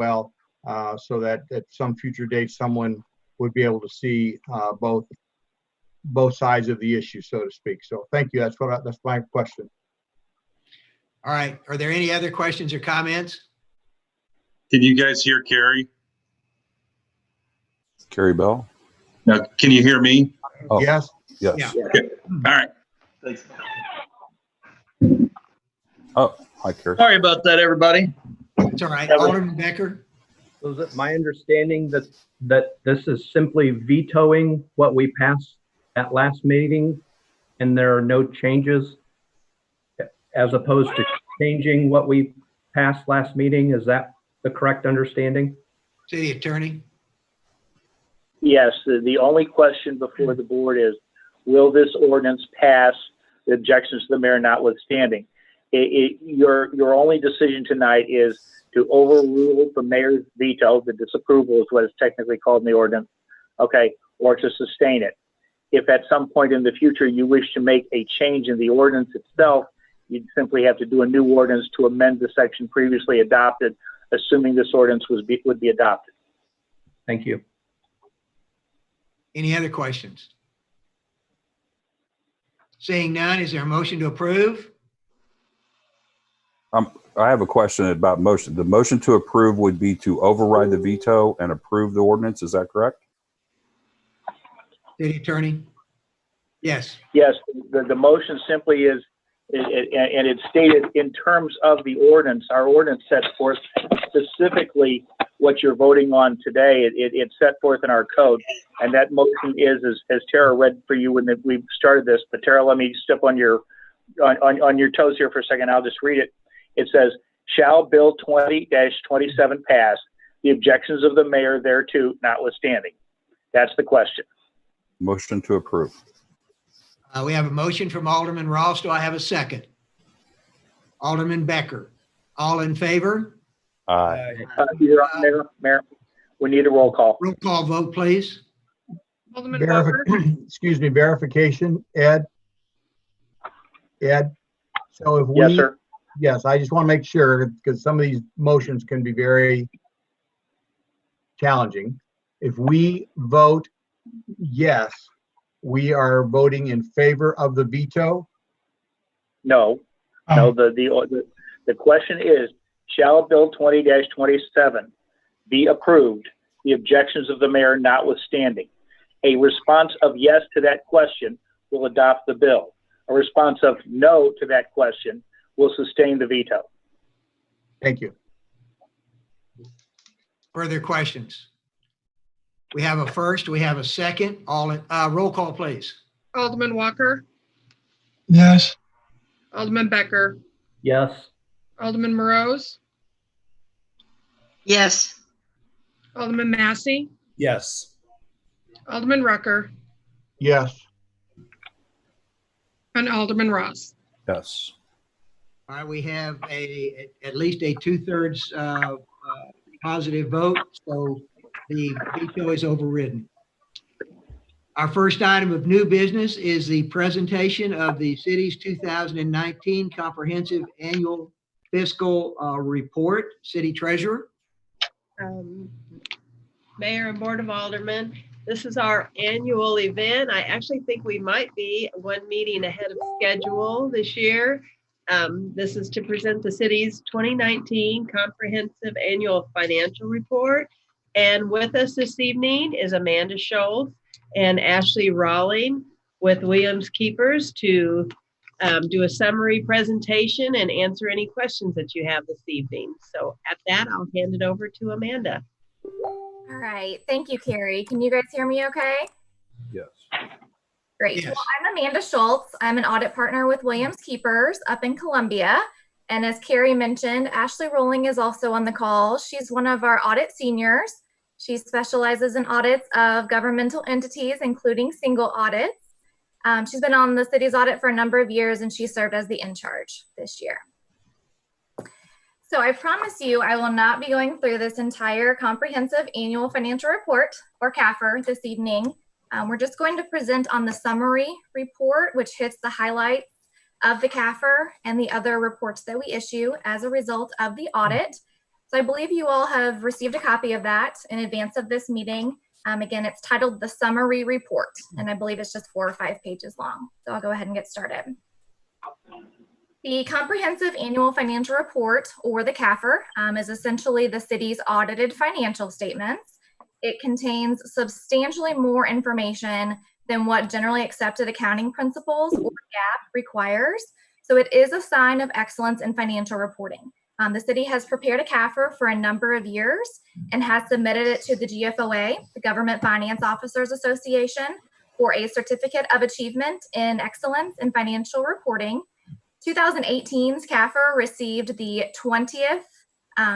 well, so that at some future date, someone would be able to see both sides of the issue, so to speak. So thank you. That's my question. All right. Are there any other questions or comments? Can you guys hear Carrie? Carrie Bell? Now, can you hear me? Oh, Yes. yes. Yeah. Okay. All right. Thanks. Oh, hi, Carrie. Sorry about that, everybody. It's all right. Alderman Becker? So is it my understanding that this is simply vetoing what we passed at last meeting and there are no changes as opposed to changing what we passed last meeting? Is that the correct understanding? City Attorney? Yes, the only question before the board is, will this ordinance pass, the objections to the mayor notwithstanding? Your only decision tonight is to overrule the mayor's veto, the disapproval is what is technically called in the ordinance, okay, or to sustain it. If at some point in the future you wish to make a change in the ordinance itself, you'd simply have to do a new ordinance to amend the section previously adopted, assuming this ordinance would be adopted. Thank you. Any other questions? Seeing none, is there a motion to approve? I have a question about motion. The motion to approve would be to override the veto and approve the ordinance. Is that correct? City Attorney? Yes. Yes, the motion simply is, and it's stated in terms of the ordinance. Our ordinance sets forth specifically what you're voting on today. It's set forth in our code, and that motion is, as Tara read for you when we started this. But Tara, let me step on your toes here for a second. I'll just read it. It says, "Shall Bill 20-27 pass? The objections of the mayor thereto notwithstanding." That's the question. Motion to approve. We have a motion from Alderman Ross. Do I have a second? Alderman Becker. All in favor? Aye. You're on, Mayor. We need a roll call. Roll call vote, please. Alderman Walker. Excuse me, verification, Ed? So if Yes, sir. Yes, I just want to make sure, because some of these motions can be very challenging. If we vote yes, we are voting in favor of the veto? No. No, the question is, shall Bill 20-27 be approved, the objections of the mayor notwithstanding? A response of yes to that question will adopt the bill. A response of no to that question will sustain the veto. Thank you. Further questions? We have a first, we have a second. Roll call, please. Alderman Walker. Yes. Alderman Becker. Yes. Alderman Morose. Yes. Alderman Massey. Yes. Alderman Rucker. Yes. And Alderman Ross. Yes. All right, we have at least a 2/3 positive vote, so the veto is overridden. Our first item of new business is the presentation of the city's 2019 comprehensive annual fiscal report. City Treasurer. Mayor and Board of Aldermen, this is our annual event. I actually think we might be one meeting ahead of schedule this year. This is to present the city's 2019 comprehensive annual financial report. And with us this evening is Amanda Schultz and Ashley Rawling with Williams Keepers to do a summary presentation and answer any questions that you have this evening. So at that, I'll hand it over to Amanda. All right. Thank you, Carrie. Can you guys hear me okay? Yes. Great. Yes. Well, I'm Amanda Schultz. I'm an audit partner with Williams Keepers up in Columbia. And as Carrie mentioned, Ashley Rowling is also on the call. She's one of our audit seniors. She specializes in audits of governmental entities, including single audits. She's been on the city's audit for a number of years, and she served as the in-charge this year. So I promise you I will not be going through this entire comprehensive annual financial report, or CAFR, this evening. We're just going to present on the summary report, which hits the highlights of the CAFR and the other reports that we issue as a result of the audit. So I believe you all have received a copy of that in advance of this meeting. Again, it's titled the Summary Report, and I believe it's just 4 or 5 pages long. So I'll go ahead and get started. The Comprehensive Annual Financial Report, or the CAFR, is essentially the city's audited financial statements. It contains substantially more information than what generally accepted accounting principles or GAAP requires. So it is a sign of excellence in financial reporting. The city has prepared a CAFR for a number of years and has submitted it to the GFOA, the Government Finance Officers Association, for a Certificate of Achievement in Excellence in Financial Reporting. 2018's CAFR received the 20th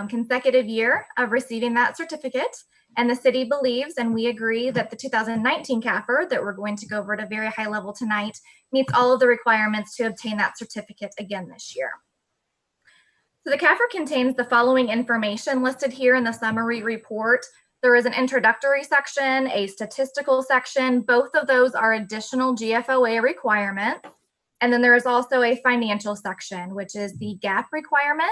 consecutive year of receiving that certificate, and the city believes, and we agree, that the 2019 CAFR that we're going to go over at a very high level tonight meets all of the requirements to obtain that certificate again this year. So the CAFR contains the following information listed here in the summary report. There is an introductory section, a statistical section. Both of those are additional GFOA requirements. And then there is also a financial section, which is the GAAP requirement,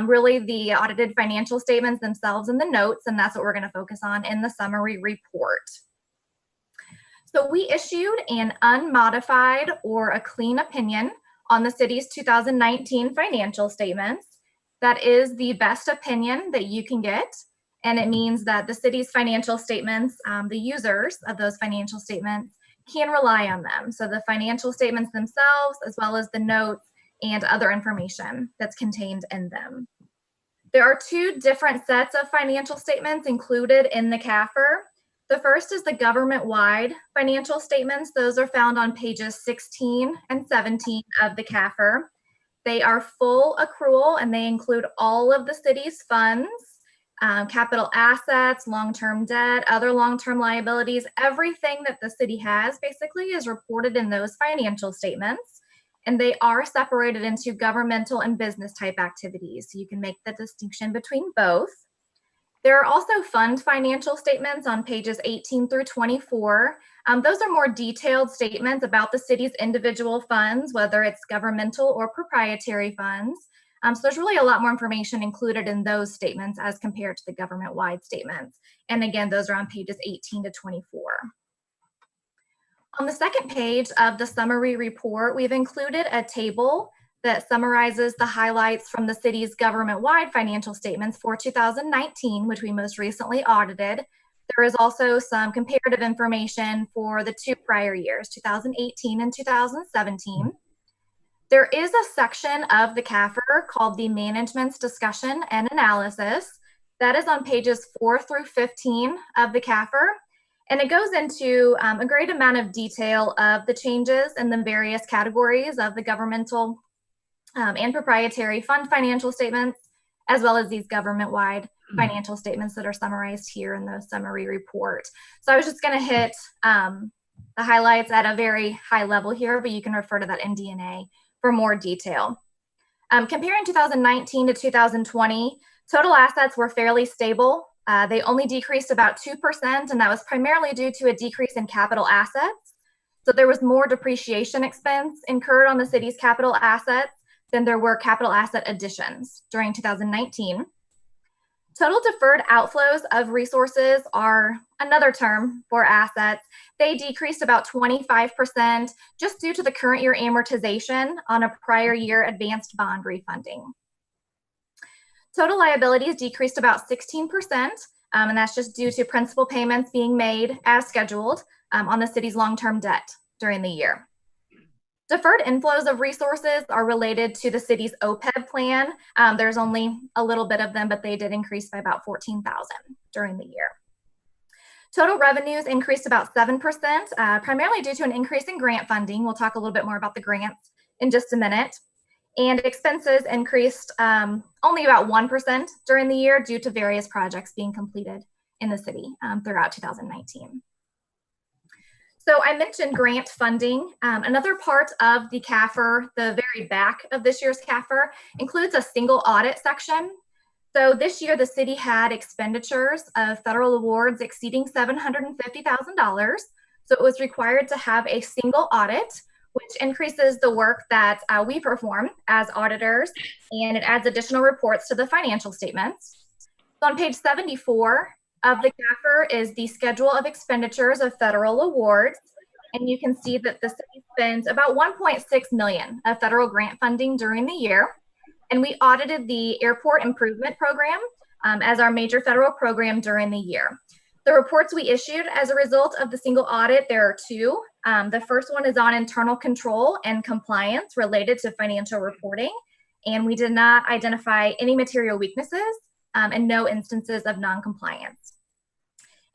really the audited financial statements themselves and the notes, and that's what we're going to focus on in the summary report. So we issued an unmodified or a clean opinion on the city's 2019 financial statements. That is the best opinion that you can get, and it means that the city's financial statements, the users of those financial statements, can rely on them. So the financial statements themselves, as well as the notes and other information that's contained in them. There are 2 different sets of financial statements included in the CAFR. The first is the government-wide financial statements. Those are found on pages 16 and 17 of the CAFR. They are full accrual, and they include all of the city's funds, capital assets, long-term debt, other long-term liabilities. Everything that the city has basically is reported in those financial statements, and they are separated into governmental and business type activities. So you can make the distinction between both. There are also fund financial statements on pages 18 through 24. Those are more detailed statements about the city's individual funds, whether it's governmental or proprietary funds. So there's really a lot more information included in those statements as compared to the government-wide statements. And again, those are on pages 18 to 24. On the second page of the summary report, we've included a table that summarizes the highlights from the city's government-wide financial statements for 2019, which we most recently audited. There is also some comparative information for the 2 prior years, 2018 and 2017. There is a section of the CAFR called the Management's Discussion and Analysis. That is on pages 4 through 15 of the CAFR. And it goes into a great amount of detail of the changes in the various categories of the governmental and proprietary fund financial statements, as well as these government-wide financial statements that are summarized here in the summary report. So I was just going to hit the highlights at a very high level here, but you can refer to that MD&A for more detail. Comparing 2019 to 2020, total assets were fairly stable. They only decreased about 2%, and that was primarily due to a decrease in capital assets. So there was more depreciation expense incurred on the city's capital assets than there were capital asset additions during 2019. Total deferred outflows of resources are another term for assets. They decreased about 25% just due to the current year amortization on a prior year advanced bond refunding. Total liabilities decreased about 16%, and that's just due to principal payments being made as scheduled on the city's long-term debt during the year. Deferred inflows of resources are related to the city's OPEB plan. There's only a little bit of them, but they did increase by about 14,000 during the year. Total revenues increased about 7%, primarily due to an increase in grant funding. We'll talk a little bit more about the grants in just a minute. And expenses increased only about 1% during the year due to various projects being completed in the city throughout 2019. So I mentioned grant funding. Another part of the CAFR, the very back of this year's CAFR, includes a single audit section. So this year, the city had expenditures of federal awards exceeding $750,000. So it was required to have a single audit, which increases the work that we perform as auditors, and it adds additional reports to the financial statements. On page 74 of the CAFR is the schedule of expenditures of federal awards. And you can see that the city spends about 1.6 million of federal grant funding during the year. And we audited the airport improvement program as our major federal program during the year. The reports we issued as a result of the single audit, there are two. The first one is on internal control and compliance related to financial reporting. And we did not identify any material weaknesses and no instances of non-compliance.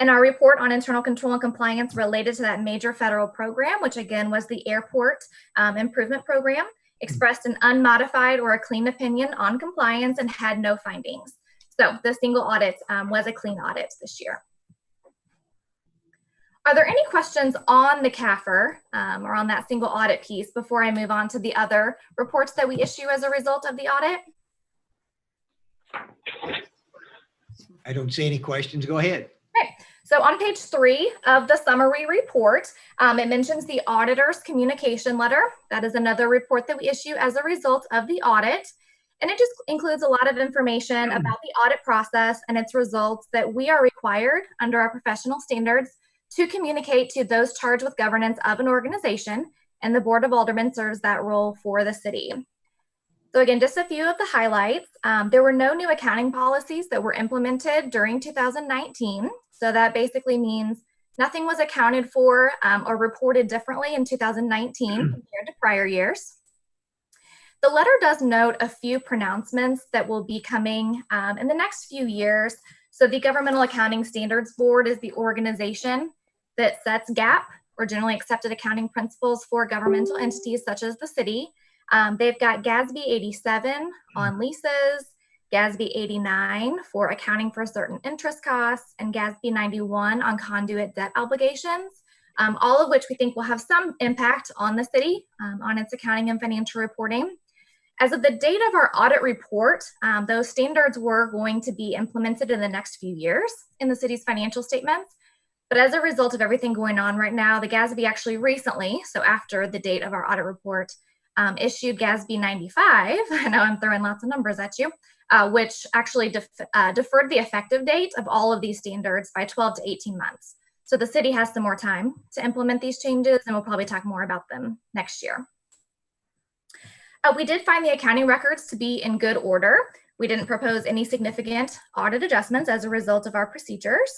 And our report on internal control and compliance related to that major federal program, which again was the airport improvement program, expressed an unmodified or a clean opinion on compliance and had no findings. So the single audit was a clean audit this year. Are there any questions on the CAFR or on that single audit piece before I move on to the other reports that we issue as a result of the audit? I don't see any questions. Go ahead. Okay. So on page 3 of the summary report, it mentions the auditor's communication letter. That is another report that we issue as a result of the audit. And it just includes a lot of information about the audit process and its results that we are required under our professional standards to communicate to those charged with governance of an organization. And the Board of Aldermen serves that role for the city. So again, just a few of the highlights. There were no new accounting policies that were implemented during 2019. So that basically means nothing was accounted for or reported differently in 2019 compared to prior years. The letter does note a few pronouncements that will be coming in the next few years. So the Governmental Accounting Standards Board is the organization that sets GAAP, or generally accepted accounting principles, for governmental entities such as the city. They've got GASB 87 on leases, GASB 89 for accounting for certain interest costs, and GASB 91 on conduit debt obligations, all of which we think will have some impact on the city, on its accounting and financial reporting. As of the date of our audit report, those standards were going to be implemented in the next few years in the city's financial statements. But as a result of everything going on right now, the GASB actually recently, so after the date of our audit report, issued GASB 95, I know I'm throwing lots of numbers at you, which actually deferred the effective date of all of these standards by 12 to 18 months. So the city has some more time to implement these changes, and we'll probably talk more about them next year. We did find the accounting records to be in good order. We didn't propose any significant audit adjustments as a result of our procedures.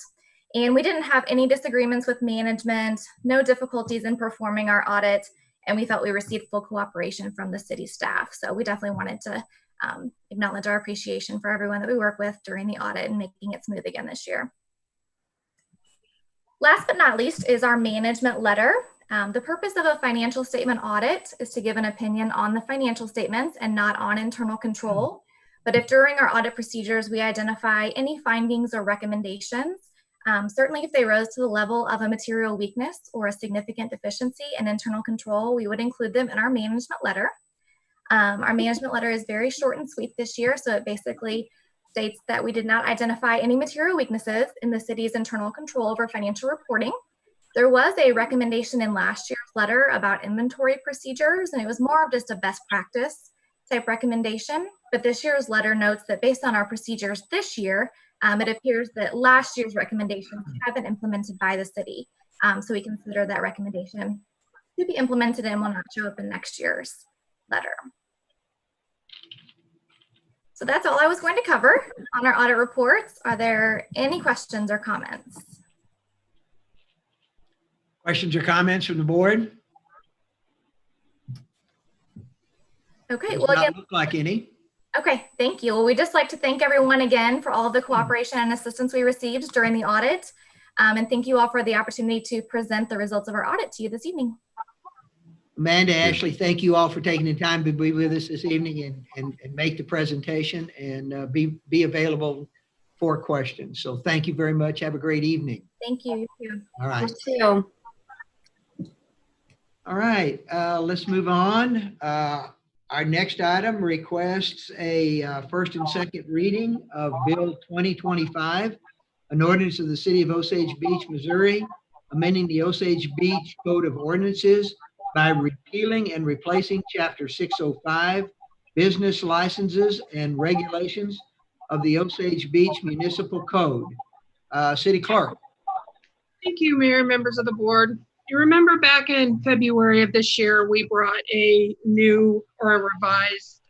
And we didn't have any disagreements with management, no difficulties in performing our audit, and we felt we received full cooperation from the city staff. So we definitely wanted to acknowledge our appreciation for everyone that we work with during the audit and making it smooth again this year. Last but not least is our management letter. The purpose of a financial statement audit is to give an opinion on the financial statements and not on internal control. But if during our audit procedures we identify any findings or recommendations, certainly if they rose to the level of a material weakness or a significant deficiency in internal control, we would include them in our management letter. Our management letter is very short and sweet this year, so it basically states that we did not identify any material weaknesses in the city's internal control over financial reporting. There was a recommendation in last year's letter about inventory procedures, and it was more of just a best practice type recommendation. But this year's letter notes that based on our procedures this year, it appears that last year's recommendations have been implemented by the city. So we consider that recommendation to be implemented and will not show up in next year's letter. So that's all I was going to cover on our audit reports. Are there any questions or comments? Questions or comments from the board? Okay, Does well, not again, look like any. okay, thank you. Well, we'd just like to thank everyone again for all of the cooperation and assistance we received during the audit. And thank you all for the opportunity to present the results of our audit to you this evening. Amanda, Ashley, thank you all for taking the time to be with us this evening and make the presentation and be available for questions. So thank you very much. Have a great evening. Thank you. You too. All right. You too. All right, let's move on. Our next item requests a first and second reading of Bill 2025, an ordinance of the City of Osage Beach, Missouri, amending the Osage Beach Code of Ordinances by repealing and replacing Chapter 605, Business Licenses and Regulations, of the Osage Beach Municipal Code. City Clerk. Thank you, Mayor and members of the board. You remember back in February of this year, we brought a new or a revised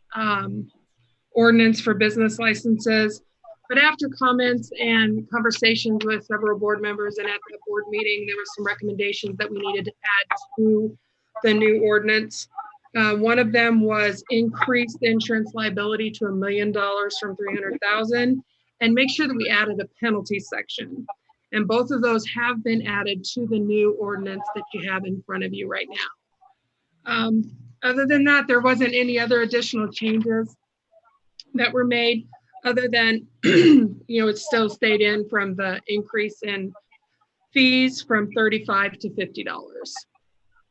ordinance for business licenses. But after comments and conversations with several board members and at the board meeting, there were some recommendations that we needed to add to the new ordinance. One of them was increase the insurance liability to $1 million from $300,000 and make sure that we added a penalty section. And both of those have been added to the new ordinance that you have in front of you right now. Other than that, there wasn't any other additional changes that were made other than, it still stayed in from the increase in fees from $35 to $50.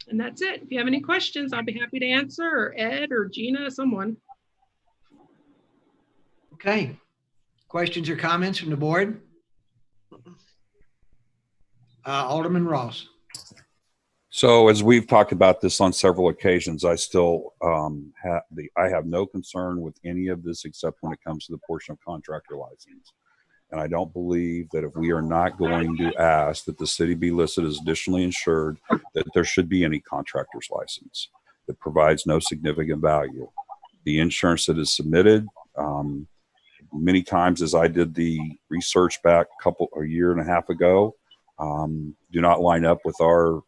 And that's it. If you have any questions, I'll be happy to answer, or Ed or Gina, someone. Okay. Questions or comments from the board? Alderman Ross. So as we've talked about this on several occasions, I still I have no concern with any of this except when it comes to the portion of contractor license. And I don't believe that if we are not going to ask that the city be listed as additionally insured, that there should be any contractor's license that provides no significant value. The insurance that is submitted, many times as I did the research back a year and a half ago, do not line up with our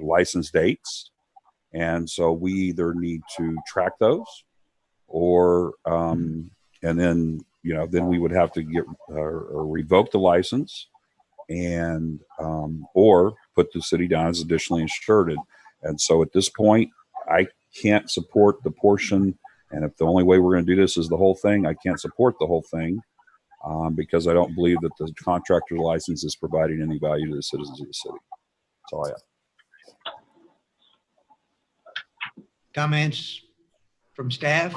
license dates. And so we either need to track those or, and then, then we would have to get or revoke the license and, or put the city down as additionally insured. And so at this point, I can't support the portion. And if the only way we're going to do this is the whole thing, I can't support the whole thing. Because I don't believe that the contractor license is providing any value to the citizens of the city. That's all I have. Comments from staff?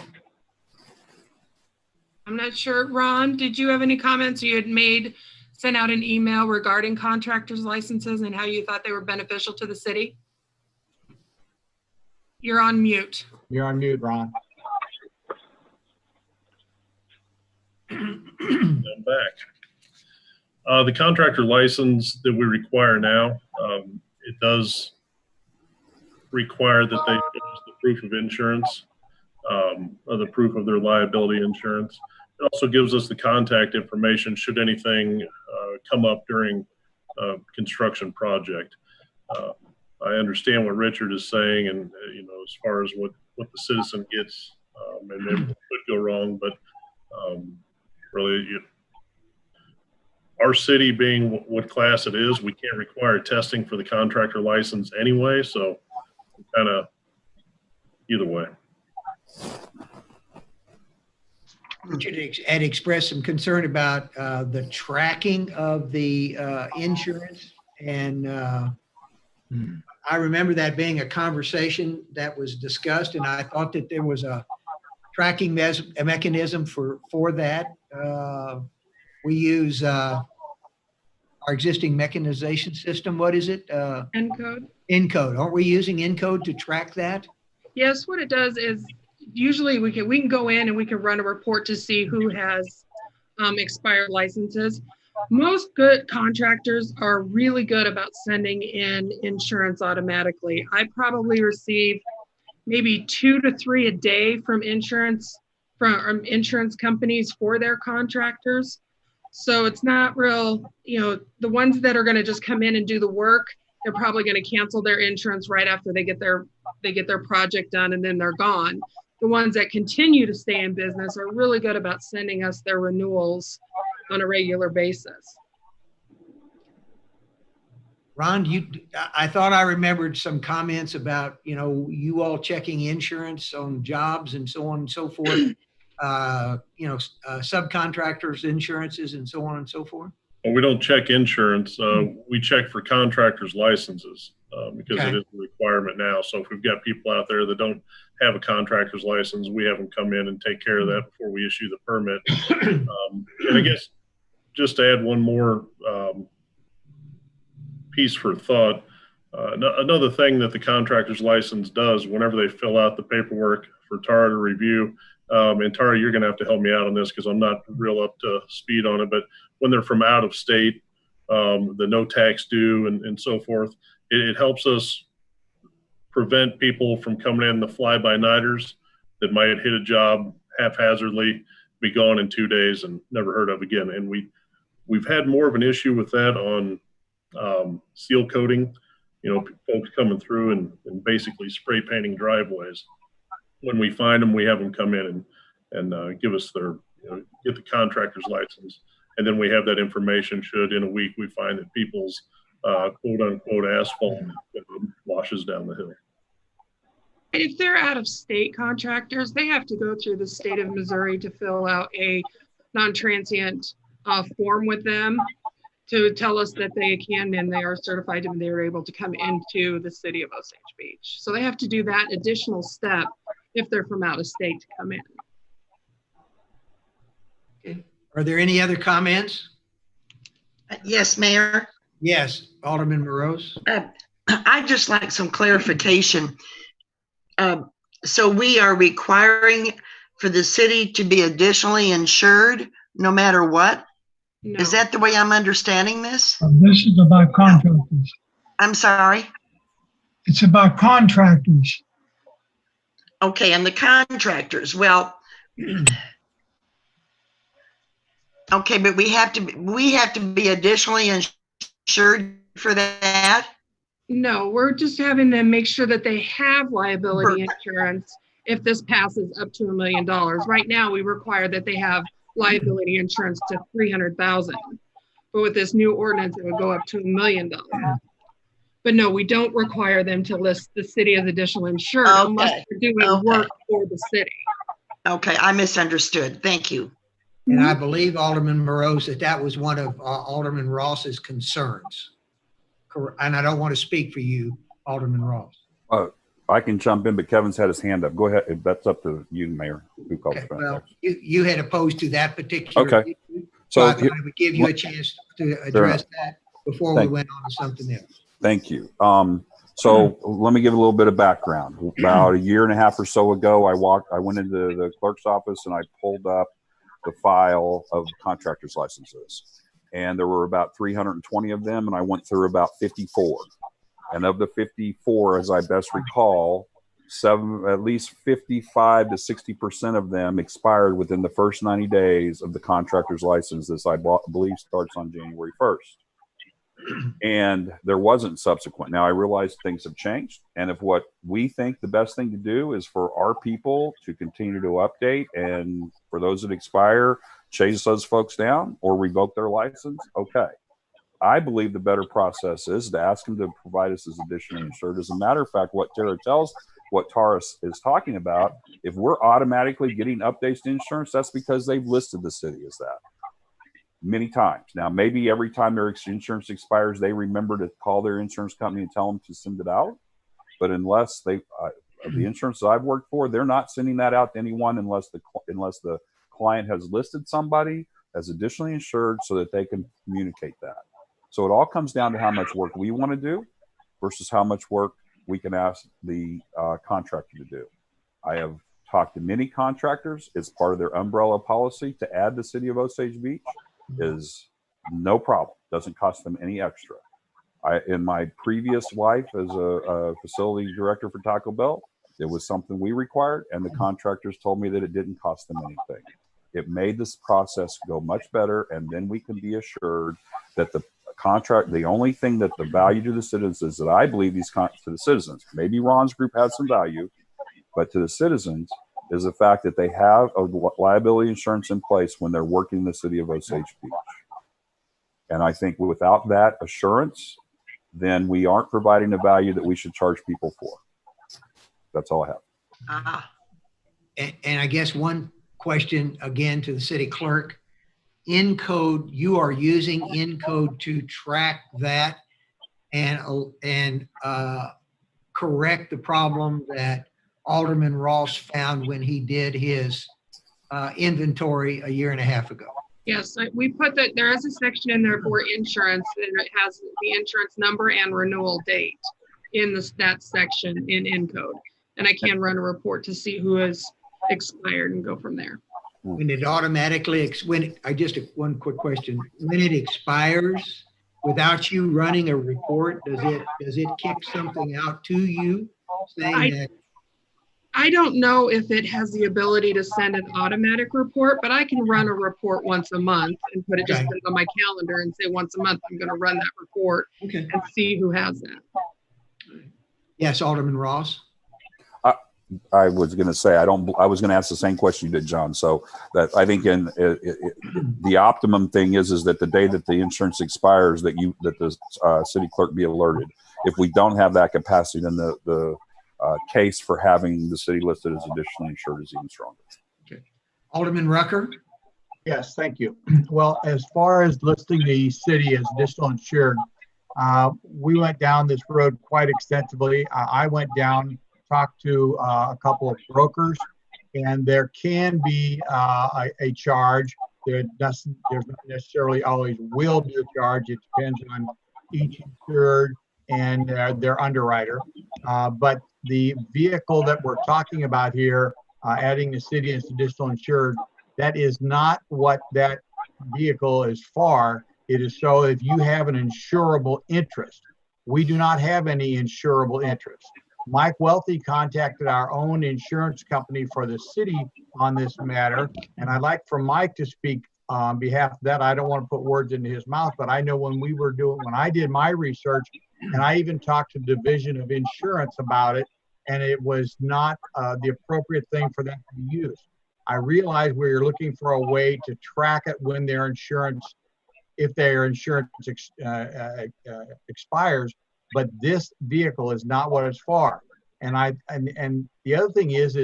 I'm not sure. Ron, did you have any comments? You had sent out an email regarding contractors' licenses and how you thought they were beneficial to the city. You're on mute. You're on mute, Ron. I'm back. The contractor license that we require now, it does require that they use the proof of insurance, or the proof of their liability insurance. It also gives us the contact information should anything come up during a construction project. I understand what Richard is saying, and as far as what the citizen gets, and it could go wrong, but really, our city being what class it is, we can't require testing for the contractor license anyway. So kind of either way. Richard had expressed some concern about the tracking of the insurance. And I remember that being a conversation that was discussed. And I thought that there was a tracking mechanism for that. We use our existing mechanization system. What is it? Encode. Encode. Aren't we using Encode to track that? Yes, what it does is usually we can go in and we can run a report to see who has expired licenses. Most good contractors are really good about sending in insurance automatically. I probably receive maybe 2 to 3 a day from insurance companies for their contractors. So it's not real, the ones that are going to just come in and do the work, they're probably going to cancel their insurance right after they get their project done, and then they're gone. The ones that continue to stay in business are really good about sending us their renewals on a regular basis. Ron, I thought I remembered some comments about, you all checking insurance on jobs and so on and so forth, subcontractors' insurances and so on and so forth. Well, we don't check insurance. We check for contractors' licenses because it is a requirement now. So if we've got people out there that don't have a contractor's license, we have them come in and take care of that before we issue the permit. And I guess just to add one more piece for thought, another thing that the contractor's license does whenever they fill out the paperwork for TAR to review, and Tara, you're going to have to help me out on this because I'm not real up to speed on it, but when they're from out of state, the no tax due and so forth, it helps us prevent people from coming in the fly-by-nighters that might hit a job haphazardly, be gone in 2 days and never heard of again. And we've had more of an issue with that on seal coating, folks coming through and basically spray painting driveways. When we find them, we have them come in and give us their, get the contractor's license. And then we have that information should in a week we find that people's quote unquote asphalt washes down the hill. If they're out of state contractors, they have to go through the state of Missouri to fill out a non-transient form with them to tell us that they can and they are certified and they're able to come into the city of Osage Beach. So they have to do that additional step if they're from out of state to come in. Okay. Are there any other comments? Yes, Mayor. Yes, Alderman Morose. I'd just like some clarification. So we are requiring for the city to be additionally insured no matter what? No. Is that the way I'm understanding this? This is about contractors. I'm sorry? It's about contractors. Okay, and the contractors, well, okay, but we have to be additionally insured for that? No, we're just having them make sure that they have liability insurance if this passes up to $1 million. Right now, we require that they have liability insurance to $300,000. But with this new ordinance, it would go up to $1 million. But no, we don't require them to list the city as additional insured unless they're doing work for the city. Okay, I misunderstood. Thank you. And I believe Alderman Morose that was one of Alderman Ross's concerns. And I don't want to speak for you, Alderman Ross. I can jump in, but Kevin's had his hand up. Go ahead. That's up to you, Mayor. Who called Okay, well, you had opposed to that particular Okay. issue, So I thought I would give you a chance to address that before we went on to something else. Thank you. So let me give a little bit of background. About a year and a half or so ago, I went into the clerk's office and I pulled up the file of contractors' licenses. And there were about 320 of them, and I went through about 54. And of the 54, as I best recall, at least 55 to 60% of them expired within the first 90 days of the contractor's license. This, I believe, starts on January 1st. And there wasn't subsequent. Now, I realize things have changed. And if what we think the best thing to do is for our people to continue to update, and for those that expire, chase those folks down or revoke their license, okay. I believe the better process is to ask them to provide us as additionally insured. As a matter of fact, what Tara is talking about, if we're automatically getting updates to insurance, that's because they've listed the city as that many times. Now, maybe every time their insurance expires, they remember to call their insurance company and tell them to send it out. But unless the insurance I've worked for, they're not sending that out to anyone unless the client has listed somebody as additionally insured so that they can communicate that. So it all comes down to how much work we want to do versus how much work we can ask the contractor to do. I have talked to many contractors. It's part of their umbrella policy to add the city of Osage Beach. Is no problem. Doesn't cost them any extra. In my previous life as a facility director for Taco Bell, it was something we required, and the contractors told me that it didn't cost them anything. It made this process go much better, and then we can be assured that the only thing that the value to the citizens that I believe to the citizens, maybe Ron's group has some value, but to the citizens is the fact that they have a liability insurance in place when they're working in the city of Osage Beach. And I think without that assurance, then we aren't providing the value that we should charge people for. That's all I have. And I guess one question again to the city clerk. Encode, you are using Encode to track that and correct the problem that Alderman Ross found when he did his inventory a year and a half ago. Yes, we put that there is a section in there for insurance, and it has the insurance number and renewal date in that section in Encode. And I can run a report to see who has expired and go from there. When it automatically, one quick question. When it expires, without you running a report, does it kick something out to you saying that? I don't know if it has the ability to send an automatic report, but I can run a report once a month and put it just on my calendar and say once a month I'm going to run that report and see who has that. Yes, Alderman Ross. I was going to say, I was going to ask the same question you did, John. So that I think the optimum thing is that the day that the insurance expires, that the city clerk be alerted. If we don't have that capacity, then the case for having the city listed as additionally insured is even stronger. Okay. Alderman Rucker. Yes, thank you. Well, as far as listing the city as additional insured, we went down this road quite extensively. I went down, talked to a couple of brokers, and there can be a charge. There's not necessarily always will be a charge. It depends on each insured and their underwriter. But the vehicle that we're talking about here, adding the city as additional insured, that is not what that vehicle is for. It is so if you have an insurable interest. We do not have any insurable interest. Mike Wealthy contacted our own insurance company for the city on this matter, and I'd like for Mike to speak on behalf of that. I don't want to put words into his mouth, but I know when I did my research, and I even talked to the Division of Insurance about it, and it was not the appropriate thing for them to be used. I realize we're looking for a way to track it when their insurance, if their insurance expires, but this vehicle is not what it's for. And the other thing is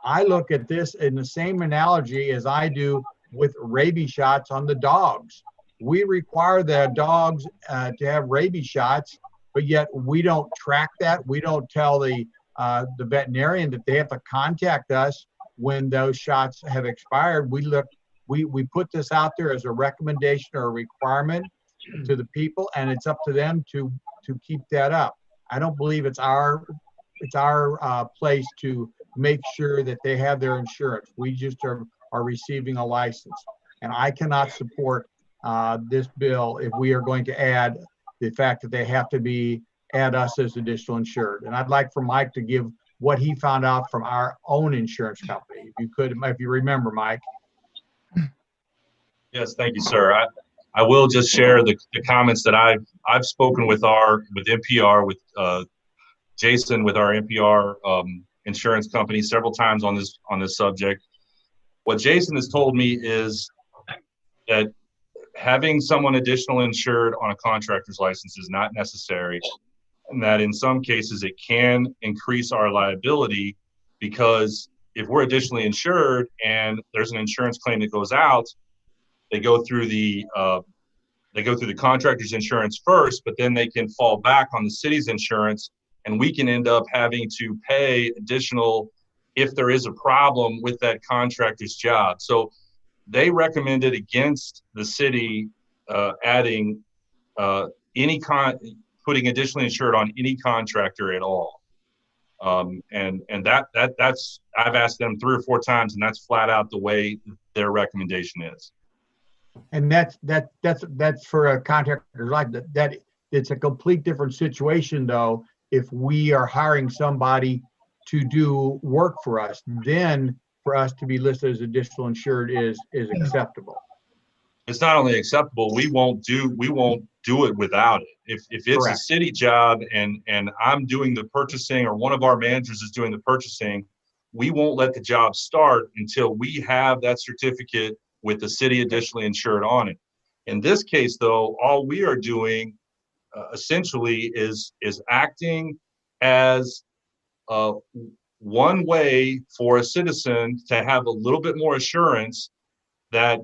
I look at this in the same analogy as I do with rabies shots on the dogs. We require the dogs to have rabies shots, but yet we don't track that. We don't tell the veterinarian that they have to contact us when those shots have expired. We put this out there as a recommendation or a requirement to the people, and it's up to them to keep that up. I don't believe it's our place to make sure that they have their insurance. We just are receiving a license, and I cannot support this bill if we are going to add the fact that they have to add us as additional insured. And I'd like for Mike to give what he found out from our own insurance company. If you remember, Mike. Yes, thank you, sir. I will just share the comments that I've spoken with NPR, with Jason, with our NPR insurance company several times on this subject. What Jason has told me is that having someone additional insured on a contractor's license is not necessary, and that in some cases it can increase our liability, because if we're additionally insured and there's an insurance claim that goes out, they go through the contractor's insurance first, but then they can fall back on the city's insurance, and we can end up having to pay additional if there is a problem with that contractor's job. So they recommended against the city adding putting additionally insured on any contractor at all. And that's I've asked them 3 or 4 times, and that's flat out the way their recommendation is. And that's for a contractor like that. It's a complete different situation, though. If we are hiring somebody to do work for us, then for us to be listed as additional insured is acceptable. It's not only acceptable, we won't do it without it. If it's Correct. A city job and I'm doing the purchasing, or one of our managers is doing the purchasing, we won't let the job start until we have that certificate with the city additionally insured on it. In this case, though, all we are doing essentially is acting as one way for a citizen to have a little bit more assurance that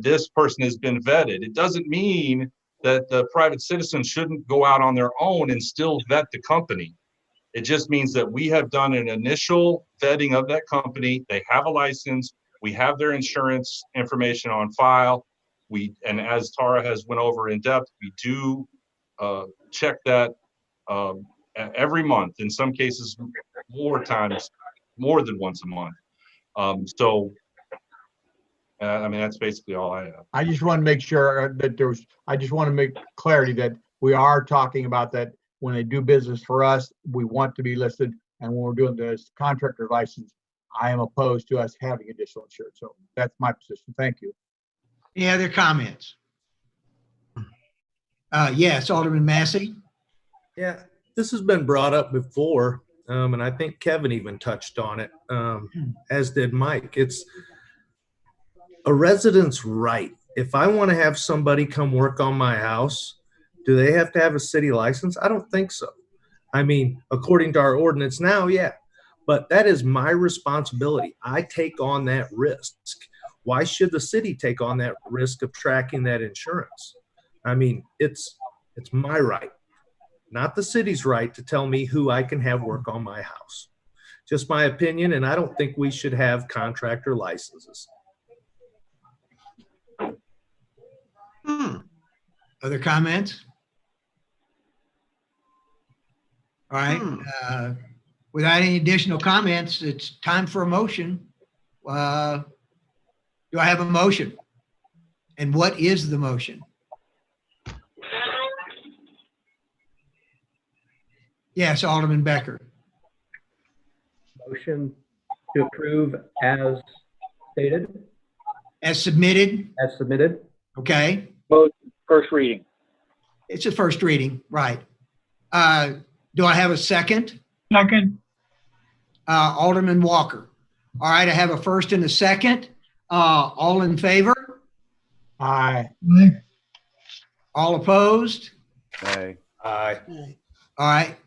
this person has been vetted. It doesn't mean that the private citizen shouldn't go out on their own and still vet the company. It just means that we have done an initial vetting of that company. They have a license. We have their insurance information on file. And as Tara has went over in depth, we do check that every month. In some cases, more than once a month. So, I mean, that's basically all I have. I just want to make sure that I just want to make clarity that we are talking about that when they do business for us, we want to be listed. And when we're doing this contractor license, I am opposed to us having additional insurance. So that's my position. Thank you. Any other comments? Yes, Alderman Massey. Yeah, this has been brought up before, and I think Kevin even touched on it, as did Mike. It's a resident's right. If I want to have somebody come work on my house, do they have to have a city license? I don't think so. I mean, according to our ordinance now, yeah, but that is my responsibility. I take on that risk. Why should the city take on that risk of tracking that insurance? I mean, it's my right, not the city's right to tell me who I can have work on my house. Just my opinion, and I don't think we should have contractor licenses. Other comments? All right. Without any additional comments, it's time for a motion. Do I have a motion? And what is the motion? Yes, Alderman Becker. Motion to approve as stated, As submitted? as submitted. Okay. Vote first reading. It's a first reading, right. Do I have a second? Second. Alderman Walker. All right, I have a first and a second. All in favor? Aye. Aye. All opposed? Aye. Aye. All right.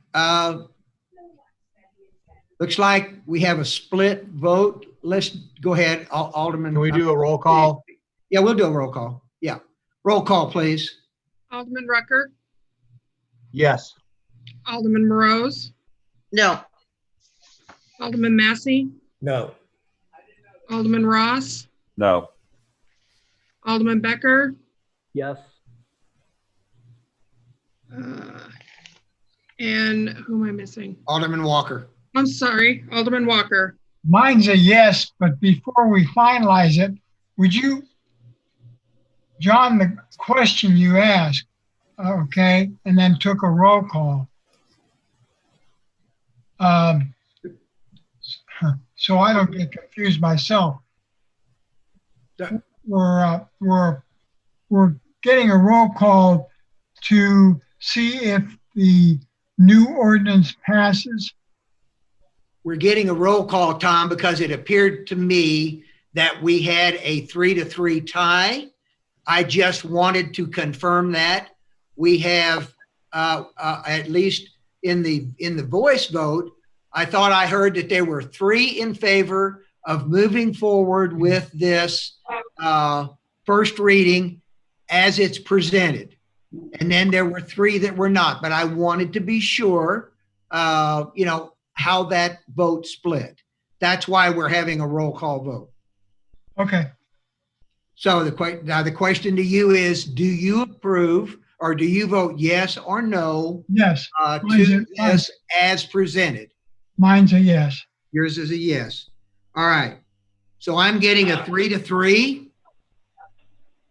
Looks like we have a split vote. Let's go ahead, Alderman. Can we do a roll call? Yeah, we'll do a roll call. Yeah. Roll call, please. Alderman Rucker, Yes. Alderman Morose, No. Alderman Massey, No. Alderman Ross, No. Alderman Becker, Yes. and who am I missing? Alderman Walker. I'm sorry, Alderman Walker. Mine's a yes, but before we finalize it, would you, John, the question you asked, okay, and then took a roll call. So I don't get confused myself. We're getting a roll call to see if the new ordinance passes. We're getting a roll call, Tom, because it appeared to me that we had a 3-3 tie. I just wanted to confirm that. We have, at least in the voice vote, I thought I heard that there were 3 in favor of moving forward with this first reading as it's presented. And then there were 3 that were not, but I wanted to be sure, how that vote split. That's why we're having a roll call vote. Okay. So the question to you is, do you approve or do you vote yes or no Yes. to this as presented? Mine's a yes. Yours is a yes. All right. So I'm getting a 3-3.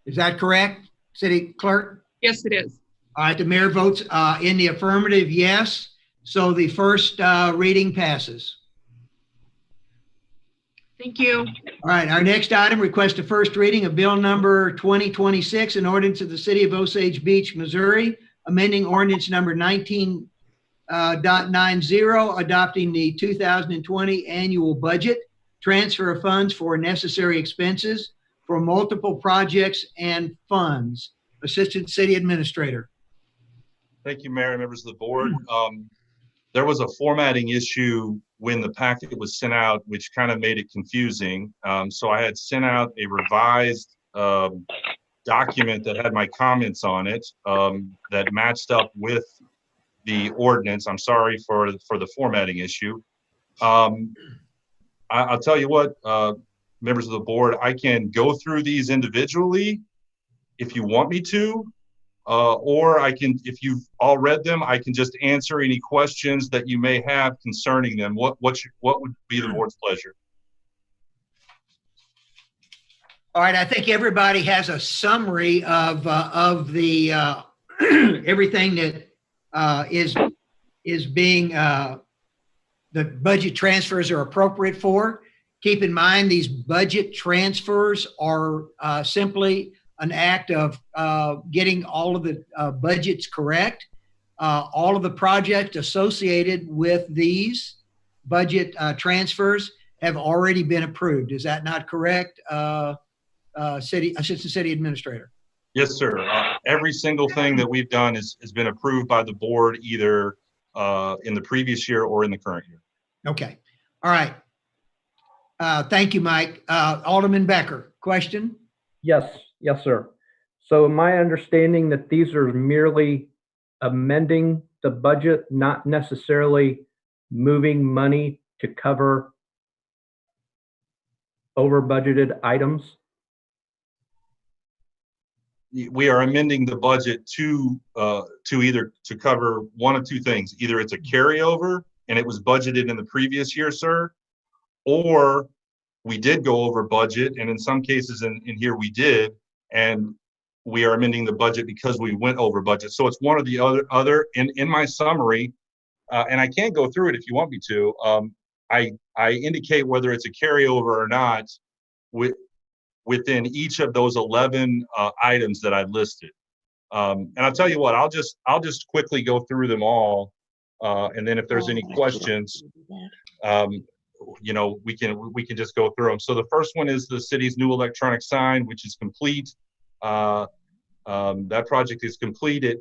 Is that correct, City Clerk? Yes, it is. All right, the mayor votes in the affirmative, yes. So the first reading passes. Thank you. All right, our next item, request a first reading of bill number 2026, an ordinance of the city of Osage Beach, Missouri, amending ordinance number 19.90, adopting the 2020 annual budget, transfer of funds for necessary expenses for multiple projects and funds. Assistant City Administrator. Thank you, Mayor and members of the board. There was a formatting issue when the packet was sent out, which kind of made it confusing. So I had sent out a revised document that had my comments on it that matched up with the ordinance. I'm sorry for the formatting issue. I'll tell you what, members of the board, I can go through these individually if you want me to. Or I can, if you've all read them, I can just answer any questions that you may have concerning them. What would be the board's pleasure? All right, I think everybody has a summary of the everything that is being the budget transfers are appropriate for. Keep in mind, these budget transfers are simply an act of getting all of the budgets correct. All of the projects associated with these budget transfers have already been approved. Is that not correct, Assistant City Administrator? Yes, sir. Every single thing that we've done has been approved by the board, either in the previous year or in the current year. Okay. All right. Thank you, Mike. Alderman Becker, question? Yes, yes, sir. So my understanding that these are merely amending the budget, not necessarily moving money to cover over budgeted items? We are amending the budget to either to cover one of two things. Either it's a carryover and it was budgeted in the previous year, sir, or we did go over budget, and in some cases in here we did, and we are amending the budget because we went over budget. So it's one or the other. In my summary, and I can go through it if you want me to, I indicate whether it's a carryover or not within each of those 11 items that I listed. And I'll tell you what, I'll just quickly go through them all, and then if there's any questions, you know, we can just go through them. So the first one is the city's new electronic sign, which is complete. That project is complete. It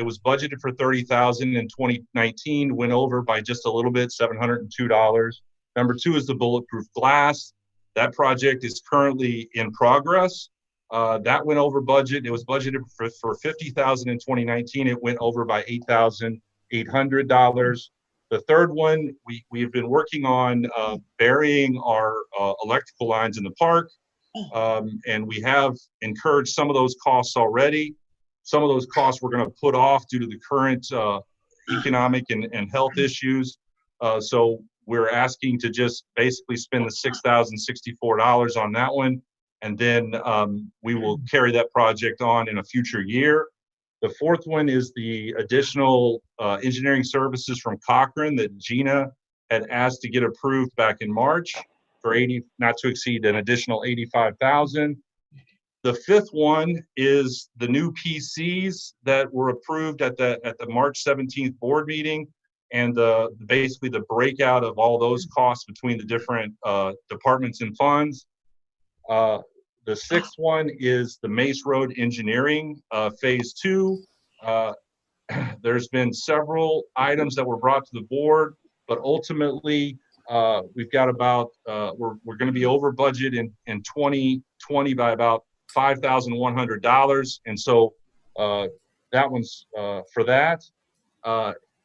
was budgeted for $30,000 in 2019, went over by just a little bit, $702. Number two is the bulletproof glass. That project is currently in progress. That went over budget. It was budgeted for $50,000 in 2019. It went over by $8,800. The third one, we've been working on burying our electrical lines in the park. And we have incurred some of those costs already. Some of those costs we're going to put off due to the current economic and health issues. So we're asking to just basically spend the $6,064 on that one. And then we will carry that project on in a future year. The fourth one is the additional engineering services from Cochrane that Gina had asked to get approved back in March for not to exceed an additional $85,000. The fifth one is the new PCs that were approved at the March 17th board meeting, and basically the breakout of all those costs between the different departments and funds. The sixth one is the Mace Road Engineering Phase 2. There's been several items that were brought to the board, but ultimately we've got about we're going to be over budget in 2020 by about $5,100, and so that one's for that.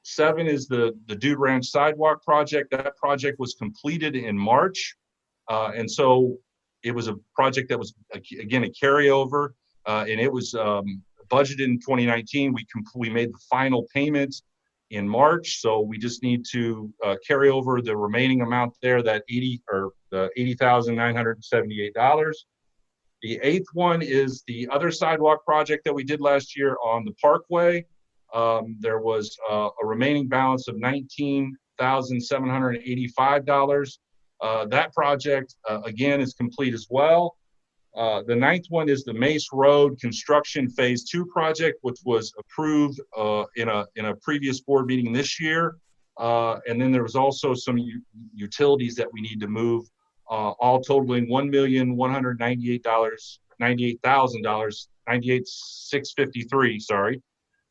7 is the Dude Ranch Sidewalk project. That project was completed in March, and so it was a project that was, again, a carryover, and it was budgeted in 2019. We made the final payment in March, so we just need to carry over the remaining amount there, that $80,978. The eighth one is the other sidewalk project that we did last year on the Parkway. There was a remaining balance of $19,785. That project, again, is complete as well. The ninth one is the Mace Road Construction Phase 2 project, which was approved in a previous board meeting this year. And then there was also some utilities that we need to move, all totaling $1,198,653, sorry.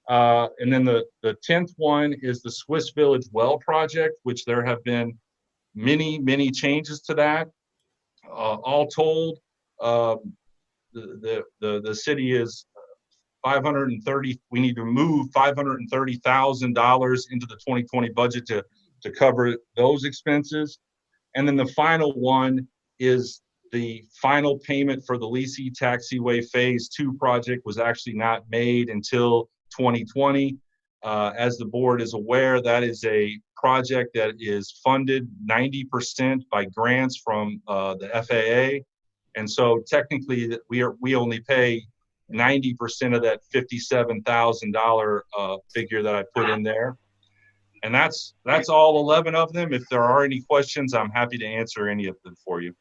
And then the 10th one is the Swiss Village Well project, which there have been many changes to that. All told, the city is 530. We need to move $530,000 into the 2020 budget to cover those expenses. And then the final one is the final payment for the Lisi Taxiway Phase 2 project was actually not made until 2020. As the board is aware, that is a project that is funded 90% by grants from the FAA, And so technically we only pay 90% of that $57,000 figure that I put in there. And that's all 11 of them. If there are any questions, I'm happy to answer any of them for you.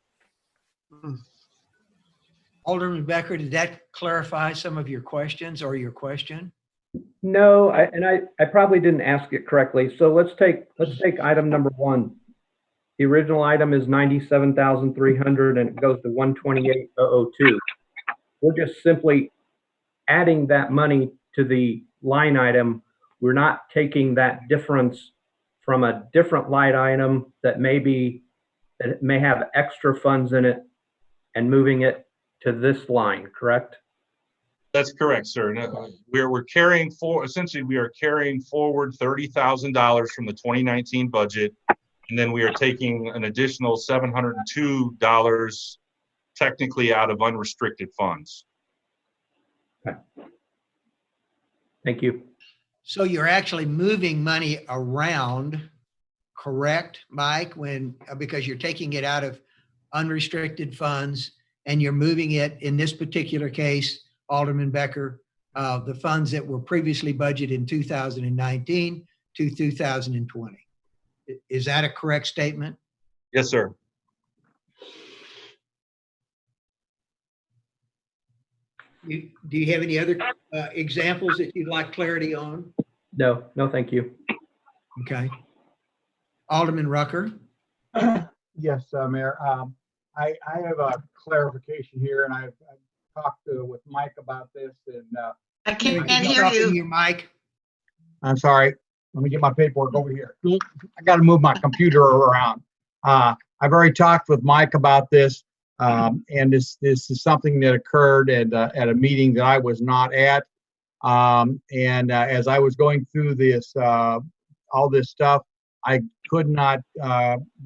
Alderman Becker, did that clarify some of your questions or your question? No, I probably didn't ask it correctly. So let's take item number 1. The original item is 97,300 and it goes to 128,002. We're just simply adding that money to the line item. We're not taking that difference from a different line item that may have extra funds in it and moving it to this line, correct? That's correct, sir. No, we're carrying essentially we are carrying forward $30,000 from the 2019 budget, and then we are taking an additional $702 technically out of unrestricted funds. Okay. Thank you. So you're actually moving money around, correct, Mike? Because you're taking it out of unrestricted funds and you're moving it, in this particular case, Alderman Becker, the funds that were previously budgeted in 2019 to 2020. Is that a correct statement? Yes, sir. Do you have any other examples that you'd like clarity on? No, thank you. Okay. Alderman Rucker. Yes, Mayor. I have a clarification here, and I've talked with Mike about this. And I can't hear you. Mike. I'm sorry. Let me get my paperwork over here. I got to move my computer around. I've already talked with Mike about this, and this is something that occurred at a meeting that I was not at. And as I was going through this, all this stuff, I could not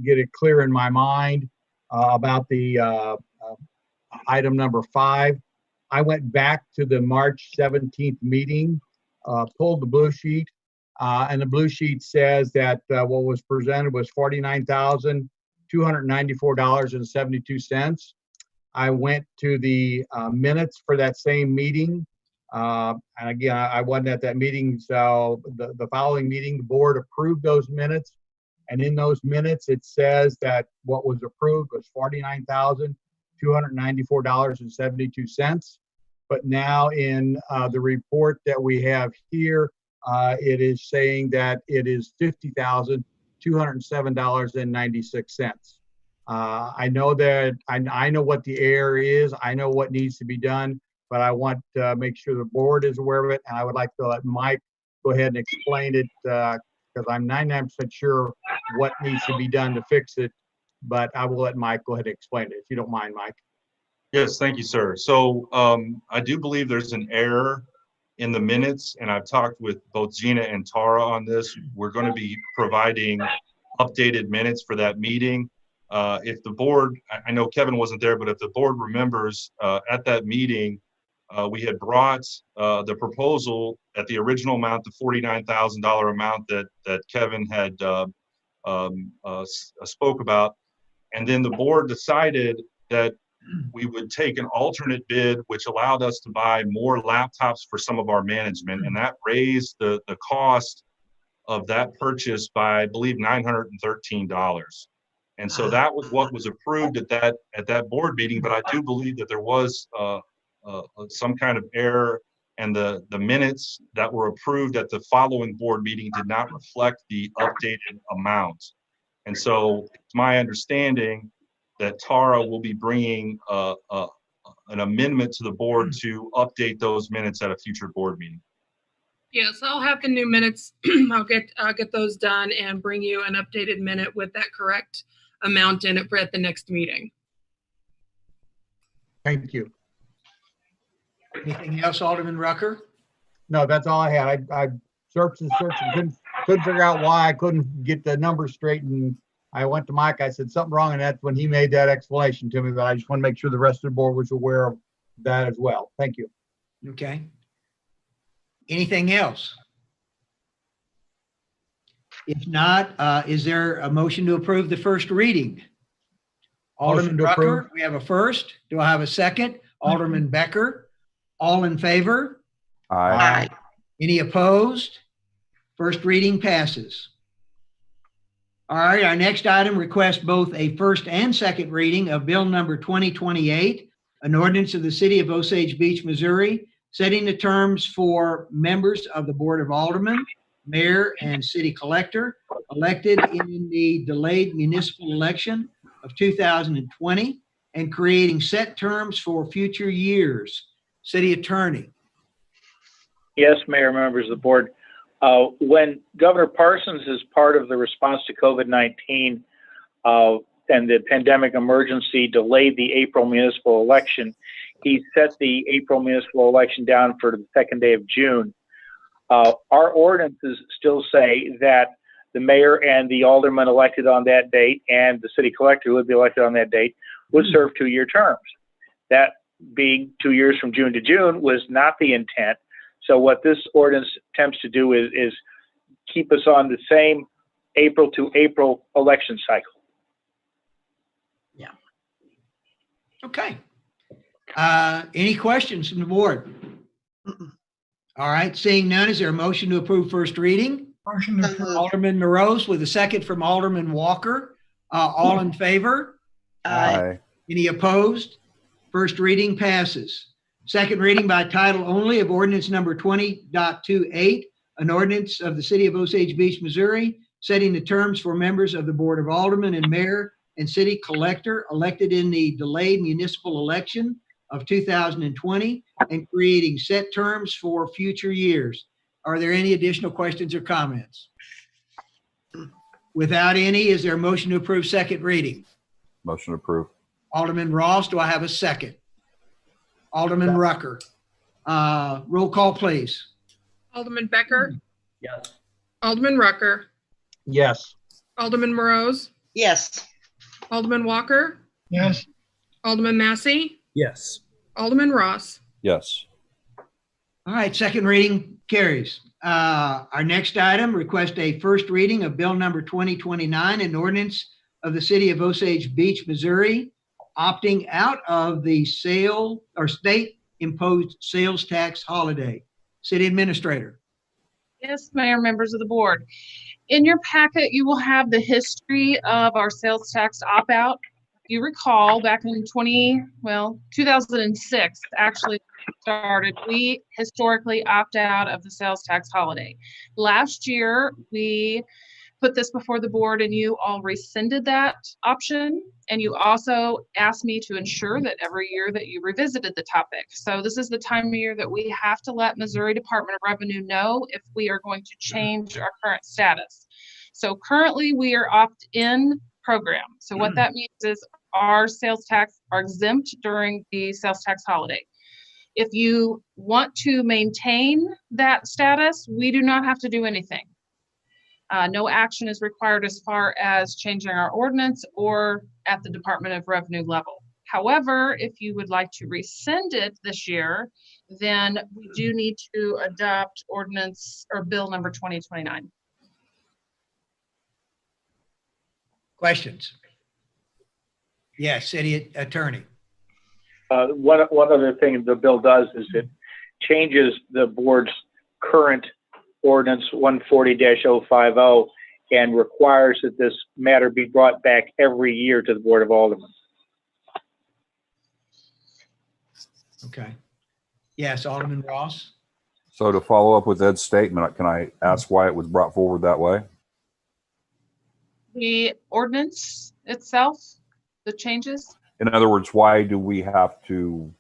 get it clear in my mind about the item number 5. I went back to the March 17th meeting, pulled the blue sheet, and the blue sheet says that what was presented was $49,294.72. I went to the minutes for that same meeting. And again, I wasn't at that meeting, so the following meeting, the board approved those minutes. And in those minutes, it says that what was approved was $49,294.72. But now in the report that we have here, it is saying that it is $50,207.96. I know that I know what the error is. I know what needs to be done, but I want to make sure the board is aware of it. And I would like to let Mike go ahead and explain it because I'm 99% sure what needs to be done to fix it. But I will let Mike go ahead and explain it, if you don't mind, Mike. Yes, thank you, sir. So I do believe there's an error in the minutes, and I've talked with both Gina and Tara on this. We're going to be providing updated minutes for that meeting. If the board, I know Kevin wasn't there, but if the board remembers, at that meeting, we had brought the proposal at the original amount, the $49,000 amount that Kevin had spoke about. And then the board decided that we would take an alternate bid, which allowed us to buy more laptops for some of our management. And that raised the cost of that purchase by, I believe, $913. And so that was what was approved at that board meeting. But I do believe that there was some kind of error, and the minutes that were approved at the following board meeting did not reflect the updated amount. And so it's my understanding that Tara will be bringing an amendment to the board to update those minutes at a future board meeting. Yes, I'll have the new minutes. I'll get those done and bring you an updated minute with that correct amount in it for at the next meeting. Thank you. Anything else, Alderman Rucker? No, that's all I had. I searched and searched and couldn't figure out why I couldn't get the numbers straight. And I went to Mike. I said something wrong, and that's when he made that explanation to me. But I just want to make sure the rest of the board was aware of that as well. Thank you. Okay. Anything else? If not, is there a motion to approve the first reading? Alderman Motion to approve. Rucker, we have a first. Do I have a second? Alderman Becker. All in favor? Aye. Any opposed? First reading passes. All right, our next item requests both a first and second reading of Bill number 2028, an ordinance of the City of Osage Beach, Missouri, setting the terms for members of the Board of Aldermen, Mayor, and City Collector elected in the delayed municipal election of 2020 and creating set terms for future years. City Attorney. Yes, Mayor, members of the board. When Governor Parsons, as part of the response to COVID-19 and the pandemic emergency, delayed the April municipal election, he set the April municipal election down for the second day of June. Our ordinances still say that the mayor and the alderman elected on that date and the city collector who would be elected on that date would serve 2-year terms. That being 2 years from June to June was not the intent. So what this ordinance attempts to do is keep us on the same April to April election cycle. Yeah. Okay. Any questions from the board? All right, seeing none, is there a motion to approve first reading? Motion to approve. Alderman Morose with a second from Alderman Walker. All in favor? Aye. Any opposed? First reading passes. Second reading by title only of ordinance number 20.28, an ordinance of the City of Osage Beach, Missouri, setting the terms for members of the Board of Aldermen and Mayor and City Collector elected in the delayed municipal election of 2020 and creating set terms for future years. Are there any additional questions or comments? Without any, is there a motion to approve second reading? Motion approved. Alderman Ross, do I have a second? Alderman Rucker. Roll call, please. Alderman Becker, Yes. Alderman Rucker, Yes. Alderman Morose, Yes. Alderman Walker, Yes. Alderman Massey, Yes. Alderman Ross. Yes. All right, second reading carries. Our next item, request a first reading of Bill number 2029, an ordinance of the City of Osage Beach, Missouri, opting out of the sale or state imposed sales tax holiday. City Administrator. Yes, Mayor, members of the board. In your packet, you will have the history of our sales tax opt-out. If you recall, back in 2006, actually started, we historically opt out of the sales tax holiday. Last year, we put this before the board and you all rescinded that option. And you also asked me to ensure that every year that you revisited the topic. So this is the time of year that we have to let Missouri Department of Revenue know if we are going to change our current status. So currently we are opt-in program. So what that means is our sales tax are exempt during the sales tax holiday. If you want to maintain that status, we do not have to do anything. No action is required as far as changing our ordinance or at the Department of Revenue level. However, if you would like to rescind it this year, then we do need to adopt ordinance or bill number 2029. Questions? Yes, City Attorney. One other thing the bill does is it changes the board's current ordinance 140-050 and requires that this matter be brought back every year to the Board of Aldermen. Okay. Yes, Alderman Ross. So to follow up with Ed's statement, can I ask why it was brought forward that way? The ordinance itself, the changes. In other words, why do we have to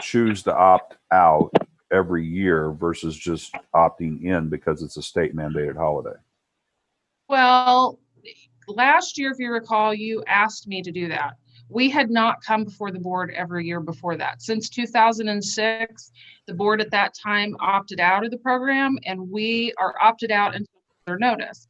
choose to opt out every year versus just opting in because it's a state mandated holiday? Well, last year, if you recall, you asked me to do that. We had not come before the board every year before that. Since 2006, the board at that time opted out of the program, and we are opted out until further notice.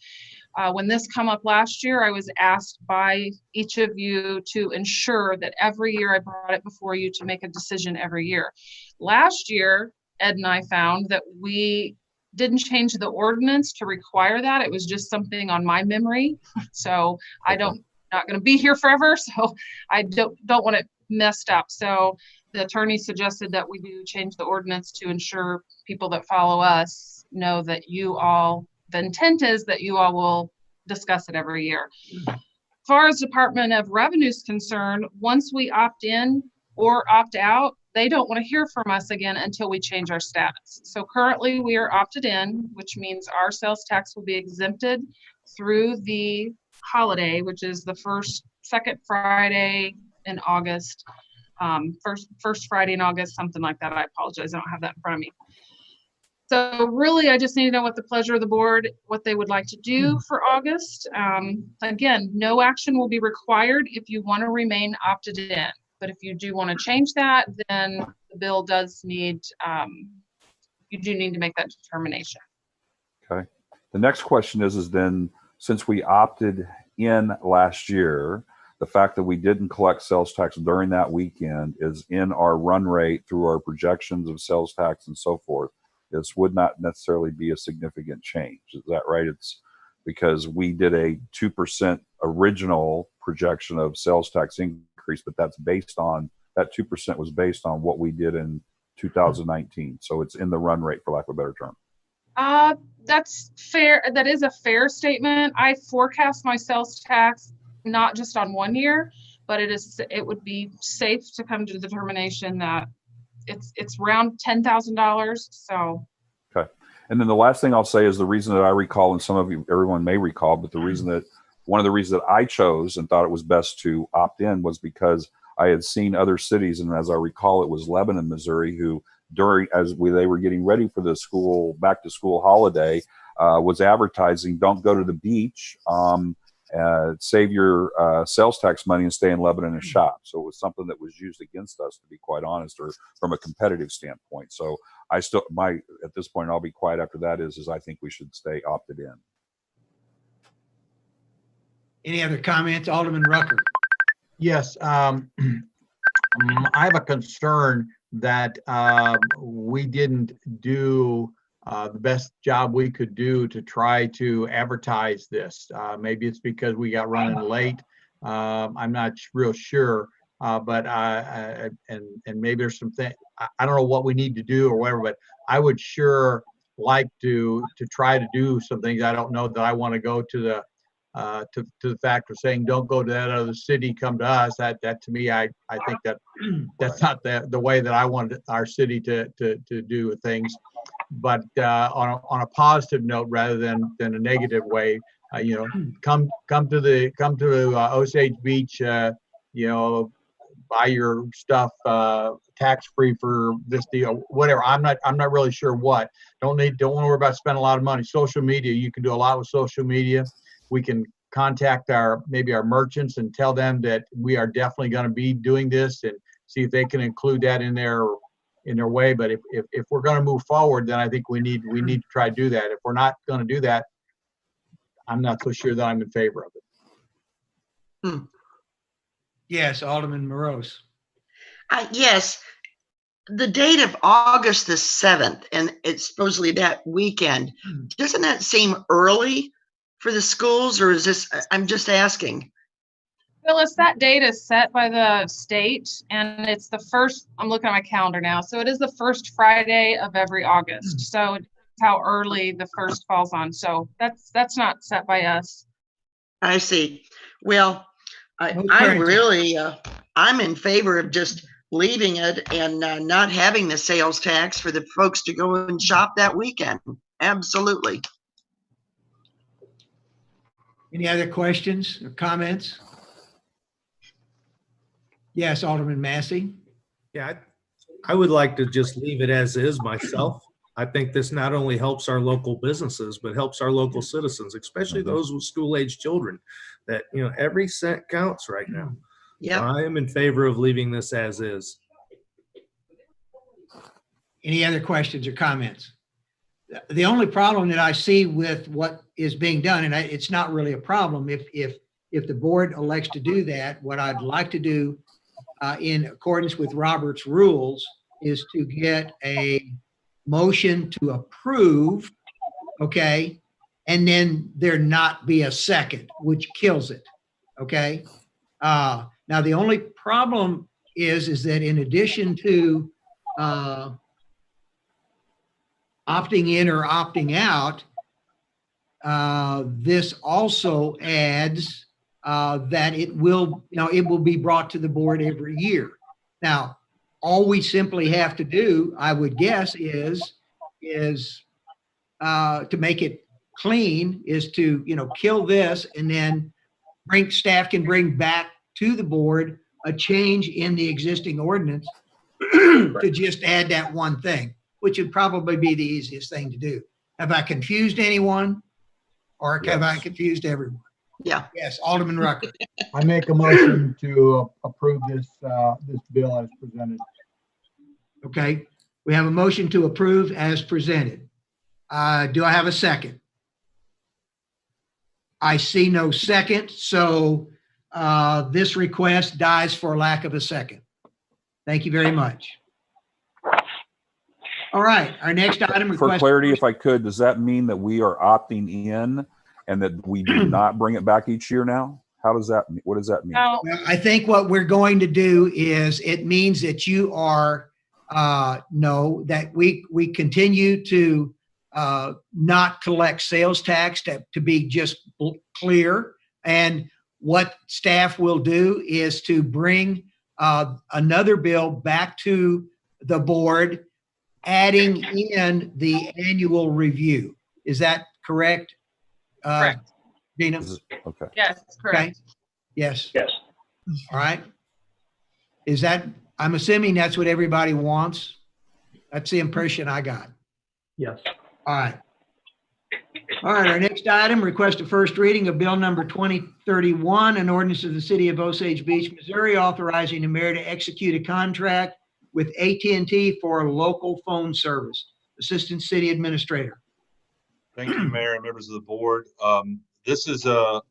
When this come up last year, I was asked by each of you to ensure that every year I brought it before you to make a decision every year. Last year, Ed and I found that we didn't change the ordinance to require that. It was just something on my memory. So I don't not going to be here forever, so I don't want it messed up. So the attorney suggested that we do change the ordinance to ensure people that follow us know that the intent is that you all will discuss it every year. As far as Department of Revenue is concerned, once we opt in or opt out, they don't want to hear from us again until we change our status. So currently we are opted in, which means our sales tax will be exempted through the holiday, which is the second Friday in August, first Friday in August, something like that. I apologize, I don't have that in front of me. So really, I just need to know what the pleasure of the board, what they would like to do for August. Again, no action will be required if you want to remain opted in. But if you do want to change that, then the bill does need, you do need to make that determination. Okay. The next question is then, since we opted in last year, the fact that we didn't collect sales tax during that weekend is in our run rate through our projections of sales tax and so forth. This would not necessarily be a significant change. Is that right? It's because we did a 2% original projection of sales tax increase, but that 2% was based on what we did in 2019. So it's in the run rate, for lack of a better term. That's fair. That is a fair statement. I forecast my sales tax not just on 1 year, but it would be safe to come to the determination that it's around $10,000. So. Okay. And then the last thing I'll say is the reason that I recall, and everyone may recall, but one of the reasons that I chose and thought it was best to opt in was because I had seen other cities, and as I recall, it was Lebanon, Missouri, who they were getting ready for the back to school holiday, was advertising, don't go to the beach, save your sales tax money and stay in Lebanon and shop. So it was something that was used against us, to be quite honest, or from a competitive standpoint. So at this point, I'll be quiet after that, is I think we should stay opted in. Any other comments? Alderman Rucker. Yes, I have a concern that we didn't do the best job we could do to try to advertise this. Maybe it's because we got running late. I'm not real sure, but maybe there's something, I don't know what we need to do or whatever, but I would sure like to try to do some things. I don't know that I want to go to the fact of saying, don't go to that other city, come to us. That to me, I think that's not the way that I want our city to do things. But on a positive note rather than a negative way, come to Osage Beach, buy your stuff tax free for this deal, whatever. I'm not really sure what. Don't worry about spending a lot of money. Social media, you can do a lot with social media. We can contact maybe our merchants and tell them that we are definitely going to be doing this, and see if they can include that in their way. But if we're going to move forward, then I think we need to try to do that. If we're not going to do that, I'm not so sure that I'm in favor of it. Yes, Alderman Morose. Yes, the date of August the 7th, and it's supposedly that weekend. Doesn't that seem early for the schools, or is this, I'm just asking. Phyllis, that date is set by the state, and it's the first, I'm looking at my calendar now, so it is the first Friday of every August. So it's how early the first falls on. So that's not set by us. I see. Well, I'm in favor of just leaving it and not having the sales tax for the folks to go and shop that weekend. Absolutely. Any other questions or comments? Yes, Alderman Massey. Yeah, I would like to just leave it as is myself. I think this not only helps our local businesses, but helps our local citizens, especially those with school-age children, that, every cent counts right now. Yeah, I am in favor of leaving this as is. Any other questions or comments? The only problem that I see with what is being done, and it's not really a problem, if the board elects to do that, what I'd like to do in accordance with Robert's rules is to get a motion to approve, okay, and then there not be a second, which kills it, Okay. Now the only problem is that in addition to opting in or opting out, this also adds that it will be brought to the board every year. Now, all we simply have to do, I would guess, is to make it clean, is to kill this, and then staff can bring back to the board a change in the existing ordinance to just add that one thing, which would probably be the easiest thing to do. Have I confused anyone, or have I confused everyone? Yeah. Yes, Alderman Rucker. I make a motion to approve this bill as presented. Okay, we have a motion to approve as presented. Do I have a second? I see no second, so this request dies for lack of a second. Thank you very much. All right, our next item. For clarity, if I could, does that mean that we are opting in and that we do not bring it back each year now? How does that mean? What does that mean? Oh, Well, I think what we're going to do is, it means that you are, that we continue to not collect sales tax, to be just clear. And what staff will do is to bring another bill back to the board, adding in the annual review. Is that correct? Correct. Dina? Okay. Yes, correct. Okay. Yes. Yes. All right. Is that, I'm assuming that's what everybody wants? That's the impression I got. Yes. All right. All right, our next item, request a first reading of Bill number 2031, an ordinance of the City of Osage Beach, Missouri, authorizing the mayor to execute a contract with AT&T for local phone service. Assistant City Administrator. Thank you, Mayor and members of the board. This is a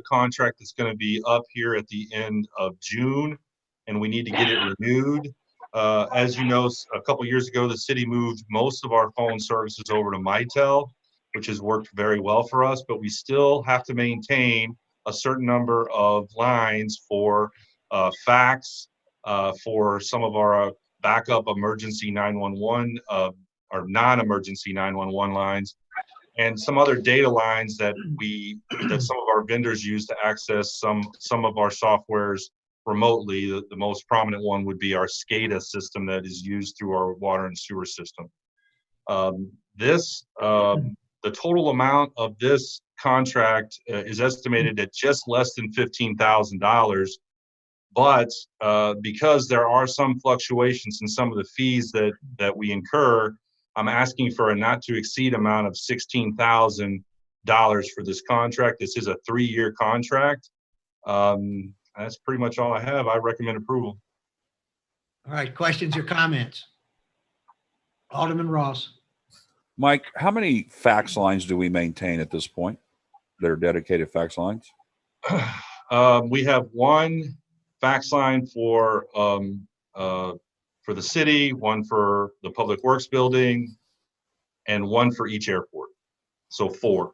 contract that's going to be up here at the end of June, and we need to get it renewed. As you know, a couple years ago, the city moved most of our phone services over to Mitel, which has worked very well for us, but we still have to maintain a certain number of lines for fax, for some of our backup emergency 911 or non-emergency 911 lines, and some other data lines that some of our vendors use to access some of our softwares remotely. The most prominent one would be our SCADA system that is used through our water and sewer system. The total amount of this contract is estimated at just less than $15,000. But because there are some fluctuations in some of the fees that we incur, I'm asking for a not to exceed amount of $16,000 for this contract. This is a 3-year contract. That's pretty much all I have. I recommend approval. All right, questions or comments? Alderman Ross. Mike, how many fax lines do we maintain at this point that are dedicated fax lines? We have one fax line for the city, one for the Public Works building, and one for each airport. So 4.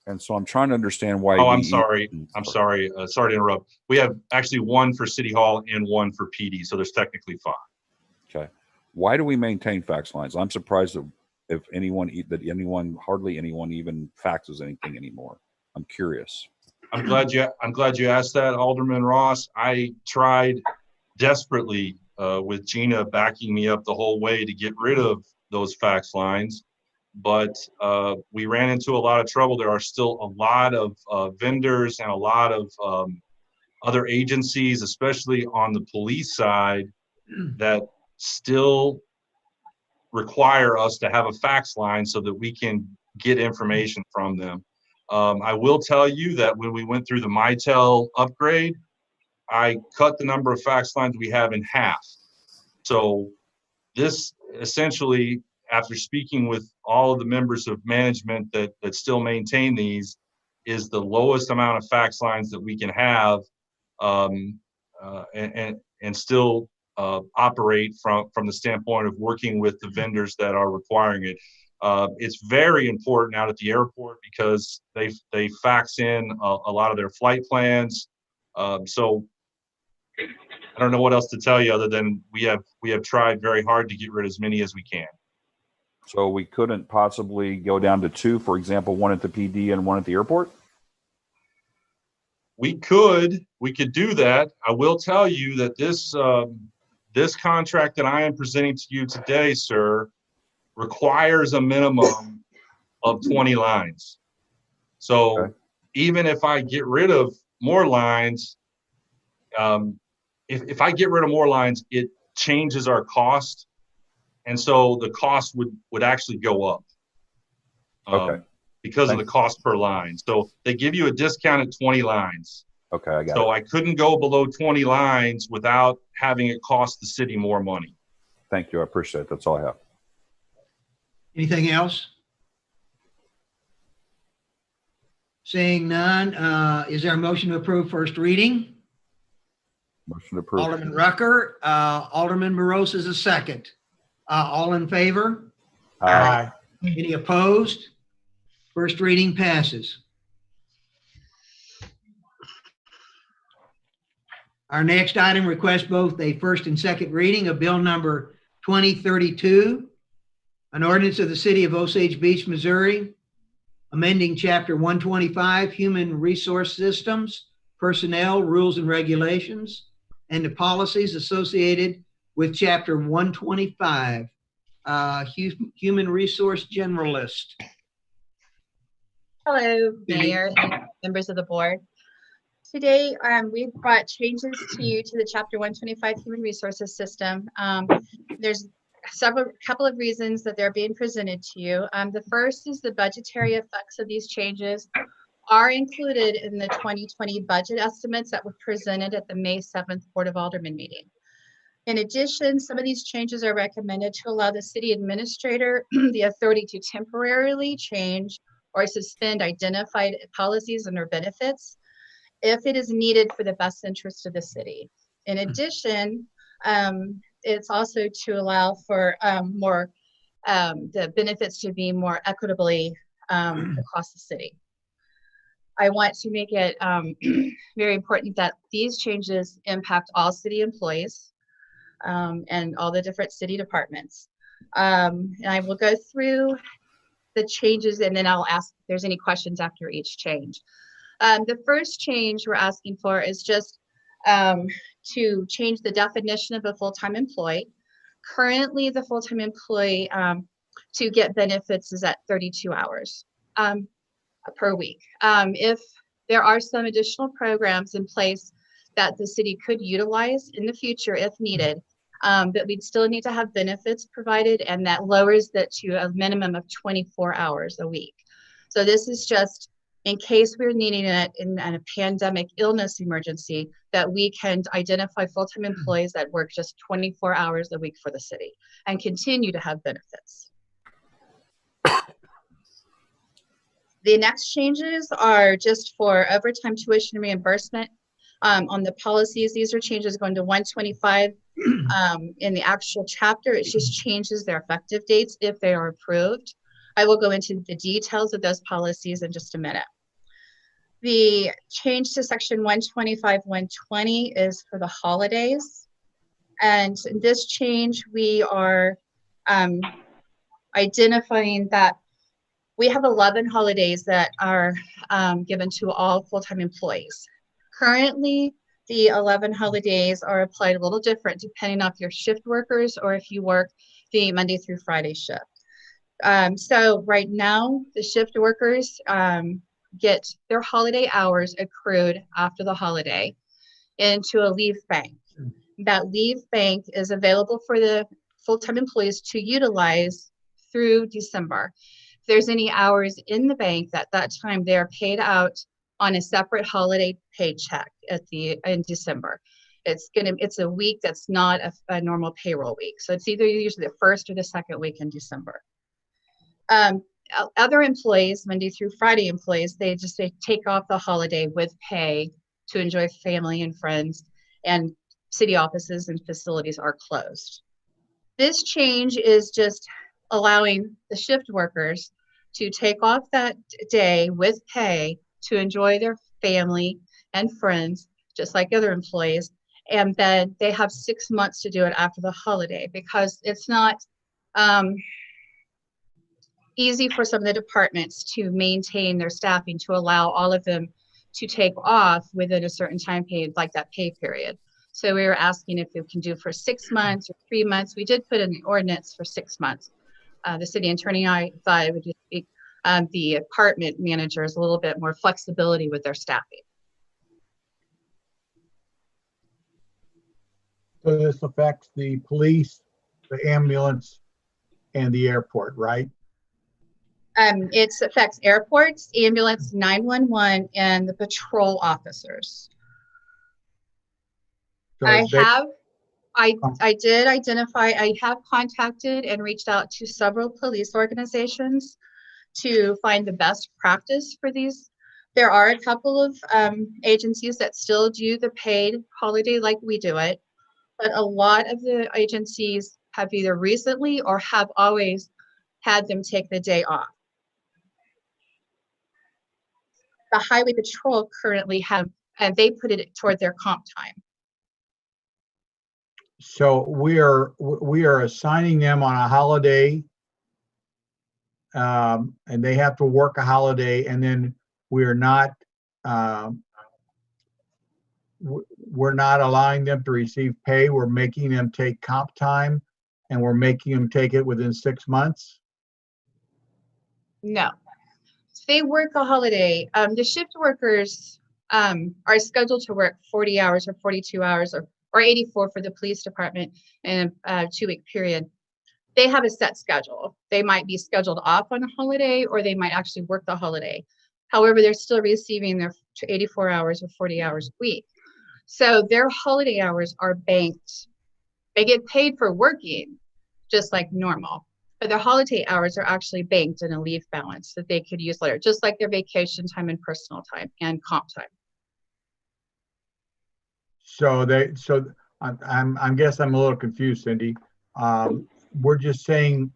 And so I'm trying to understand why. Oh, I'm sorry. Sorry to interrupt. We have actually one for City Hall and one for PD. So there's technically 5. Okay. Why do we maintain fax lines? I'm surprised that hardly anyone even faxes anything anymore. I'm curious. I'm glad you asked that, Alderman Ross. I tried desperately with Gina backing me up the whole way to get rid of those fax lines, but we ran into a lot of trouble. There are still a lot of vendors and a lot of other agencies, especially on the police side, that still require us to have a fax line so that we can get information from them. I will tell you that when we went through the Mitel upgrade, I cut the number of fax lines we have in half. So this essentially, after speaking with all of the members of management that still maintain these, is the lowest amount of fax lines that we can have and still operate from the standpoint of working with the vendors that are requiring it. It's very important out at the airport because they fax in a lot of their flight plans, So I don't know what else to tell you other than we have tried very hard to get rid of as many as we can. So we couldn't possibly go down to 2, for example, 1 at the PD and 1 at the airport? We could do that. I will tell you that this contract that I am presenting to you today, sir, requires a minimum of 20 lines. So Okay. even if I get rid of more lines, if I get rid of more lines, it changes our cost. And so the cost would actually go up. Okay. Because of the cost per line. So they give you a discount at 20 lines. Okay, I got So it. I couldn't go below 20 lines without having it cost the city more money. Thank you. I appreciate it. That's all I have. Anything else? Seeing none, is there a motion to approve first reading? Motion approved. Alderman Rucker, Alderman Morose is a second. All in favor? Aye. Any opposed? First reading passes. Our next item requests both a first and second reading of Bill number 2032, an ordinance of the City of Osage Beach, Missouri, amending Chapter 125, Human Resource Systems, Personnel, Rules and Regulations, and the policies associated with Chapter 125, Human Resource Generalist. Hello, Mayor and members of the board. Today, we've brought changes to you to the Chapter 125 Human Resources System. There's couple of reasons that they're being presented to you. The first is the budgetary effects of these changes are included in the 2020 budget estimates that were presented at the May 7th Board of Aldermen meeting. In addition, some of these changes are recommended to allow the city administrator the authority to temporarily change or suspend identified policies and or benefits if it is needed for the best interest of the city. In addition, it's also to allow for the benefits to be more equitably across the city. I want to make it very important that these changes impact all city employees and all the different city departments. And I will go through the changes and then I'll ask if there's any questions after each change. The first change we're asking for is just to change the definition of a full-time employee. Currently, the full-time employee to get benefits is at 32 hours per week. If there are some additional programs in place that the city could utilize in the future if needed, but we'd still need to have benefits provided, and that lowers that to a minimum of 24 hours a week. So this is just in case we're needing it in a pandemic illness emergency, that we can identify full-time employees that work just 24 hours a week for the city and continue to have benefits. The next changes are just for overtime tuition reimbursement. On the policies, these are changes going to 125 in the actual chapter. It just changes their effective dates if they are approved. I will go into the details of those policies in just a minute. The change to section 125-120 is for the holidays. And in this change, we are identifying that we have 11 holidays that are given to all full-time employees. Currently, the 11 holidays are applied a little different depending on if you're shift workers or if you work the Monday through Friday shift. So right now, the shift workers get their holiday hours accrued after the holiday into a leave bank. That leave bank is available for the full-time employees to utilize through December. If there's any hours in the bank at that time, they're paid out on a separate holiday paycheck in December. It's a week that's not a normal payroll week. So it's either usually the first or the second week in December. Other employees, Monday through Friday employees, they take off the holiday with pay to enjoy family and friends, and city offices and facilities are closed. This change is just allowing the shift workers to take off that day with pay to enjoy their family and friends just like other employees. And then they have 6 months to do it after the holiday, because it's not easy for some of the departments to maintain their staffing to allow all of them to take off within a certain time period, like that pay period. So we were asking if we can do for 6 months or 3 months. We did put in the ordinance for 6 months. The city attorney, I thought it would just be the apartment managers a little bit more flexibility with their staffing. So this affects the police, the ambulance, and the airport, right? It affects airports, ambulance, 911, and the patrol officers. So I did identify, I have contacted and reached out to several police organizations to find the best practice for these. There are a couple of agencies that still do the paid holiday like we do it, but a lot of the agencies have either recently or have always had them take the day off. The Highway Patrol currently have, and they put it toward their comp time. So we are assigning them on a holiday, and they have to work a holiday, and then we're not allowing them to receive pay. We're making them take comp time, and we're making them take it within 6 months. No, they work a holiday. The shift workers are scheduled to work 40 hours or 42 hours or 84 for the police department in a 2-week period. They have a set schedule. They might be scheduled off on a holiday, or they might actually work the holiday. However, they're still receiving their 84 hours or 40 hours a week. So their holiday hours are banked. They get paid for working just like normal, but their holiday hours are actually banked in a leave balance that they could use later, just like their vacation time and personal time and comp time. So I guess I'm a little confused, Cindy. We're just saying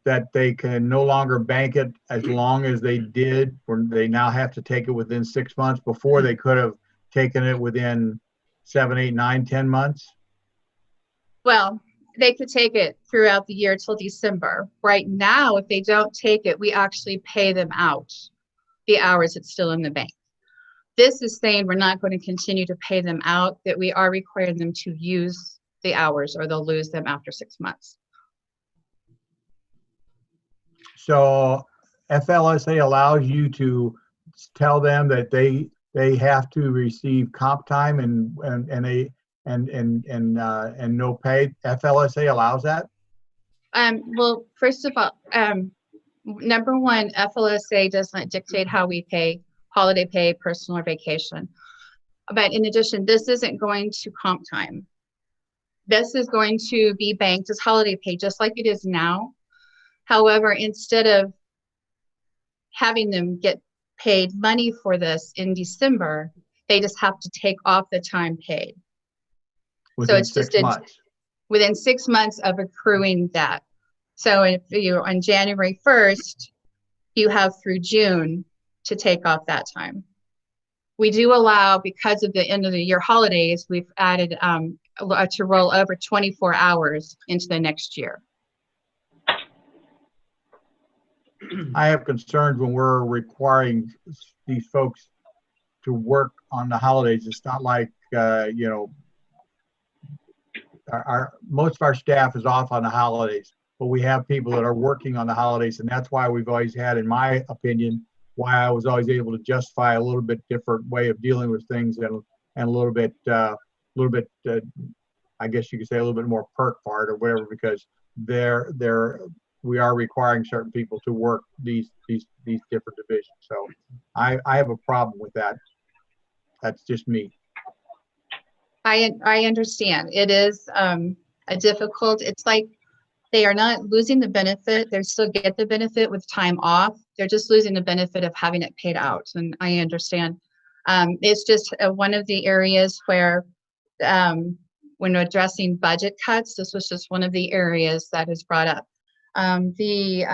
that they can no longer bank it as long as they did, or they now have to take it within 6 months. Before they could have taken it within 7, 8, 9, 10 months. Well, they could take it throughout the year till December. Right now, if they don't take it, we actually pay them out the hours it's still in the bank. This is saying we're not going to continue to pay them out, that we are requiring them to use the hours, or they'll lose them after 6 months. So FLSA allows you to tell them that they have to receive comp time and no pay. FLSA allows that? Well, first of all, number one, FLSA does not dictate how we pay holiday pay, personal or vacation. But in addition, this isn't going to comp time. This is going to be banked as holiday pay, just like it is now. However, instead of having them get paid money for this in December, they just have to take off the time paid. Within so it's 6 just months. within 6 months of accruing that. So if you're on January 1st, you have through June to take off that time. We do allow, because of the end of the year holidays, we've added to roll over 24 hours into the next year. I have concerns when we're requiring these folks to work on the holidays. It's not like, most of our staff is off on the holidays, but we have people that are working on the holidays. And that's why we've always had, in my opinion, why I was always able to justify a little bit different way of dealing with things, and a little bit, I guess you could say, a little bit more perk for it or whatever, because we are requiring certain people to work these different divisions. So I have a problem with that. That's just me. I understand. It is a difficult, it's like they are not losing the benefit. They still get the benefit with time off. They're just losing the benefit of having it paid out. And I understand. It's just one of the areas where when addressing budget cuts, this was just one of the areas that is brought up. The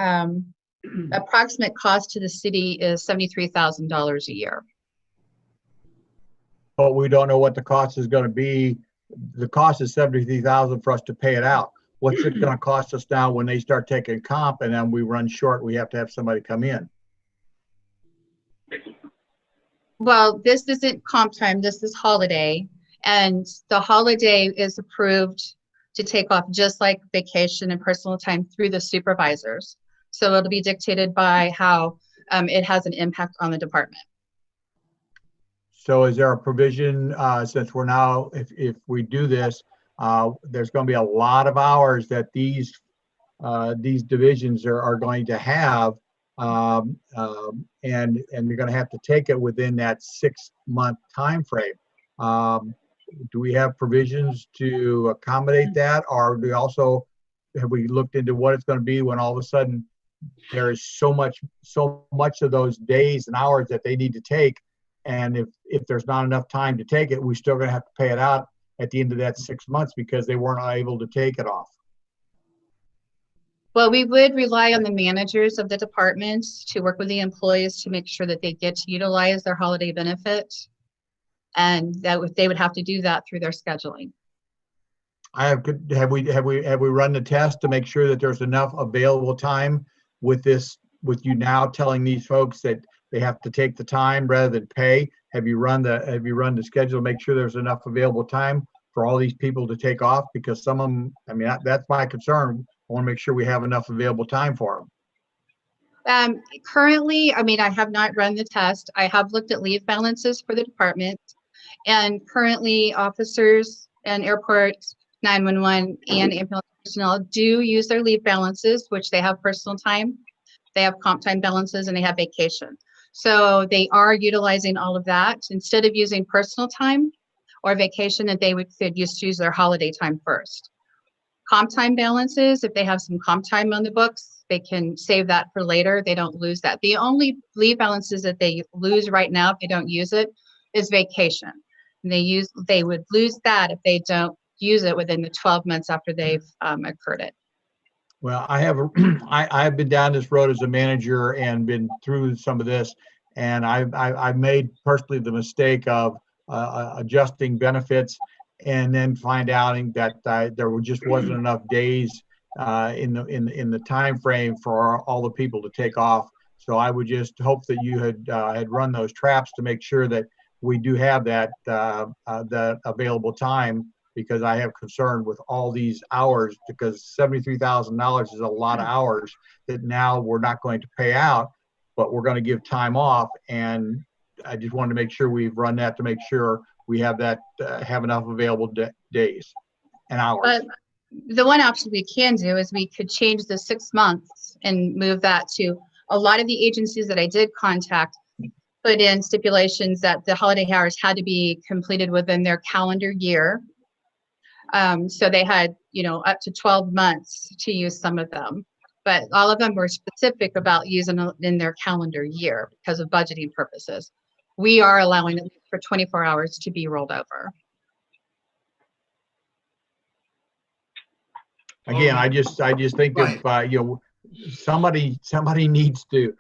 approximate cost to the city is $73,000 a year. but we don't know what the cost is going to be. The cost is 73,000 for us to pay it out. What's it going to cost us now when they start taking comp and then we run short? We have to have somebody come in. Well, this isn't comp time, this is holiday. And the holiday is approved to take off just like vacation and personal time through the supervisors. So it'll be dictated by how it has an impact on the department. So is there a provision, since we're now, if we do this, there's going to be a lot of hours that these divisions are going to have, and they're going to have to take it within that 6-month time frame. Do we have provisions to accommodate that, or do we also have we looked into what it's going to be when all of a sudden there is so much of those days and hours that they need to take, and if there's not enough time to take it, we're still going to have to pay it out at the end of that 6 months because they weren't able to take it off? Well, we would rely on the managers of the departments to work with the employees to make sure that they get to utilize their holiday benefit, and that they would have to do that through their scheduling. Have we run the test to make sure that there's enough available time with you now telling these folks that they have to take the time rather than pay? Have you run the schedule to make sure there's enough available time for all these people to take off? Because some of them, I mean, that's my concern. I want to make sure we have enough available time for them. Currently, I mean, I have not run the test. I have looked at leave balances for the department, and currently officers and airport 911 and ambulance personnel do use their leave balances, which they have personal time, they have comp time balances, and they have vacation. So they are utilizing all of that instead of using personal time or vacation that they could use their holiday time first. Comp time balances, if they have some comp time on the books, they can save that for later. They don't lose that. The only leave balances that they lose right now if they don't use it is vacation. And they would lose that if they don't use it within the 12 months after they've accrued it. Well, I've been down this road as a manager and been through some of this, and I've made personally the mistake of adjusting benefits and then find out that there just wasn't enough days in the time frame for all the people to take off. So I would just hope that you had run those traps to make sure that we do have that available time, because I have concern with all these hours, because $73,000 is a lot of hours that now we're not going to pay out, but we're going to give time off. And I just wanted to make sure we've run that to make sure we have that have enough available days and hours. But the one option we can do is we could change the 6 months and move that to a lot of the agencies that I did contact put in stipulations that the holiday hours had to be completed within their calendar year. So they had, up to 12 months to use some of them, but all of them were specific about using it in their calendar year because of budgeting purposes. We are allowing it for 24 hours to be rolled over. Again, I just think if somebody needs to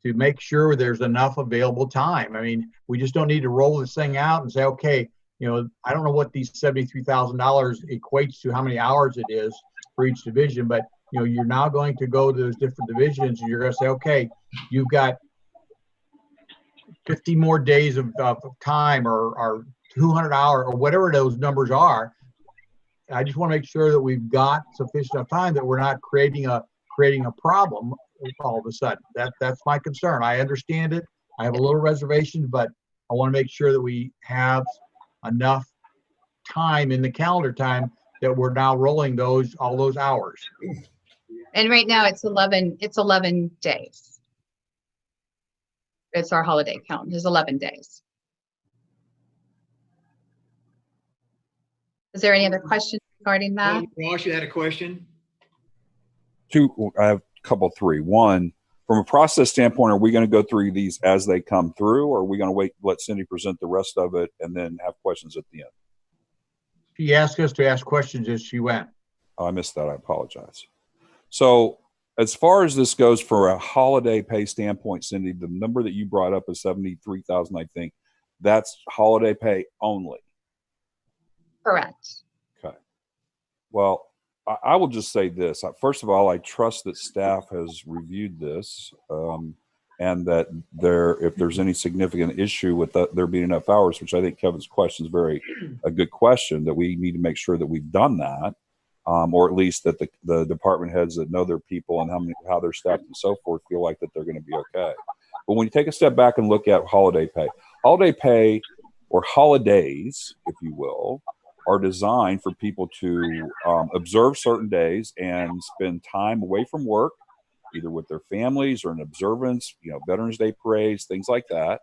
make sure there's enough available time. I mean, we just don't need to roll this thing out and say, okay, I don't know what these $73,000 equates to, how many hours it is for each division, but you're now going to go to those different divisions and you're going to say, okay, you've got 50 more days of time or 200 hours or whatever those numbers are. I just want to make sure that we've got sufficient enough time that we're not creating a problem all of a sudden. That's my concern. I understand it. I have a little reservation, but I want to make sure that we have enough time in the calendar time that we're now rolling all those hours. And right now it's 11 days. It's our holiday count. It's 11 days. Is there any other questions regarding that? Ross, you had a question? I have a couple, three. One, from a process standpoint, are we going to go through these as they come through, or are we going to let Cindy present the rest of it and then have questions at the end? She asked us to ask questions as she went. Oh, I missed that. I apologize. So as far as this goes for a holiday pay standpoint, Cindy, the number that you brought up is 73,000, I think. that's holiday pay only. Correct. Okay. Well, I will just say this. First of all, I trust that staff has reviewed this, and that if there's any significant issue with there being enough hours, which I think Kevin's question is a good question, that we need to make sure that we've done that, or at least that the department heads that know their people and how they're staffed and so forth feel like that they're going to be okay. But when you take a step back and look at holiday pay or holidays, if you will, are designed for people to observe certain days and spend time away from work, either with their families or in observance, Veterans Day parades, things like that.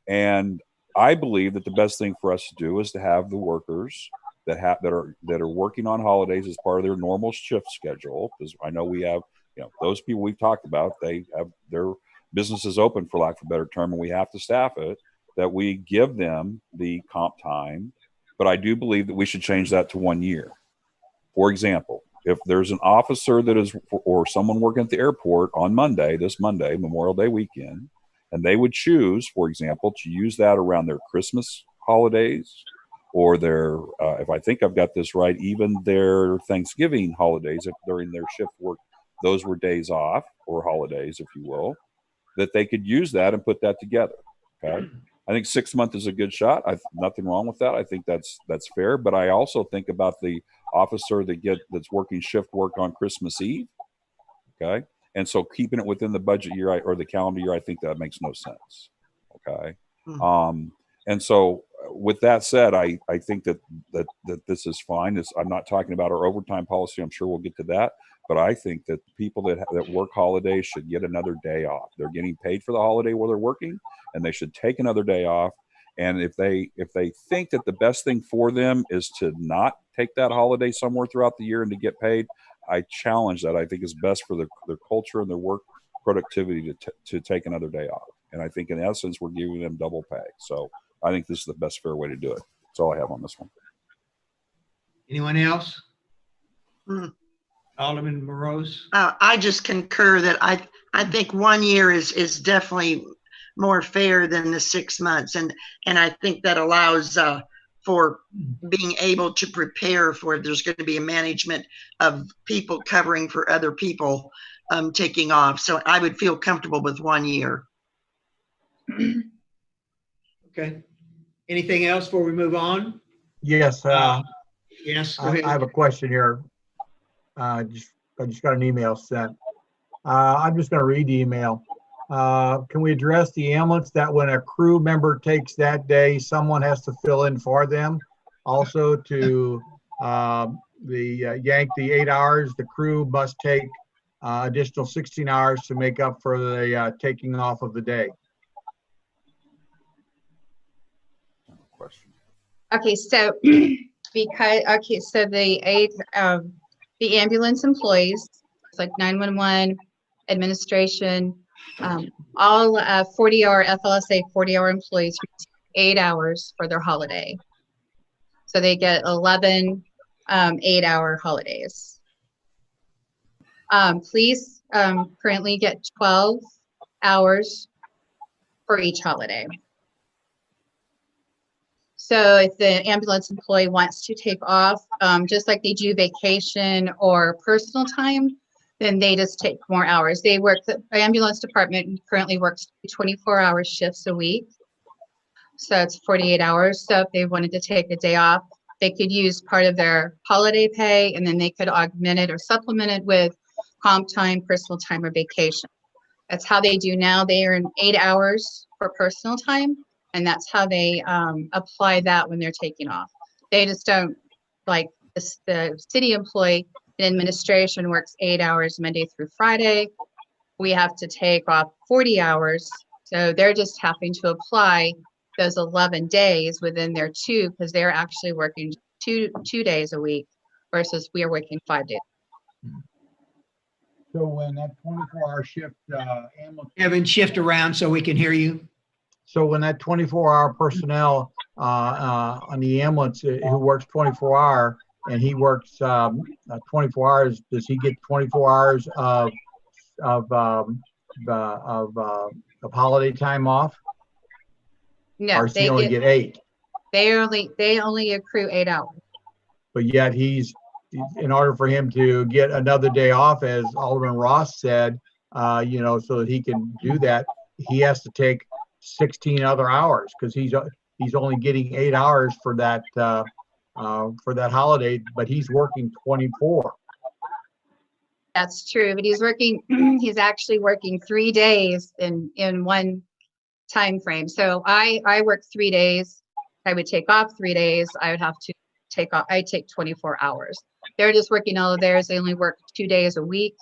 And I believe that the best thing for us to do is to have the workers that are working on holidays as part of their normal shift schedule. Because I know we have, those people we've talked about, they have their businesses open, for lack of a better term, and we have to staff it, that we give them the comp time. But I do believe that we should change that to 1 year. For example, if there's an officer or someone working at the airport on this Monday, Memorial Day weekend, and they would choose, for example, to use that around their Christmas holidays or if I think I've got this right, even their Thanksgiving holidays, if during their shift work, those were days off or holidays, if you will, that they could use that and put that together. Okay. I think 6 months is a good shot. Nothing wrong with that. I think that's fair. But I also think about the officer that's working shift work on Christmas Eve. Okay. And so keeping it within the budget year or the calendar year, I think that makes no sense. Okay. And so with that said, I think that this is fine. I'm not talking about our overtime policy. I'm sure we'll get to that. But I think that people that work holidays should get another day off. They're getting paid for the holiday while they're working, and they should take another day off. And if they think that the best thing for them is to not take that holiday somewhere throughout the year and to get paid, I challenge that. I think it's best for their culture and their work productivity to take another day off. And I think in essence, we're giving them double pay. So I think this is the best fair way to do it. That's all I have on this one. Anyone else? Alderman Morose? I just concur that I think 1 year is definitely more fair than the 6 months. And I think that allows for being able to prepare for if there's going to be a management of people covering for other people taking off. So I would feel comfortable with 1 year. Okay. Anything else before we move on? Yes. Yes. Go I ahead. have a question here. I just got an email sent. I'm just going to read the email. Can we address the ambulance that when a crew member takes that day, someone has to fill in for them? Also to yank the 8 hours, the crew must take additional 16 hours to make up for the taking off of the day. Okay, so so the ambulance employees, it's like 911, administration, all 40-hour FLSA 40-hour employees receive 8 hours for their holiday. So they get 11 8-hour holidays. Police currently get 12 hours for each holiday. So if the ambulance employee wants to take off, just like they do vacation or personal time, then they just take more hours. The ambulance department currently works 24-hour shifts a week. So it's 48 hours. So if they wanted to take a day off, they could use part of their holiday pay, and then they could augment it or supplement it with comp time, personal time, or vacation. That's how they do now. They earn 8 hours for personal time, and that's how they apply that when they're taking off. They just don't, like the city employee in administration works 8 hours Monday through Friday. We have to take off 40 hours. So they're just having to apply those 11 days within their two, because they're actually working two days a week versus we are working 5 days. So when that 24-hour shift, Kevin, shift around so we can hear you. So when that 24-hour personnel on the ambulance who works 24-hour and he works 24 hours, does he get 24 hours of holiday time off? No, Or does he only get 8? they only accrue 8 hours. But yet in order for him to get another day off, as Alderman Ross said, so that he can do that, he has to take 16 other hours because he's only getting 8 hours for that holiday, but he's working 24. That's true, but he's actually working 3 days in one time frame. So I work 3 days. I would take off 3 days. I would have to I take 24 hours. They're just working all of theirs. They only work 2 days a week.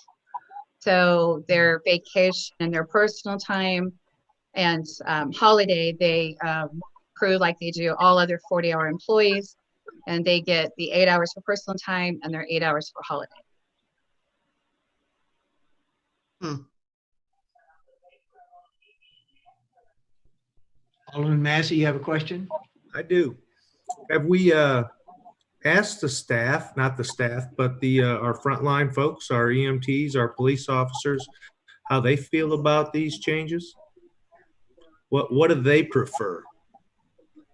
So their vacation and their personal time and holiday, they accrue like they do all other 40-hour employees, and they get the 8 hours for personal time and their 8 hours for holiday. Alderman Massey, you have a question? I do. Have we asked the staff, not the staff, but our frontline folks, our EMTs, our police officers, how they feel about these changes? What do they prefer?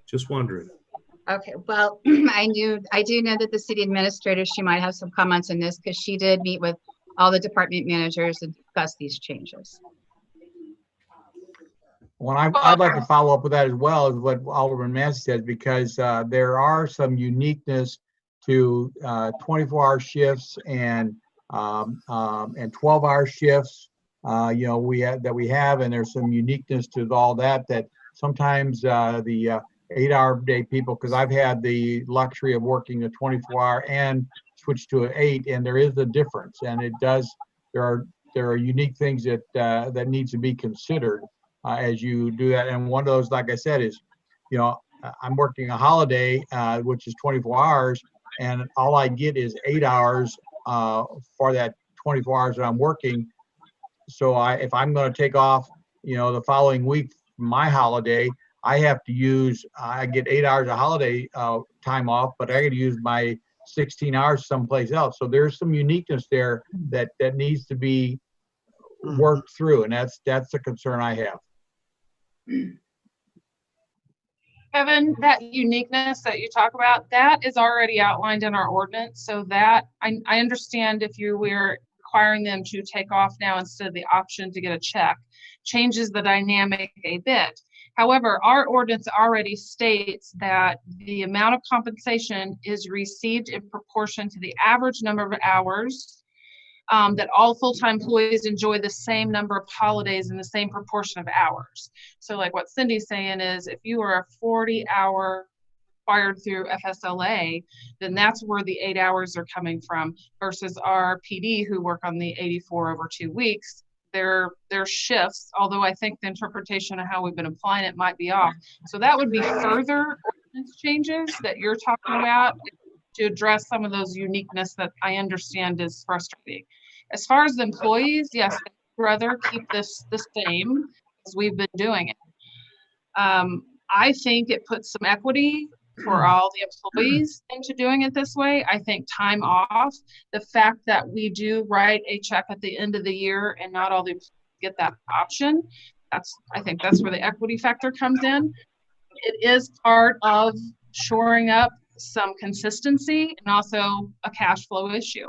Just wondering. Okay, well, I do know that the city administrator, she might have some comments on this because she did meet with all the department managers and discuss these changes. Well, I'd like to follow up with that as well as what Alderman Massey said, because there are some uniqueness to 24-hour shifts and 12-hour shifts. We have, and there's some uniqueness to all that sometimes the 8-hour day people, because I've had the luxury of working a 24-hour and switch to an 8, and there is a difference, and there are unique things that needs to be considered as you do that. And one of those, like I said, is, I'm working a holiday, which is 24 hours, and all I get is 8 hours for that 24 hours that I'm working. So if I'm going to take off, the following week, my holiday, I have to use, I get 8 hours of holiday time off, but I got to use my 16 hours someplace else. So there's some uniqueness there that needs to be worked through, and that's the concern I have. Kevin, that uniqueness that you talk about, that is already outlined in our ordinance. So that I understand if we're requiring them to take off now instead of the option to get a check, changes the dynamic a bit. However, our ordinance already states that the amount of compensation is received in proportion to the average number of hours, that all full-time employees enjoy the same number of holidays in the same proportion of hours. So like what Cindy's saying is, if you are a 40-hour required through FSLA, then that's where the 8 hours are coming from, versus our PD who work on the 84 over 2 weeks. Their shifts, although I think the interpretation of how we've been applying it might be off. So that would be further ordinance changes that you're talking about to address some of those uniqueness that I understand is frustrating. As far as the employees, yes, I'd rather keep this the same as we've been doing it. I think it puts some equity for all the employees into doing it this way. I think time off, the fact that we do write a check at the end of the year and not all the employees get that option, I think that's where the equity factor comes in. It is part of shoring up some consistency and also a cash flow issue.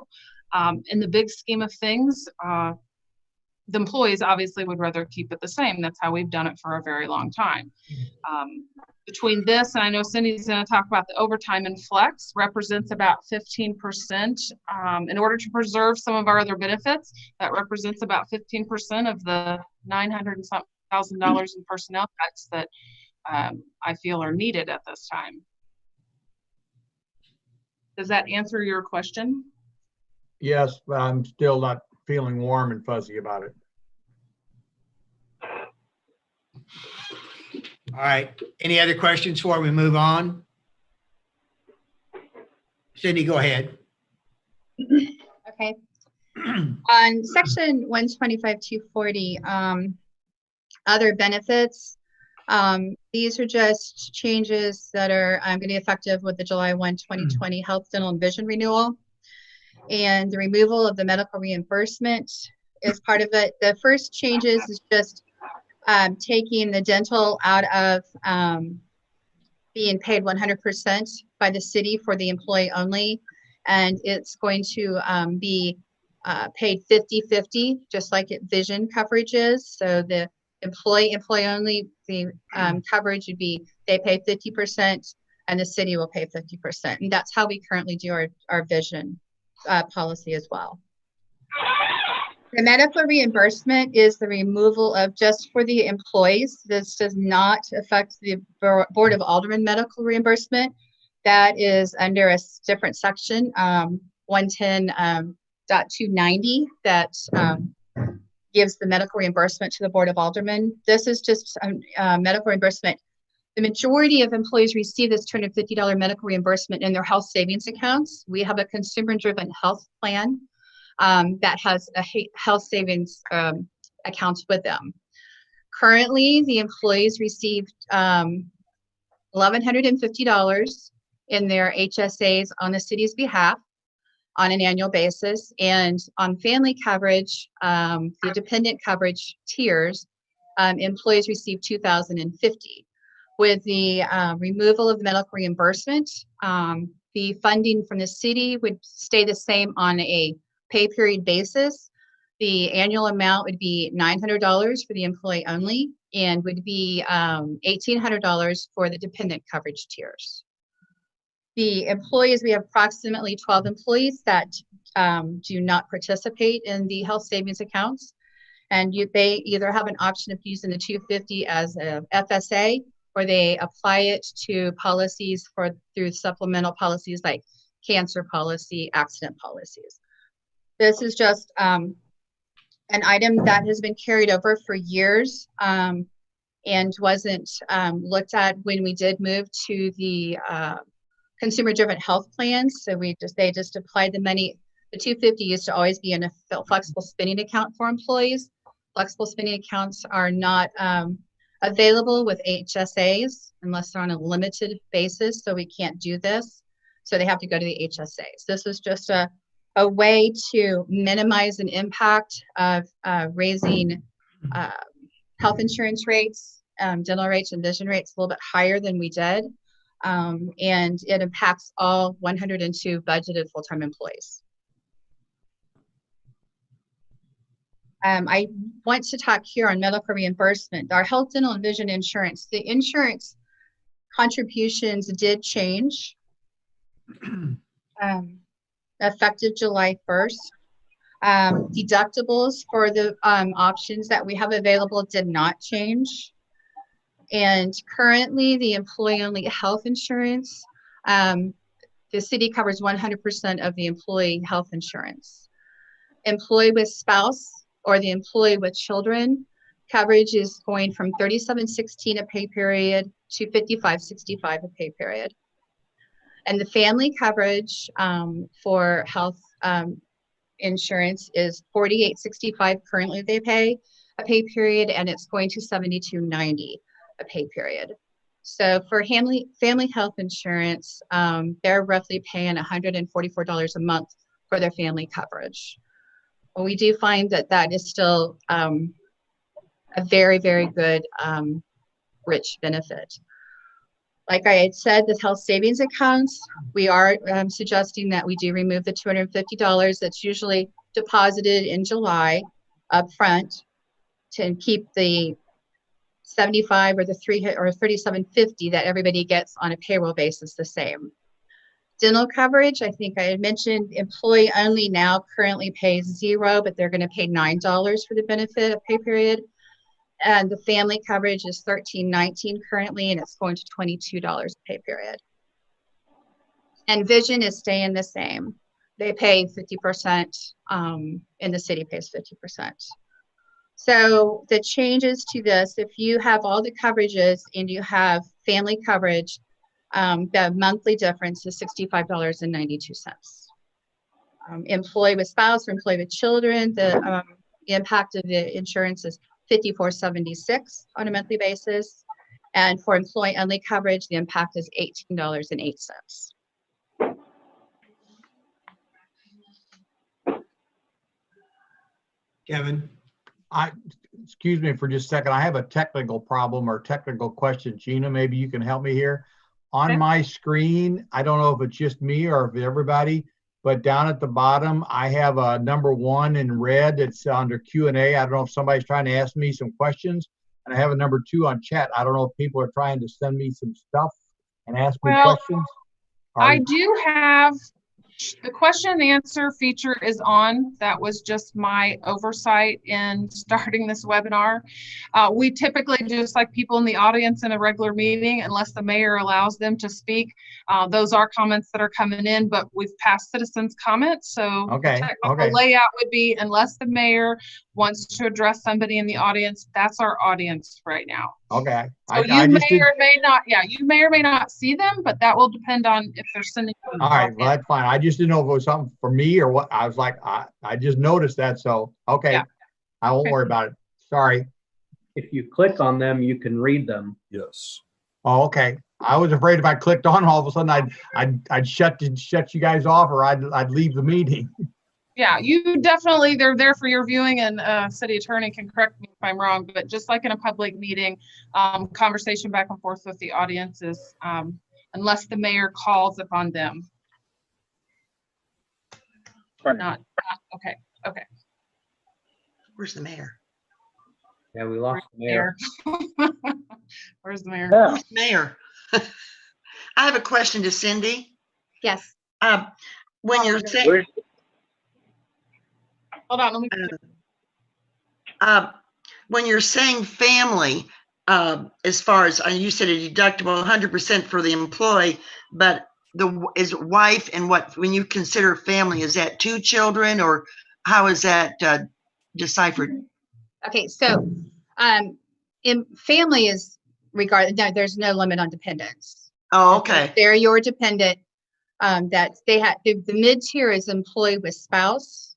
In the big scheme of things, the employees obviously would rather keep it the same. That's how we've done it for a very long time. Between this, and I know Cindy's going to talk about the overtime and flex, represents about 15%. In order to preserve some of our other benefits, that represents about 15% of the $900,000 in personnel cuts that I feel are needed at this time. Does that answer your question? Yes, but I'm still not feeling warm and fuzzy about it. All right. Any other questions before we move on? Cindy, go ahead. Okay. On section 125-240, other benefits, these are just changes that are going to be effective with the July 1, 2020 health, dental, and vision renewal. And the removal of the medical reimbursement is part of it. The first changes is just taking the dental out of being paid 100% by the city for the employee only. And it's going to be paid 50-50, just like vision coverage is. So the employee only, the coverage would be they pay 50% and the city will pay 50%. And that's how we currently do our vision policy as well. The medical reimbursement is the removal of just for the employees. This does not affect the Board of Aldermen medical reimbursement. That is under a different section, 110.290, that gives the medical reimbursement to the Board of Aldermen. This is just medical reimbursement. The majority of employees receive this $250 medical reimbursement in their health savings accounts. We have a consumer-driven health plan that has a health savings accounts with them. Currently, the employees received $1,150 in their HSAs on the city's behalf on an annual basis. And on family coverage, the dependent coverage tiers, employees receive $2,050. With the removal of the medical reimbursement, the funding from the city would stay the same on a pay period basis. The annual amount would be $900 for the employee only and would be $1,800 for the dependent coverage tiers. The employees, we have approximately 12 employees that do not participate in the health savings accounts. And they either have an option of using the $250 as a FSA, or they apply it to policies through supplemental policies like cancer policy, accident policies. This is just an item that has been carried over for years and wasn't looked at when we did move to the consumer-driven health plans. So they just applied the money. The $250 used to always be in a flexible spending account for employees. Flexible spending accounts are not available with HSAs unless they're on a limited basis, so we can't do this. So they have to go to the HSAs. This is just a way to minimize an impact of raising health insurance rates, dental rates, and vision rates a little bit higher than we did. And it impacts all 102 budgeted full-time employees. I want to talk here on medical reimbursement. Our health, dental, and vision insurance. The insurance contributions did change effective July 1st. Deductibles for the options that we have available did not change. And currently, the employee-only health insurance, the city covers 100% of the employee health insurance. Employee with spouse or the employee with children, coverage is going from $37.16 a pay period to $55.65 a pay period. And the family coverage for health insurance is $48.65 currently they pay a pay period, and it's going to $72.90 a pay period. So for family health insurance, they're roughly paying $144 a month for their family coverage. Well, we do find that that is still a very, very good rich benefit. Like I had said, the health savings accounts, we are suggesting that we do remove the $250 that's usually deposited in July up front to keep the $75 or the $37.50 that everybody gets on a payroll basis the same. Dental coverage, I think I had mentioned, employee only now currently pays $0, but they're going to pay $9 for the benefit of pay period. And the family coverage is $13.19 currently, and it's going to $22 pay period. And vision is staying the same. They pay 50%, and the city pays 50%. So the changes to this, if you have all the coverages and you have family coverage, the monthly difference is $65.92. Employee with spouse or employee with children, the impact of the insurance is $54.76 on a monthly basis. And for employee only coverage, the impact is $18.08. Kevin? excuse me for just a second. I have a technical problem or technical question. Gina, maybe you can help me here. On Okay. my screen, I don't know if it's just me or if everybody, but down at the bottom, I have a number 1 in red. It's under Q&A. I don't know if somebody's trying to ask me some questions. And I have a number 2 on chat. I don't know if people are trying to send me some stuff and ask me Well, questions. I do have the question and answer feature is on. That was just my oversight in starting this webinar. We typically, just like people in the audience in a regular meeting, unless the mayor allows them to speak, those are comments that are coming in, but we've passed citizens' comments. So the technical layout would be, unless the mayor wants to address somebody in the audience, that's our audience right now. Okay. So you may or may not see them, but that will depend on if they're sending. All right, well, that's fine. I just didn't know if it was something for me or what. I was like, I just noticed that. So, okay, yeah. I won't worry about it. Sorry. If you click on them, you can read them. Yes. Oh, okay. I was afraid if I clicked on, all of a sudden I'd shut you guys off, or I'd leave the meeting. Yeah, you definitely, they're there for your viewing, and city attorney can correct me if I'm wrong, but just like in a public meeting, conversation back and forth with the audience is, unless the mayor calls upon them. Not, okay. Where's the mayor? Yeah, we lost the mayor. Where's the mayor? Where's the mayor? I have a question to Cindy. Yes. When you're saying, hold on, let me. When you're saying family, as far as you said, a deductible 100% for the employee, but is wife and what, when you consider family, is that 2 children, or how is that deciphered? Okay, so in family is regarded, no, there's no limit on dependents. Oh, okay. If they're your dependent, that they have the mid tier is employee with spouse,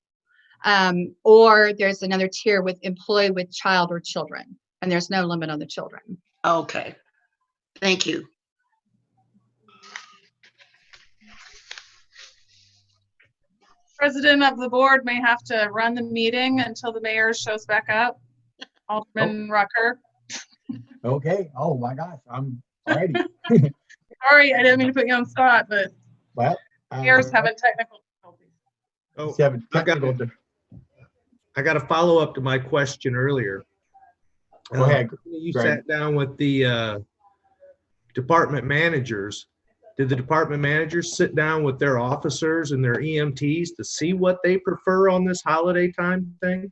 or there's another tier with employee with child or children, and there's no limit on the children. Okay, thank you. President of the board may have to run the meeting until the mayor shows back up. Alderman Rucker. Okay. Oh my gosh, I'm ready. Sorry, I didn't mean to put you on the spot, but mayor's having technical difficulties. I got a follow up to my question earlier. Go ahead. You sat down with the department managers. Did the department managers sit down with their officers and their EMTs to see what they prefer on this holiday time thing?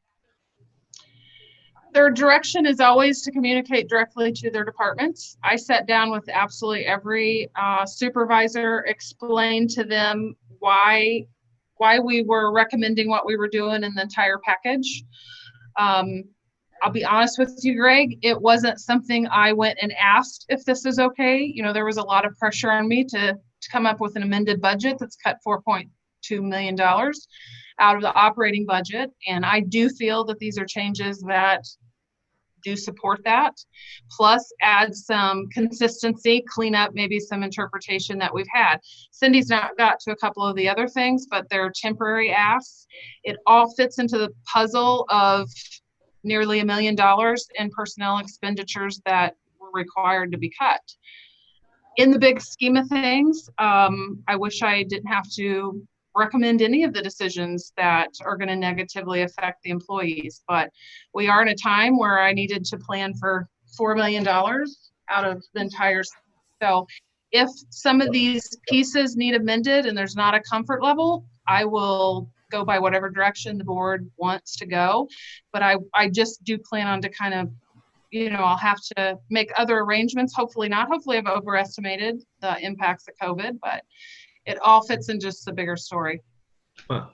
Their direction is always to communicate directly to their departments. I sat down with absolutely every supervisor, explained to them why we were recommending what we were doing in the entire package. I'll be honest with you, Greg, it wasn't something I went and asked if this is okay. You know, there was a lot of pressure on me to come up with an amended budget that's cut $4.2 million out of the operating budget. And I do feel that these are changes that do support that, plus add some consistency, clean up maybe some interpretation that we've had. Cindy's not got to a couple of the other things, but they're temporary asks. It all fits into the puzzle of nearly $1 million in personnel expenditures that were required to be cut. In the big scheme of things, I wish I didn't have to recommend any of the decisions that are going to negatively affect the employees, but we are in a time where I needed to plan for $4 million out of the entire. So if some of these pieces need amended and there's not a comfort level, I will go by whatever direction the board wants to go. But I just do plan on to kind of, you know, I'll have to make other arrangements. Hopefully not. Hopefully I've overestimated the impacts of COVID, but it all fits in just the bigger story.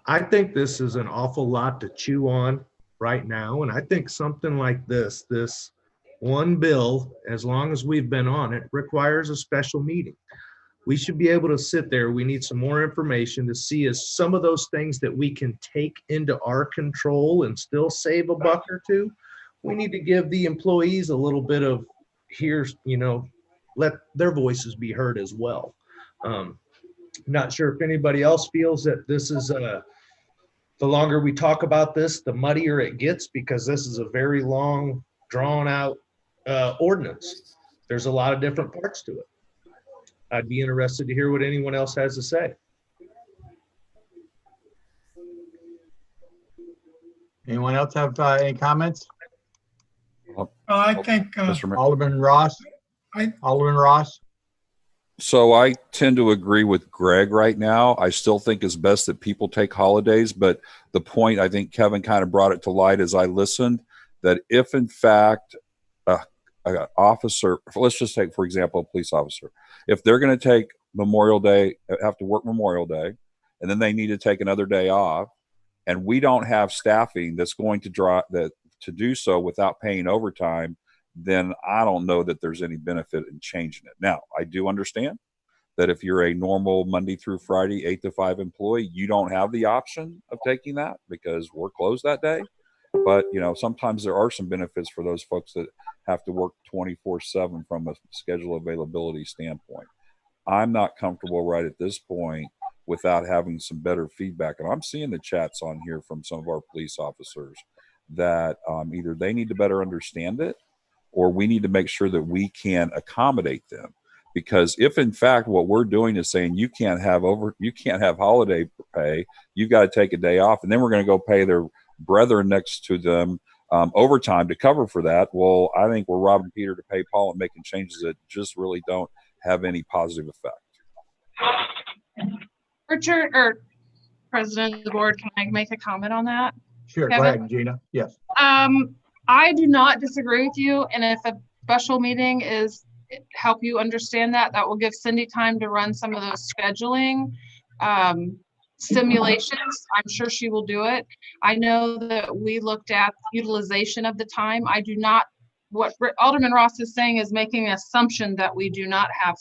I think this is an awful lot to chew on right now. And I think something like this one bill, as long as we've been on it, requires a special meeting. We should be able to sit there. We need some more information to see is some of those things that we can take into our control and still save a buck or two. We need to give the employees a little bit of let their voices be heard as well. Not sure if anybody else feels that this is the longer we talk about this, the muddier it gets, because this is a very long, drawn out ordinance. There's a lot of different parts to it. I'd be interested to hear what anyone else has to say. Anyone else have any comments? I think Alderman Ross. Alderman Ross. So I tend to agree with Greg right now. I still think it's best that people take holidays, but the point, I think Kevin kind of brought it to light as I listened, that if in fact an officer, let's just take, for example, a police officer, if they're going to take Memorial Day, have to work Memorial Day, and then they need to take another day off, and we don't have staffing that's going to to do so without paying overtime, then I don't know that there's any benefit in changing it. Now, I do understand that if you're a normal Monday through Friday, 8 to 5 employee, you don't have the option of taking that because we're closed that day. But, you know, sometimes there are some benefits for those folks that have to work 24/7 from a schedule availability standpoint. I'm not comfortable right at this point without having some better feedback. And I'm seeing the chats on here from some of our police officers that either they need to better understand it, or we need to make sure that we can accommodate them. Because if in fact what we're doing is saying you can't have holiday pay, you've got to take a day off, and then we're going to go pay their brethren next to them overtime to cover for that. Well, I think we're robbing Peter to pay Paul and making changes that just really don't have any positive effect. Richard, or President of the board, can I make a comment on that? Sure, Kevin? Go ahead, Gina. Yes. I do not disagree with you, and if a special meeting is help you understand that, that will give Cindy time to run some of those scheduling simulations. I'm sure she will do it. I know that we looked at utilization of the time. I do not, what Alderman Ross is saying is making an assumption that we do not have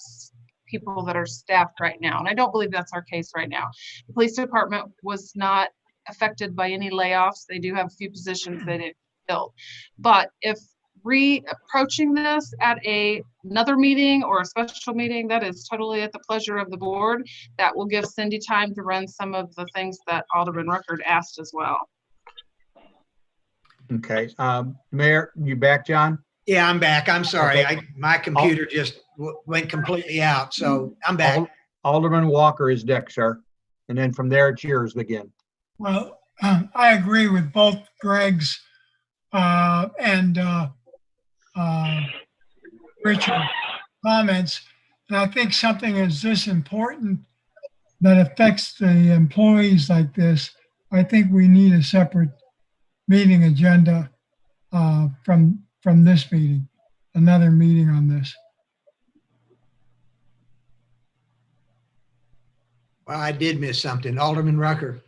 people that are staffed right now, and I don't believe that's our case right now. The police department was not affected by any layoffs. They do have a few positions they didn't fill. But if approaching this at another meeting or a special meeting, that is totally at the pleasure of the board. That will give Cindy time to run some of the things that Alderman Ruckert asked as well. Okay. Mayor, you back, John? Yeah, I'm back. I'm sorry. Okay. My computer just went completely out, so I'm back. Alderman Walker is next, sir. And then from there, it's yours again. Well, I agree with both Greg's and Richard's comments. And I think something is this important that affects the employees like this. I think we need a separate meeting agenda from this meeting, another meeting on this. Well, I did miss something. Alderman Rucker.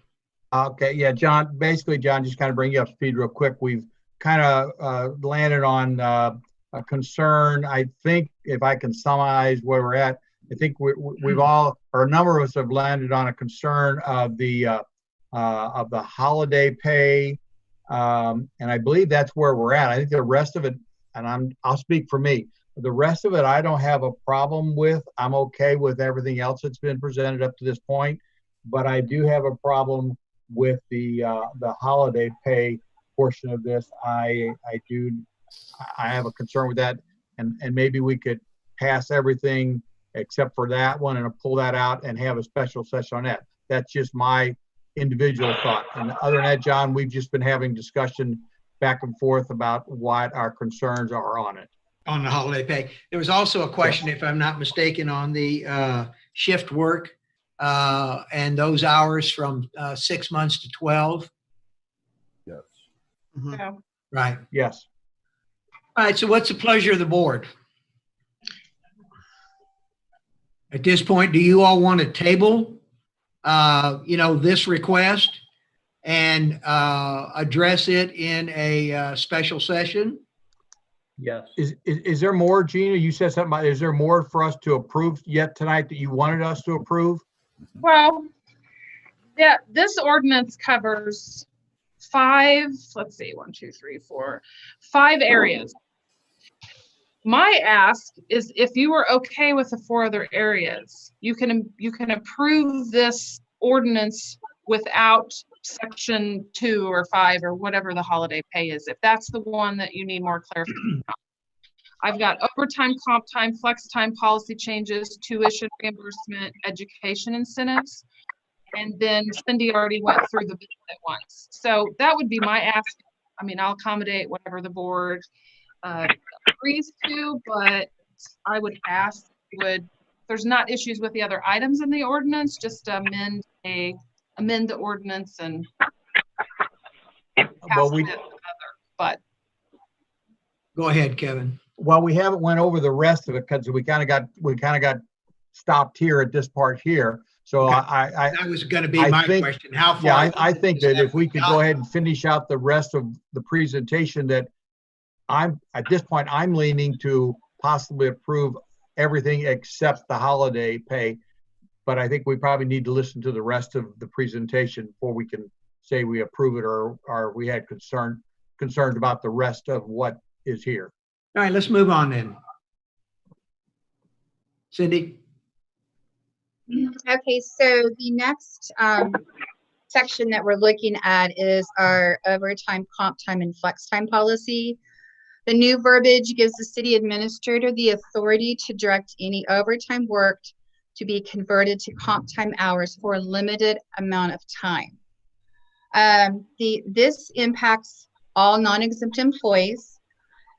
Okay, yeah, John, basically, John, just kind of bring you up to speed real quick. We've kind of landed on a concern. I think if I can summarize where we're at, I think we've all, or a number of us have landed on a concern of the holiday pay. And I believe that's where we're at. I think the rest of it, and I'll speak for me, the rest of it, I don't have a problem with. I'm okay with everything else that's been presented up to this point, but I do have a problem with the holiday pay portion of this. I have a concern with that, and maybe we could pass everything except for that one and pull that out and have a special session on that. That's just my individual thought. And other than that, John, we've just been having discussion back and forth about what our concerns are on it. On the holiday pay. There was also a question, if I'm not mistaken, on the shift work and those hours from 6 months to 12. Yes. Mm-hmm. Yeah. Right. Yes. All right. So what's the pleasure of the board? At this point, do you all want to table, this request and address it in a special session? Yes. Is there more, Gina? You said something about, is there more for us to approve yet tonight that you wanted us to approve? Well, yeah, this ordinance covers 5 areas. My ask is, if you were okay with the 4 other areas, you can approve this ordinance without section 2 or 5 or whatever the holiday pay is, if that's the one that you need more clarification on. I've got overtime, comp time, flex time policy changes, tuition reimbursement, education incentives. And then Cindy already went through the benefit ones. So that would be my ask. I mean, I'll accommodate whatever the board agrees to, but I would ask, there's not issues with the other items in the ordinance, just amend the ordinance and Well, but Go ahead, Kevin. well, we haven't went over the rest of it because we kind of got stopped here at this part here. So Okay. that was going to be my question. How far? Yeah, I think that if we could go ahead and finish out the rest of the presentation, that at this point, I'm leaning to possibly approve everything except the holiday pay. But I think we probably need to listen to the rest of the presentation before we can say we approve it or we had concerns about the rest of what is here. All right, let's move on then. Cindy? Okay, so the next section that we're looking at is our overtime, comp time, and flex time policy. The new verbiage gives the city administrator the authority to direct any overtime worked to be converted to comp time hours for a limited amount of time. This impacts all non-exempt employees.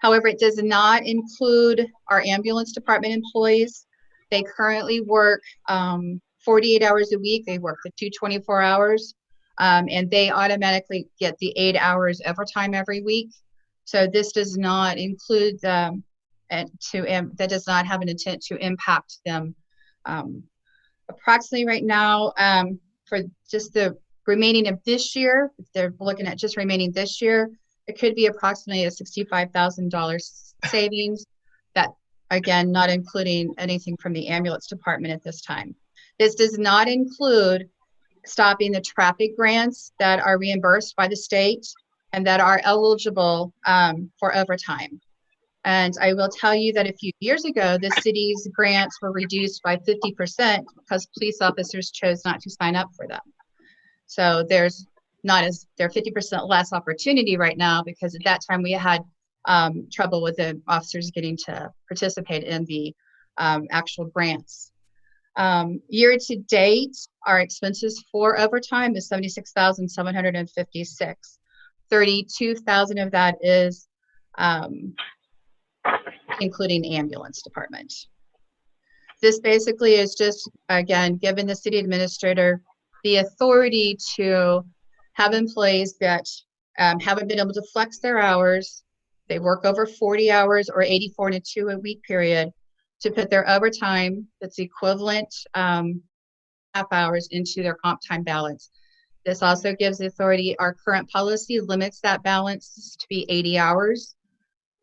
However, it does not include our ambulance department employees. They currently work 48 hours a week. They work the 224 hours, and they automatically get the 8 hours overtime every week. So this does not include them, that does not have an intent to impact them. Approximately right now, for just the remaining of this year, if they're looking at just remaining this year, it could be approximately a $65,000 savings. That, again, not including anything from the ambulance department at this time. This does not include stopping the traffic grants that are reimbursed by the state and that are eligible for overtime. And I will tell you that a few years ago, the city's grants were reduced by 50% because police officers chose not to sign up for them. So there's 50% less opportunity right now, because at that time we had trouble with the officers getting to participate in the actual grants. Year to date, our expenses for overtime is $76,756. 32,000 of that is including ambulance department. This basically is just, again, giving the city administrator the authority to have employees that haven't been able to flex their hours. They work over 40 hours or 84 in a 2-week period, to put their overtime that's equivalent half hours into their comp time balance. This also gives the authority, our current policy limits that balance to be 80 hours.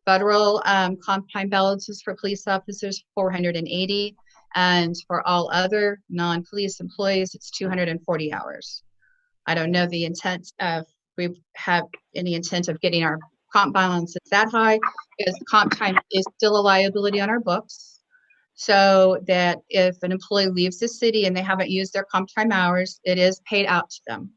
Federal comp time balances for police officers, 480. And for all other non-police employees, it's 240 hours. I don't know the intent of, we have any intent of getting our comp balances that high, because comp time is still a liability on our books. So that if an employee leaves the city and they haven't used their comp time hours, it is paid out to them.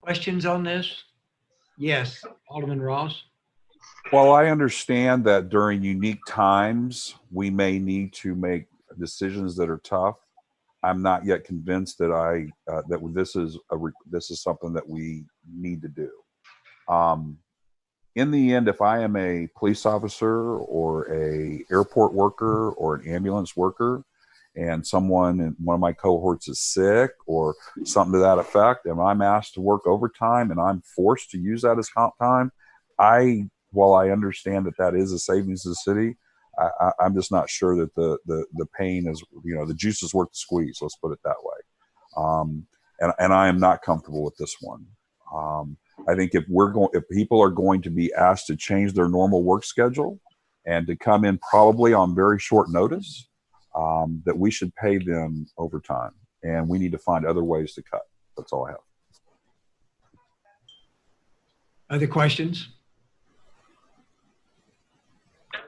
Questions on this? Yes, Alderman Ross. Well, I understand that during unique times, we may need to make decisions that are tough. I'm not yet convinced that this is something that we need to do. In the end, if I am a police officer or a airport worker or an ambulance worker, and someone in one of my cohorts is sick or something to that effect, and I'm asked to work overtime and I'm forced to use that as comp time, while I understand that is a savings to the city, I'm just not sure that the pain is, the juice is worth the squeeze. Let's put it that way. And I am not comfortable with this one. I think if people are going to be asked to change their normal work schedule and to come in probably on very short notice, that we should pay them overtime, and we need to find other ways to cut. That's all I have. Other questions?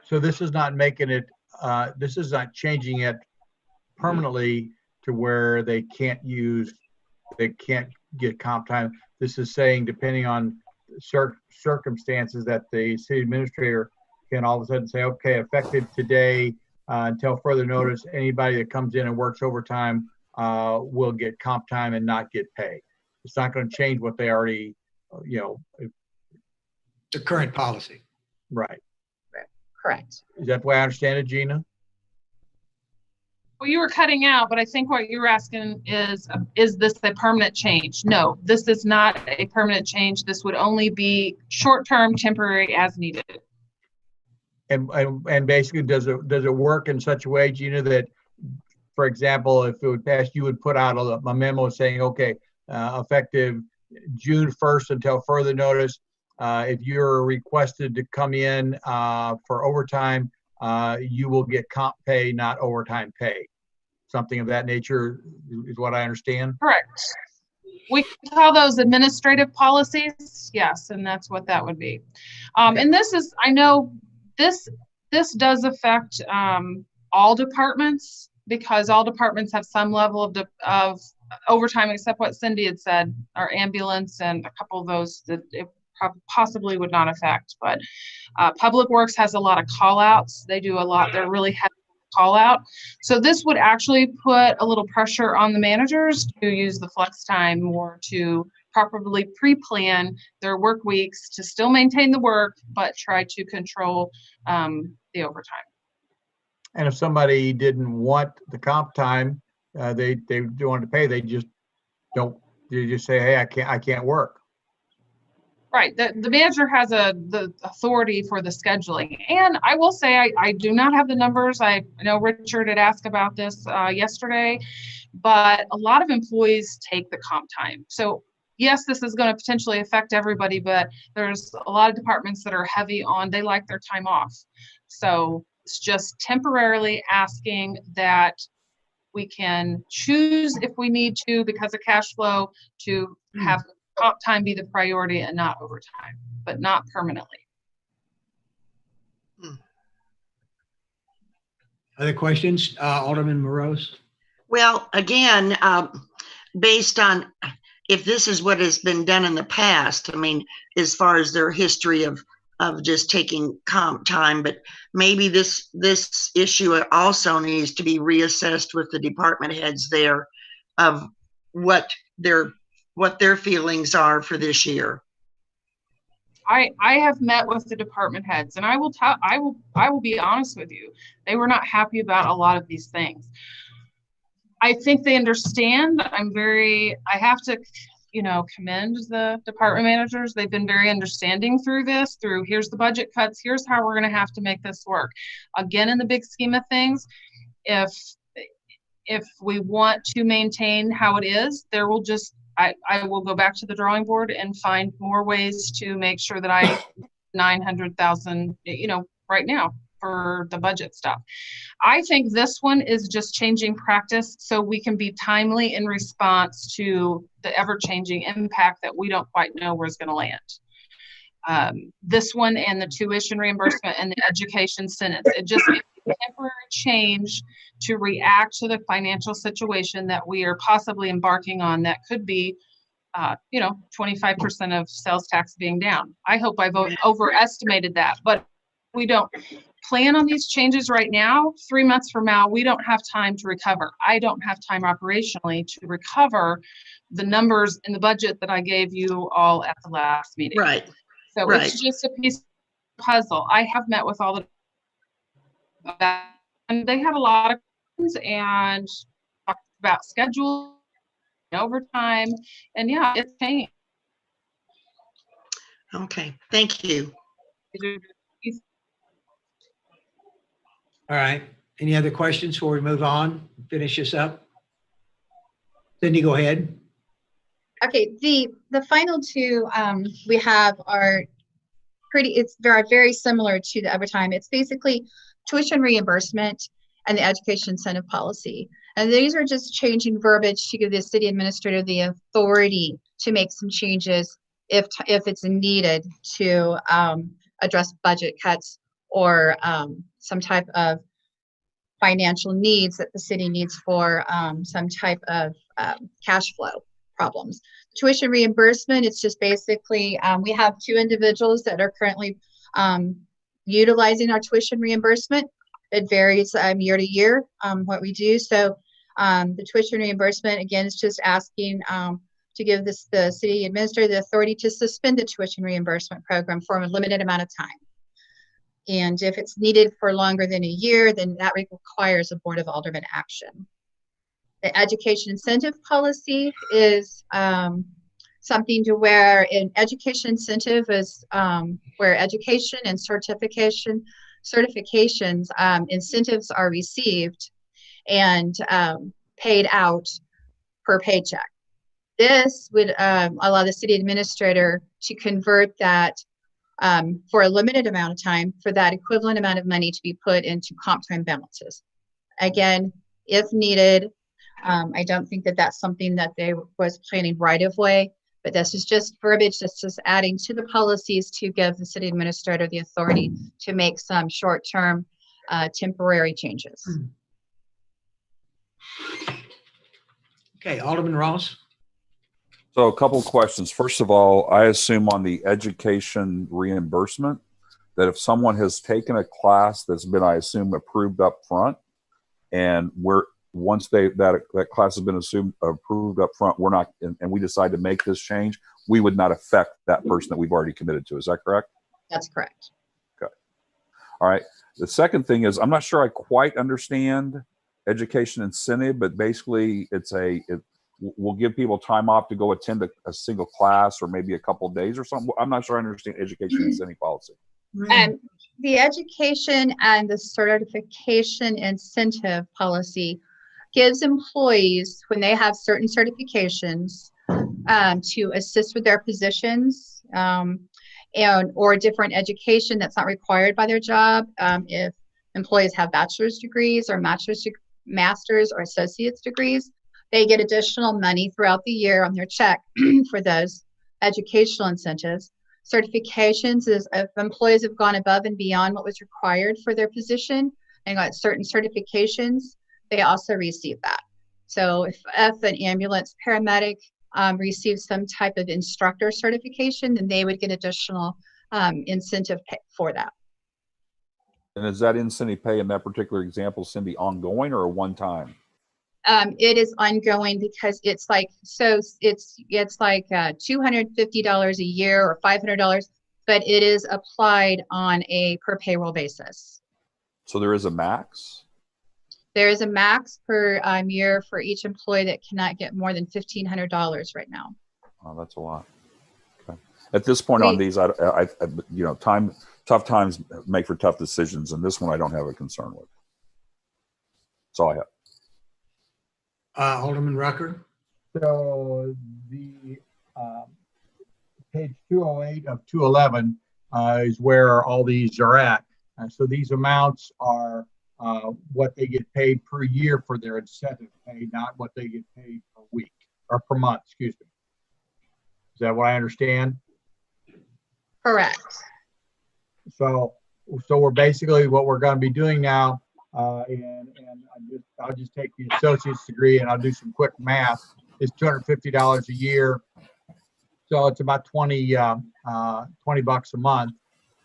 So this is not making it, this is not changing it permanently to where they can't get comp time. This is saying, depending on circumstances, that the city administrator can all of a sudden say, okay, effective today until further notice, anybody that comes in and works overtime will get comp time and not get pay. It's not going to change what they already, The current policy. right. Correct. Is that the way I understand it, Gina? Well, you were cutting out, but I think what you were asking is this a permanent change? No, this is not a permanent change. This would only be short-term, temporary, as needed. And basically, does it work in such a way, Gina, that, for example, if it would pass, you would put out a memo saying, okay, effective June 1st until further notice, if you're requested to come in for overtime, you will get comp pay, not overtime pay. Something of that nature is what I understand. Correct. We call those administrative policies. Yes, and that's what that would be. And this is, I know this does affect all departments, because all departments have some level of overtime, except what Cindy had said, our ambulance and a couple of those that it possibly would not affect. But Public Works has a lot of call outs. They do a lot. They're really heavy call out. So this would actually put a little pressure on the managers to use the flex time more, to properly pre-plan their work weeks, to still maintain the work, but try to control the overtime. And if somebody didn't want the comp time, they don't want to pay, they just say, hey, I can't work. Right. The manager has the authority for the scheduling. And I will say, I do not have the numbers. I know Richard had asked about this yesterday, but a lot of employees take the comp time. So yes, this is going to potentially affect everybody, but there's a lot of departments that are heavy on, they like their time off. So it's just temporarily asking that we can choose, if we need to, because of cash flow, to have comp time be the priority and not overtime, but not permanently. Other questions, Alderman Morose? Well, again, based on if this is what has been done in the past, I mean, as far as their history of just taking comp time, but maybe this issue also needs to be reassessed with the department heads there of what their feelings are for this year. I have met with the department heads, and I will be honest with you. They were not happy about a lot of these things. I think they understand. I have to, commend the department managers. They've been very understanding through this, here's the budget cuts, here's how we're going to have to make this work. Again, in the big scheme of things, if we want to maintain how it is, I will go back to the drawing board and find more ways to make sure that I 900,000, right now for the budget stuff. I think this one is just changing practice so we can be timely in response to the ever-changing impact that we don't quite know where it's going to land. This one and the tuition reimbursement and the education sentence, it just makes a temporary change to react to the financial situation that we are possibly embarking on that could be 25% of sales tax being down. I hope I've overestimated that, but we don't plan on these changes right now. 3 months from now, we don't have time to recover. I don't have time operationally to recover the numbers in the budget that I gave you all at the last meeting. Right. So right. It's just a piece of the puzzle. I have met with all the, and they have a lot of questions and talked about schedule, overtime, and yeah, it's changing. Okay, thank you. All right. Any other questions before we move on? Finish this up. Cindy, go ahead. Okay, the final two we have are very similar to the overtime. It's basically tuition reimbursement and the education incentive policy. And these are just changing verbiage to give the city administrator the authority to make some changes if it's needed to address budget cuts or some type of financial needs that the city needs for some type of cash flow problems. Tuition reimbursement, it's just basically, we have 2 individuals that are currently utilizing our tuition reimbursement. It varies year to year what we do. So the tuition reimbursement, again, is just asking to give the city administrator the authority to suspend the tuition reimbursement program for a limited amount of time. And if it's needed for longer than a year, then that requires a Board of Aldermen action. The education incentive policy is something to where an education incentive is where education and certifications incentives are received and paid out per paycheck. This would allow the city administrator to convert that for a limited amount of time for that equivalent amount of money to be put into comp time balances. Again, if needed, I don't think that that's something that they was planning right of way, but this is just verbiage that's just adding to the policies to give the city administrator the authority to make some short-term temporary changes. Okay, Alderman Ross. So a couple of questions. First of all, I assume on the education reimbursement that if someone has taken a class that's been, I assume, approved up front, and once that class has been approved up front, we're not, and we decide to make this change, we would not affect that person that we've already committed to. Is that correct? That's correct. Okay. All right. The second thing is, I'm not sure I quite understand education incentive, but basically we'll give people time off to go attend a single class or maybe a couple of days or something. I'm not sure I understand education incentive policy. The education and the certification incentive policy gives employees, when they have certain certifications, to assist with their positions or different education that's not required by their job. If employees have bachelor's degrees or master's or associate's degrees, they get additional money throughout the year on their check for those educational incentives. Certifications is if employees have gone above and beyond what was required for their position and got certain certifications, they also receive that. So if an ambulance paramedic receives some type of instructor certification, then they would get additional incentive pay for that. And is that incentive pay in that particular example, Cindy, ongoing or a one-time? It is ongoing because it's like $250 a year or $500, but it is applied on a per payroll basis. So there is a max? There is a max per year for each employee that cannot get more than $1,500 right now. Oh, that's a lot. Okay. At this point on these, tough times make for tough decisions, and this one I don't have a concern with. That's all I have. Alderman Rucker. So the page 208 of 211 is where all these are at. So these amounts are what they get paid per year for their incentive pay, not what they get paid per week or per month, excuse me. Is that what I understand? Correct. So we're basically, what we're going to be doing now, and I'll just take the associate's degree and I'll do some quick math. It's $250 a year, so it's about 20 bucks a month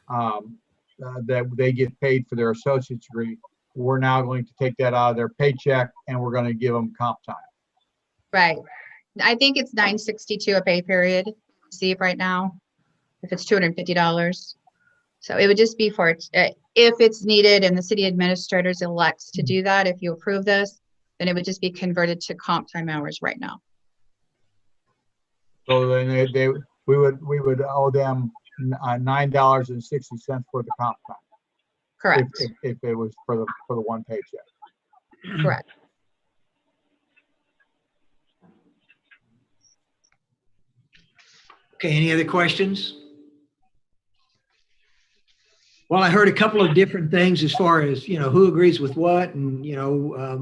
that they get paid for their associate's degree. We're now going to take that out of their paycheck and we're going to give them comp time. Right. I think it's $962 a pay period receive right now, if it's $250. So it would just be for if it's needed and the city administrators elects to do that. If you approve this, then it would just be converted to comp time hours right now. So then we would owe them $9.60 for the comp time. Correct. If it was for the one paycheck. Correct. Okay, any other questions? Well, I heard a couple of different things as far as, who agrees with what and,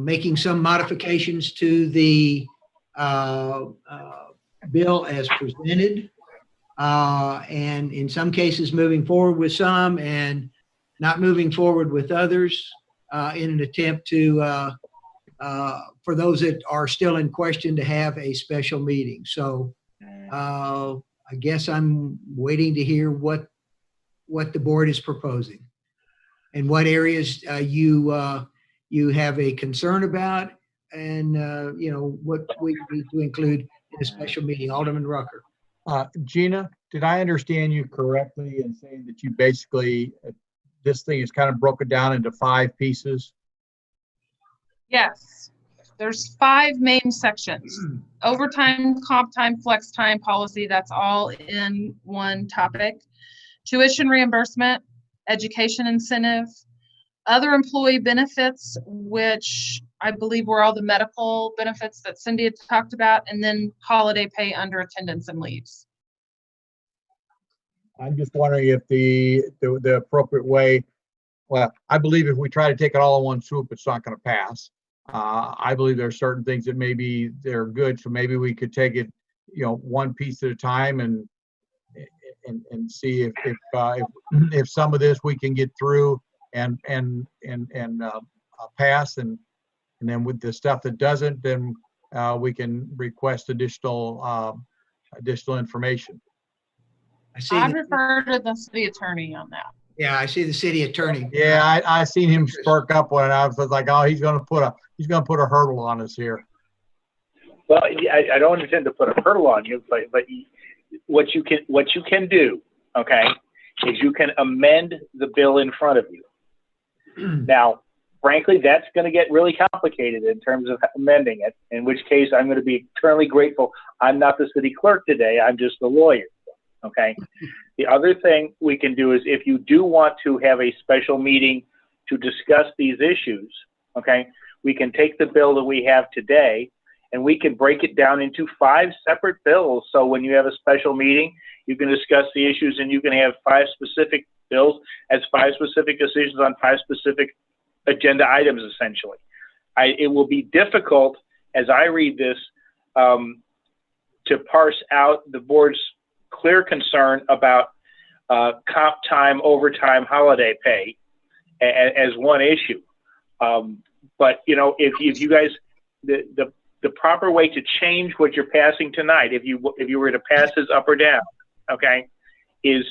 making some modifications to the bill as presented. And in some cases moving forward with some and not moving forward with others in an attempt to, for those that are still in question, to have a special meeting. So I guess I'm waiting to hear what the board is proposing and what areas you have a concern about, and what we need to include in a special meeting. Alderman Rucker. Gina, did I understand you correctly in saying that you basically, this thing is kind of broken down into 5 pieces? Yes, there's 5 main sections. Overtime, comp time, flex time policy, that's all in one topic. Tuition reimbursement, education incentive, other employee benefits, which I believe were all the medical benefits that Cindy had talked about, and then holiday pay under attendance and leaves. I'm just wondering if the appropriate way, well, I believe if we try to take it all in one swoop, it's not going to pass. I believe there are certain things that maybe they're good, so maybe we could take it, one piece at a time and see if some of this we can get through and pass, and then with the stuff that doesn't, then we can request additional information. I'd refer to the city attorney on that. Yeah, I see the city attorney. Yeah, I seen him spark up when I was like, oh, he's gonna put a hurdle on us here. Well, I don't intend to put a hurdle on you, but what you can do, okay, is you can amend the bill in front of you. Now, frankly, that's going to get really complicated in terms of amending it, in which case I'm going to be eternally grateful. I'm not the city clerk today. I'm just the lawyer. Okay. The other thing we can do is, if you do want to have a special meeting to discuss these issues, okay, we can take the bill that we have today and we can break it down into 5 separate bills. So when you have a special meeting, you can discuss the issues and you can have 5 specific bills as 5 specific decisions on 5 specific agenda items, essentially. It will be difficult, as I read this, to parse out the board's clear concern about comp time, overtime, holiday pay as one issue. But if you guys, the proper way to change what you're passing tonight, if you were to pass this up or down, okay, is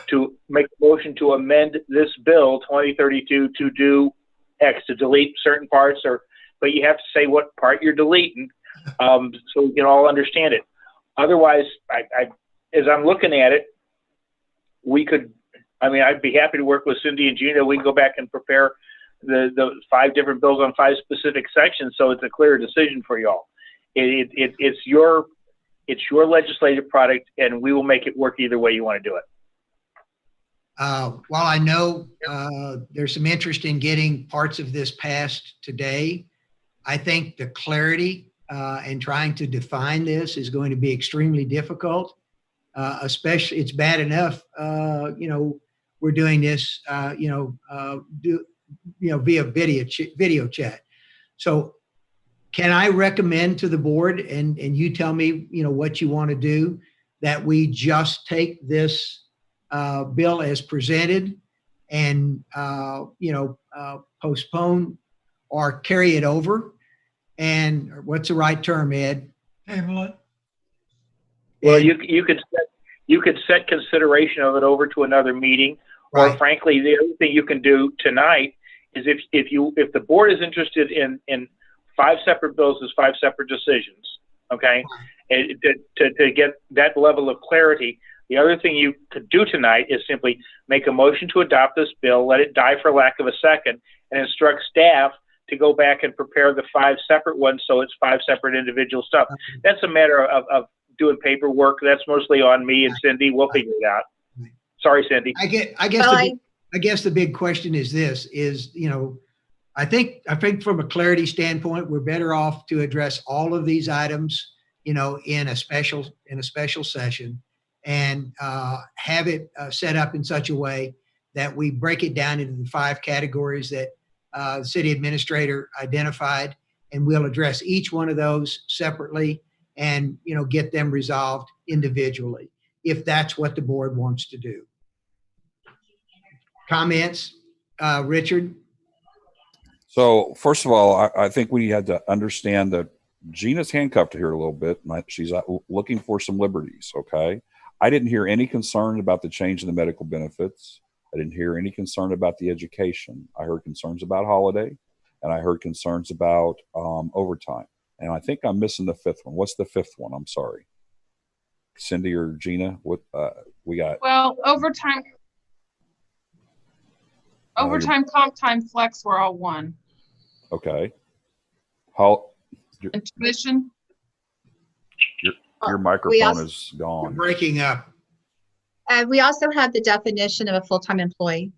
to make a motion to amend this bill 2032 to do X, to delete certain parts, but you have to say what part you're deleting, so we can all understand it. Otherwise, as I'm looking at it, I'd be happy to work with Cindy and Gina. We can go back and prepare the 5 different bills on 5 specific sections, so it's a clear decision for y'all. It's your legislative product, and we will make it work either way you want to do it. While I know there's some interest in getting parts of this passed today, I think the clarity and trying to define this is going to be extremely difficult. Especially, it's bad enough, we're doing this, via video chat. So can I recommend to the board, and you tell me, what you want to do, that we just take this bill as presented and, postpone or carry it over? And what's the right term, Ed? Table it. Well, you could set consideration of it over to another meeting, right. Or frankly, the other thing you can do tonight is if the board is interested in 5 separate bills as 5 separate decisions, okay, and to get that level of clarity, the other thing you could do tonight is simply make a motion to adopt this bill, let it die for lack of a second, and instruct staff to go back and prepare the 5 separate ones, so it's 5 separate individual stuff. That's a matter of doing paperwork. That's mostly on me and Cindy. We'll figure it out. Sorry, Cindy. I guess the big question is this: I think from a clarity standpoint, we're better off to address all of these items, in a special session, and have it set up in such a way that we break it down into the 5 categories that the city administrator identified, and we'll address each one of those separately and get them resolved individually, if that's what the board wants to do. Comments? Richard? So first of all, I think we had to understand that Gina's handcuffed here a little bit. And she's looking for some liberties. Okay. I didn't hear any concern about the change in the medical benefits. I didn't hear any concern about the education. I heard concerns about holiday, and I heard concerns about overtime. And I think I'm missing the fifth one. What's the fifth one? I'm sorry. Cindy or Gina? What we got? Well, overtime, comp time, flex were all one. Okay. How? And tuition. Your microphone is gone. You're breaking up. We also have the definition of a full-time employee.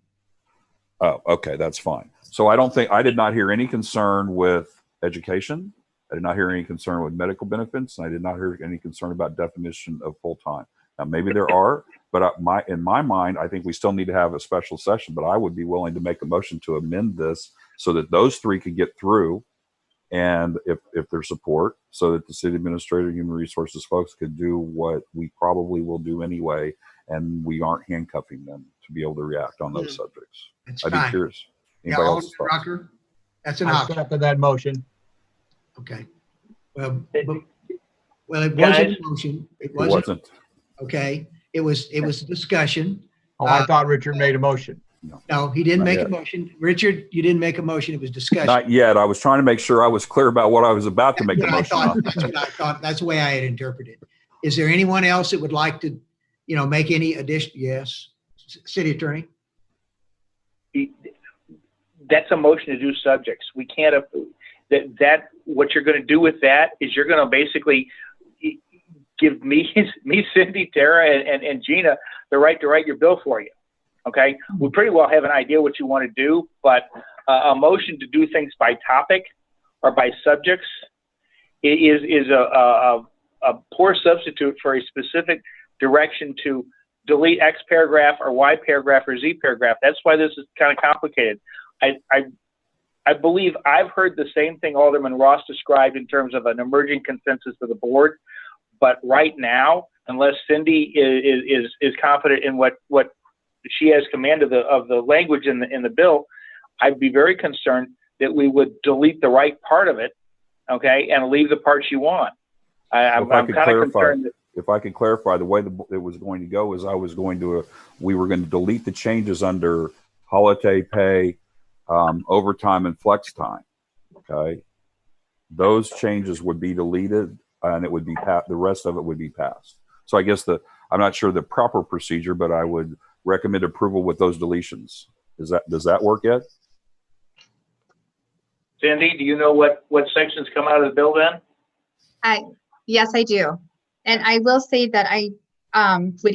Oh, okay, that's fine. So I did not hear any concern with education. I did not hear any concern with medical benefits. And I did not hear any concern about definition of full-time. Now, maybe there are, but in my mind, I think we still need to have a special session, but I would be willing to make a motion to amend this so that those three could get through. And if there's support, so that the city administrator, human resources folks could do what we probably will do anyway, and we aren't handcuffing them to be able to react on those subjects. That's I'd fine. be curious. Yeah, Anybody else's thoughts? Rucker? That's an I option. second that motion. Okay. Well, it wasn't Guys? a motion. It It wasn't. wasn't. Okay. It was a discussion. Oh, I thought Richard made a motion. No, he didn't Not make yet. a motion. Richard, you didn't make a motion. It was discussion. Not yet. I was trying to make sure I was clear about what I was about to make the That's what I motion thought. on. That's what I thought. That's the way I had interpreted. Is there anyone else that would like to, make any addition? Yes. City attorney? That's a motion to do subjects. We can't, that what you're going to do with that is you're going to basically give me, Cindy, Tara, and Gina the right to write your bill for you. Okay. We pretty well have an idea what you want to do, but a motion to do things by topic or by subjects is a poor substitute for a specific direction to delete X paragraph or Y paragraph or Z paragraph. That's why this is kind of complicated. I believe I've heard the same thing Alderman Ross described in terms of an emerging consensus of the board. But right now, unless Cindy is confident in what she has command of the language in the bill, I'd be very concerned that we would delete the right part of it, okay, and leave the parts you want. I'm kind of concerned. If I could clarify, the way it was going to go is we were going to delete the changes under holiday pay, overtime, and flex time. Okay, those changes would be deleted, and it would be the rest of it would be passed. So I guess I'm not sure the proper procedure, but I would recommend approval with those deletions. Does that work yet? Cindy, do you know what sections come out of the bill then? Yes, I do. And I will say that I would,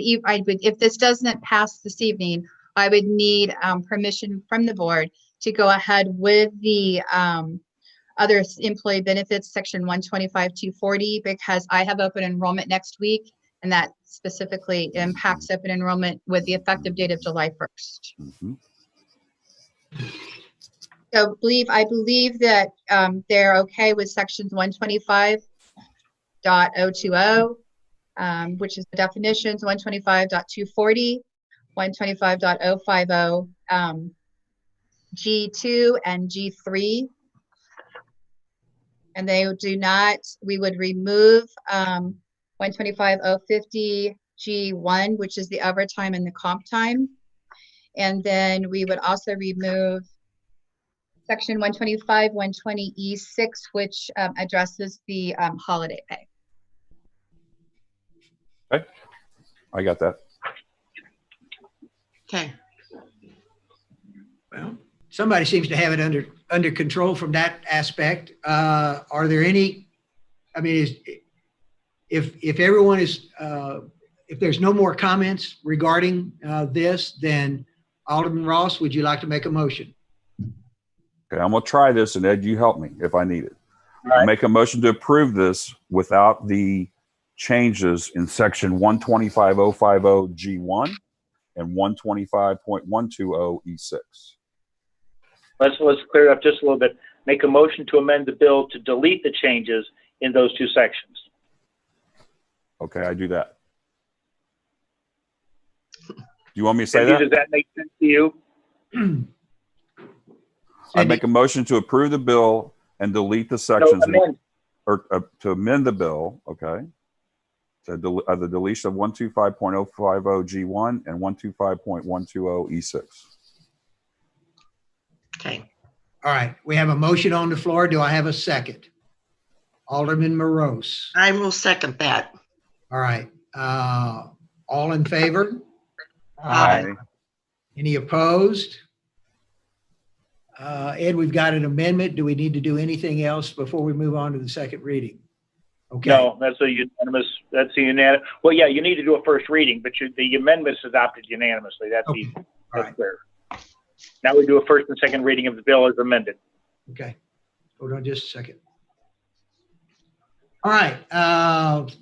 if this doesn't pass this evening, I would need permission from the board to go ahead with the other employee benefits, section 125-240, because I have open enrollment next week, and that specifically impacts open enrollment with the effective date of July 1st. Mm-hmm. So I believe that they're okay with sections 125.020, which is the definitions, 125.240, 125.050, G2 and G3. And we would remove 125.050 G1, which is the overtime and the comp time. And then we would also remove section 125.120E6, which addresses the holiday pay. Okay, I got that. Okay. Well, somebody seems to have it under control from that aspect. Are there any, if everyone is, if there's no more comments regarding this, then Alderman Ross, would you like to make a motion? Okay, I'm going to try this, and Ed, you help me if I need it. All right. I'll make a motion to approve this without the changes in section 125.050 G1 and 125.120 E6. Let's clear it up just a little bit. Make a motion to amend the bill to delete the changes in those two sections. Okay, I do that. Do you want me to say Cindy, that? does that make sense to you? I make a motion to approve the bill and delete the sections, amend. or to amend the bill, okay? To the deletion of 125.050 G1 and 125.120 E6. Okay. All right, we have a motion on the floor. Do I have a second? Alderman Morose. I will second that. All right, all in favor? Aye. Any opposed? Ed, we've got an amendment. Do we need to do anything else before we move on to the second reading? Okay. No, that's a unanimous, well, yeah, you need to do a first reading, but the amendment's adopted unanimously. That's Okay. easy. All That's right. clear. Now we do a first and second reading of the bill as amended. Okay. Hold on just a second. All right,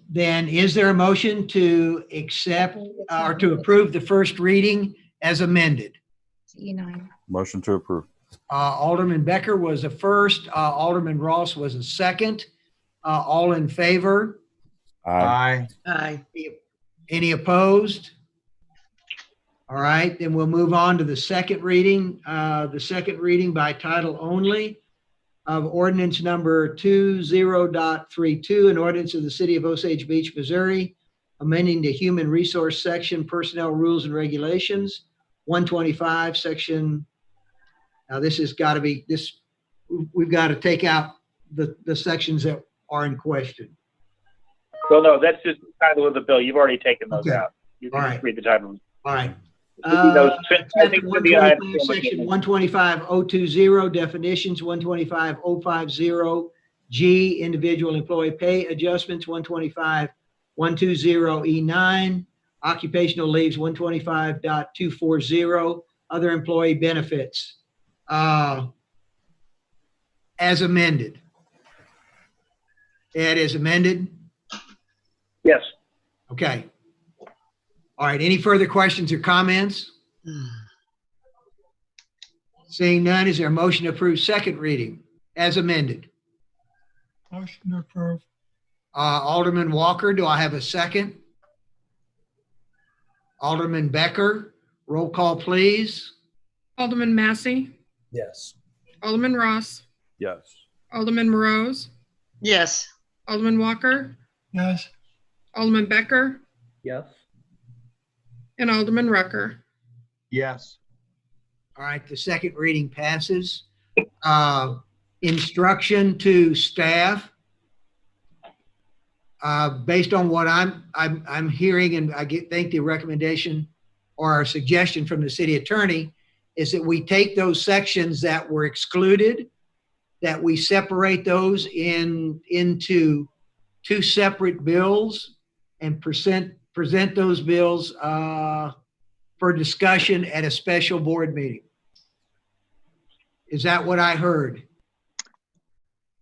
then is there a motion to accept or to approve the first reading as amended? E9. Motion to approve. Alderman Becker was a first, Alderman Ross was a second. All in favor? Aye. Aye. Any opposed? All right, then we'll move on to the second reading. The second reading by title only of ordinance number 20.32, an ordinance of the city of Osage Beach, Missouri, amending the human resource section, personnel rules and regulations, 125 section. Now this has got to be this. We've got to take out the sections that are in question. Well, no, that's just the title of the bill. You've already taken those Okay. out. You can All just right. read the title. All right. Those- I think Chapter the 125, section 125.020, definitions, 125.050, G, individual employee pay adjustments, 125.120E9, occupational leaves, 125.240, other employee benefits, as amended. Ed, is amended? Yes. Okay. All right, any further questions or comments? Seeing none, is there a motion to approve second reading as amended? Motion to approve. Alderman Walker, do I have a second? Alderman Becker, roll call, please. Alderman Massey, Yes. Alderman Ross, Yes. Alderman Morose, Yes. Alderman Walker, Yes. Alderman Becker, Yes. and Alderman Rucker. Yes. All right, the second reading passes. Instruction to staff. Based on what I'm hearing, and think the recommendation or our suggestion from the city attorney is that we take those sections that were excluded, that we separate those into two separate bills and present those bills for discussion at a special board meeting. Is that what I heard?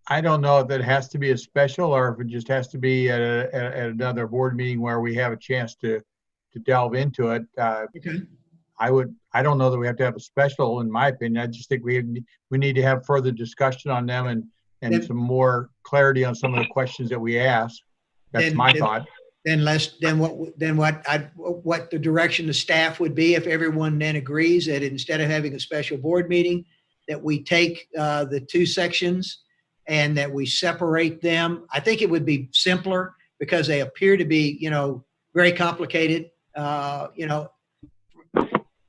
I don't know if it has to be a special or if it just has to be at another board meeting where we have a chance to delve into it. Okay. I don't know that we have to have a special, in my opinion. I just think we need to have further discussion on them and some more clarity on some of the questions that we ask. That's my thought. Then what the direction of staff would be if everyone then agrees that instead of having a special board meeting, that we take the two sections and that we separate them. I think it would be simpler because they appear to be, very complicated,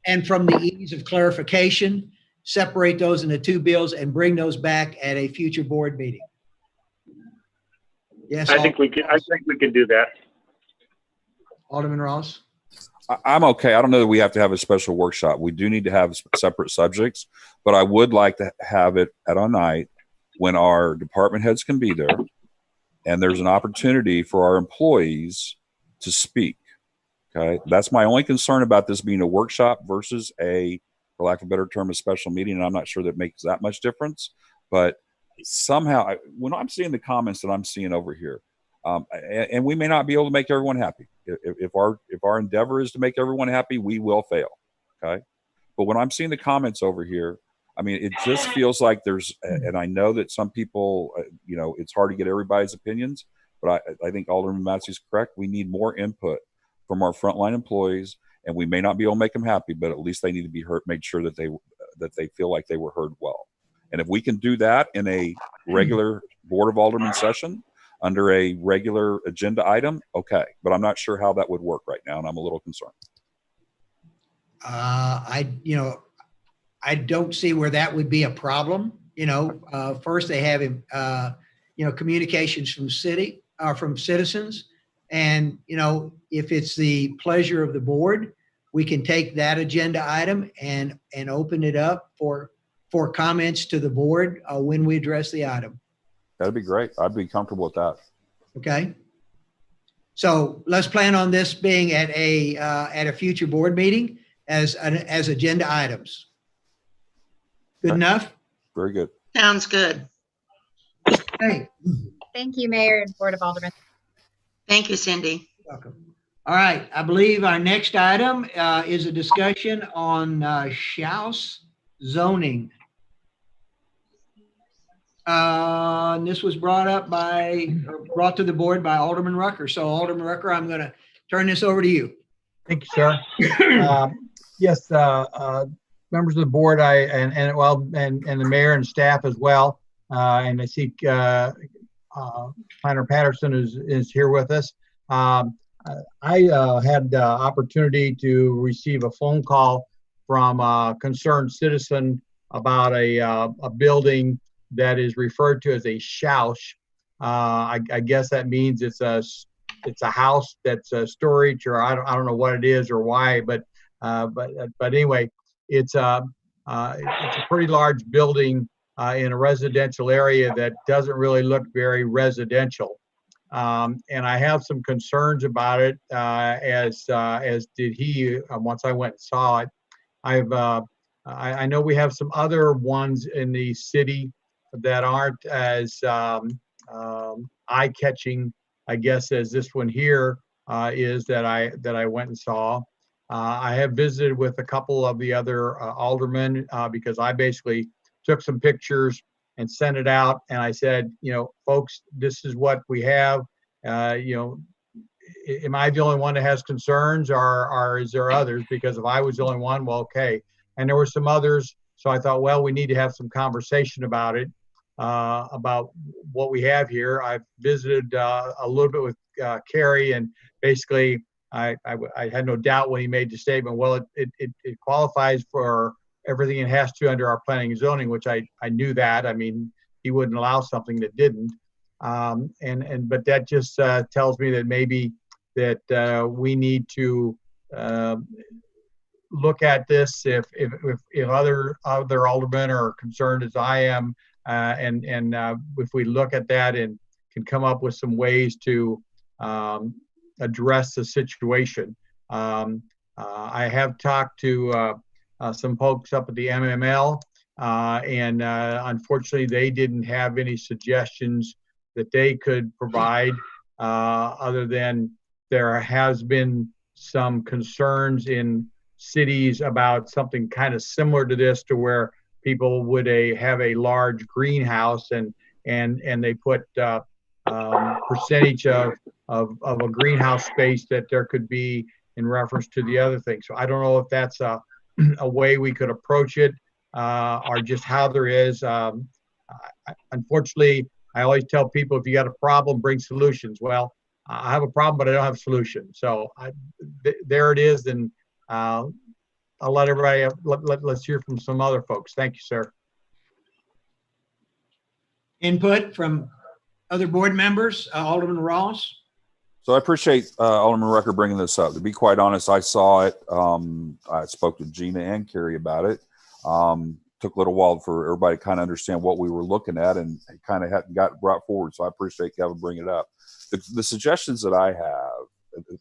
and from the ease of clarification, separate those into two bills and bring those back at a future board meeting. Yes. I think we can do that. Alderman Ross. I'm okay. I don't know that we have to have a special workshop. We do need to have separate subjects, but I would like to have it at a night when our department heads can be there and there's an opportunity for our employees to speak. Okay. That's my only concern about this being a workshop versus for lack of a better term, a special meeting. And I'm not sure that makes that much difference, but somehow when I'm seeing the comments that I'm seeing over here, and we may not be able to make everyone happy. If our endeavor is to make everyone happy, we will fail. Okay. But when I'm seeing the comments over here, I mean, it just feels like and I know that some people, it's hard to get everybody's opinions, but I think Alderman Massey is correct. We need more input from our frontline employees, and we may not be able to make them happy, but at least they need to be heard, make sure that they feel like they were heard well. And if we can do that in a regular Board of Aldermen session under a regular agenda item, okay. But I'm not sure how that would work right now, and I'm a little concerned. I don't see where that would be a problem. First they have, communications from citizens. And, if it's the pleasure of the board, we can take that agenda item and open it up for comments to the board when we address the item. That'd be great. I'd be comfortable with that. Okay. So let's plan on this being at a future board meeting as agenda items. Good enough? Very good. Sounds good. Hey. Thank you, Mayor and Board of Aldermen. Thank you, Cindy. Welcome. All right. I believe our next item is a discussion on Schaus zoning. And this was brought to the board by Alderman Rucker. So Alderman Rucker, I'm going to turn this over to you. Thank you, sir. Yes, members of the board, and the mayor and staff as well. And I see Planner Patterson is here with us. I had the opportunity to receive a phone call from a concerned citizen about a building that is referred to as a Schausch. I guess that means it's a house that's a storage, or I don't know what it is or why, but anyway, it's a pretty large building in a residential area that doesn't really look very residential. And I have some concerns about it, as did he, once I went and saw it. I know we have some other ones in the city that aren't as eye-catching, I guess, as this one here is that I went and saw. I have visited with a couple of the other aldermen because I basically took some pictures and sent it out, and I said, folks, this is what we have. Am I the only one that has concerns, or is there others? Because if I was the only one, well, okay. And there were some others, so I thought, well, we need to have some conversation about it, about what we have here. I've visited a little bit with Kerry, and basically, I had no doubt when he made the statement, well, it qualifies for everything it has to under our planning and zoning, which I knew that. I mean, he wouldn't allow something that didn't. But that just tells me that maybe that we need to look at this if other aldermen are concerned as I am, and if we look at that and can come up with some ways to address the situation. I have talked to some folks up at the MML, and unfortunately they didn't have any suggestions that they could provide, other than there has been some concerns in cities about something kind of similar to this, to where people would have a large greenhouse and they put percentage of a greenhouse space that there could be in reference to the other thing. So I don't know if that's a way we could approach it, or just how there is. Unfortunately, I always tell people, if you got a problem, bring solutions. Well, I have a problem, but I don't have a solution. So there it is. And I'll let everybody, let's hear from some other folks. Thank you, sir. Input from other board members, Alderman Ross. So I appreciate Alderman Rucker bringing this up. To be quite honest, I saw it. I spoke to Gina and Carrie about it. Took a little while for everybody to kind of understand what we were looking at, and it kind of hadn't got brought forward. So I appreciate Kevin bringing it up. The suggestions that I have,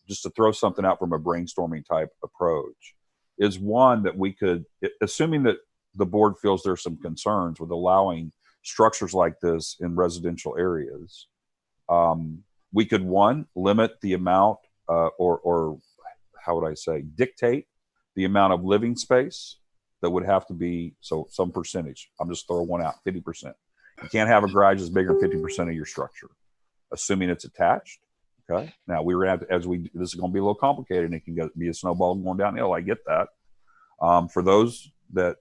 just to throw something out from a brainstorming type approach, is one that we could, assuming that the board feels there's some concerns with allowing structures like this in residential areas, we could, one, limit the amount, or how would I say, dictate the amount of living space that would have to be, so some percentage. I'm just throwing one out, 50%. You can't have a garage that's bigger than 50% of your structure, assuming it's attached. Okay. Now we're going to have to, this is going to be a little complicated, and it can be a snowball going downhill. I get that. For those that,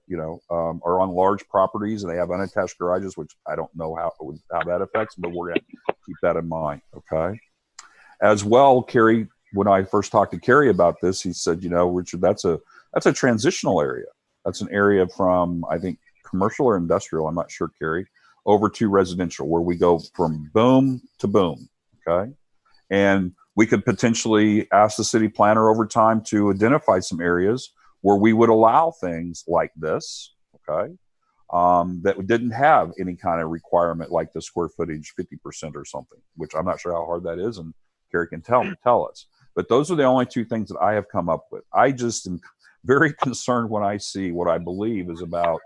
are on large properties and they have unattached garages, which I don't know how that affects them, but we're going to keep that in mind. Okay. As well, Kerry, when I first talked to Kerry about this, he said, Richard, that's a transitional area. That's an area from, I think, commercial or industrial, I'm not sure, Kerry, over to residential, where we go from boom to boom. Okay. And we could potentially ask the city planner over time to identify some areas where we would allow things like this, okay, that didn't have any kind of requirement like the square footage 50% or something, which I'm not sure how hard that is, and Kerry can tell us. But those are the only two things that I have come up with. I just am very concerned when I see what I believe is about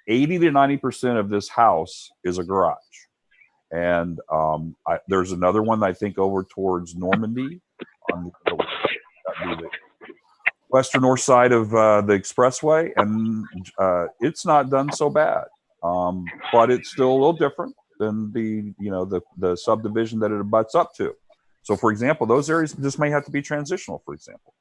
80 to 90% of this house is a garage. And there's another one I think over towards Normandy on the western north side of the expressway, and it's not done so bad, but it's still a little different than the subdivision that it abuts up to. So, for example, those areas just may have to be transitional, for example.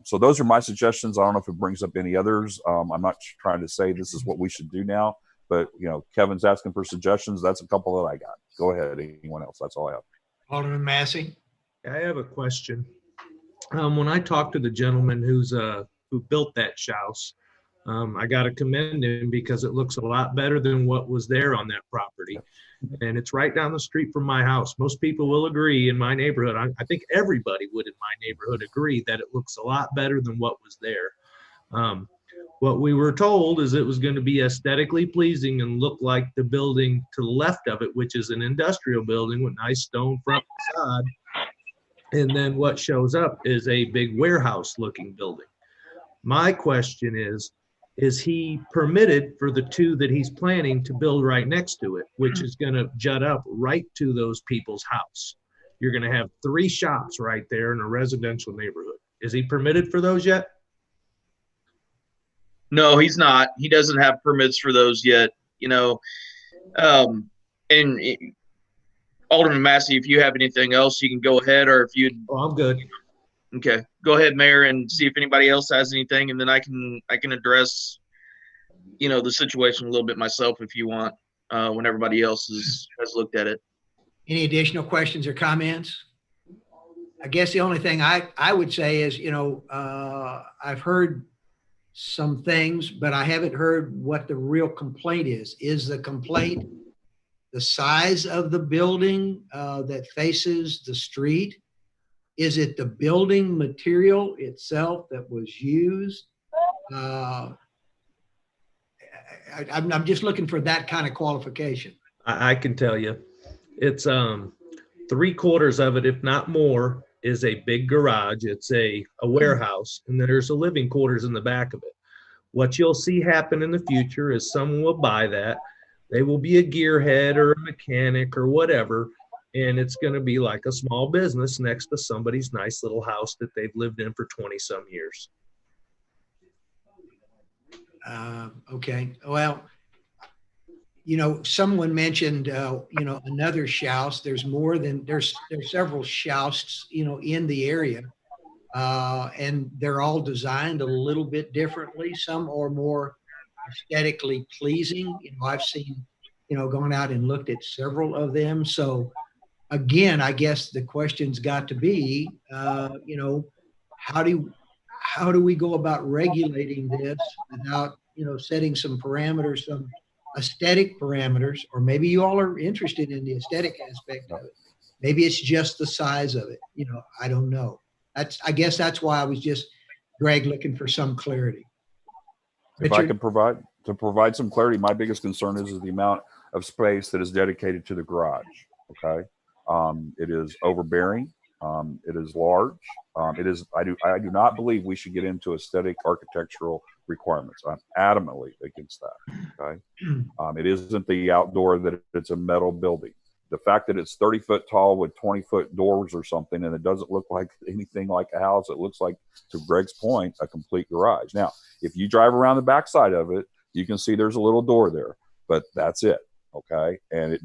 So those are my suggestions. I don't know if it brings up any others. I'm not trying to say this is what we should do now. But, Kevin's asking for suggestions. That's a couple that I got. Go ahead. Anyone else? That's all I have. Alderman Massey. I have a question. When I talked to the gentleman who built that house, I got to commend him because it looks a lot better than what was there on that property. And it's right down the street from my house. Most people will agree in my neighborhood. I think everybody would in my neighborhood agree that it looks a lot better than what was there. What we were told is it was going to be aesthetically pleasing and look like the building to the left of it, which is an industrial building with nice stone front facade. And then what shows up is a big warehouse looking building. My question is he permitted for the two that he's planning to build right next to it, which is going to jut up right to those people's house? You're going to have 3 shops right there in a residential neighborhood. Is he permitted for those yet? No, he's not. He doesn't have permits for those yet, Alderman Massey, if you have anything else, you can go ahead, or if you. Oh, I'm good. Okay, go ahead, Mayor, and see if anybody else has anything, and then I can address, the situation a little bit myself if you want, when everybody else has looked at it. Any additional questions or comments? I guess the only thing I would say is, I've heard some things, but I haven't heard what the real complaint is. Is the complaint the size of the building that faces the street? Is it the building material itself that was used? I'm just looking for that kind of qualification. I can tell you. It's 3/4 of it, if not more, is a big garage. It's a warehouse, and then there's a living quarters in the back of it. What you'll see happen in the future is someone will buy that. They will be a gearhead or a mechanic or whatever, and it's going to be like a small business next to somebody's nice little house that they've lived in for 20-some years. Okay. Well, someone mentioned, another shouse. There's several shouses, in the area. And they're all designed a little bit differently. Some are more aesthetically pleasing. I've seen, gone out and looked at several of them. So again, I guess the question's got to be, how do we go about regulating this without, setting some parameters, some aesthetic parameters, or maybe you all are interested in the aesthetic aspect of it. Maybe it's just the size of it. I don't know. I guess that's why I was just, Greg, looking for some clarity. If I could provide some clarity, my biggest concern is the amount of space that is dedicated to the garage. Okay. It is overbearing. It is large. I do not believe we should get into aesthetic architectural requirements. I'm adamantly against that. Okay. It isn't the outdoor that it's a metal building. The fact that it's 30 foot tall with 20-foot doors or something, and it doesn't look like anything like a house. It looks like, to Greg's point, a complete garage. Now, if you drive around the backside of it, you can see there's a little door there, but that's it. Okay. And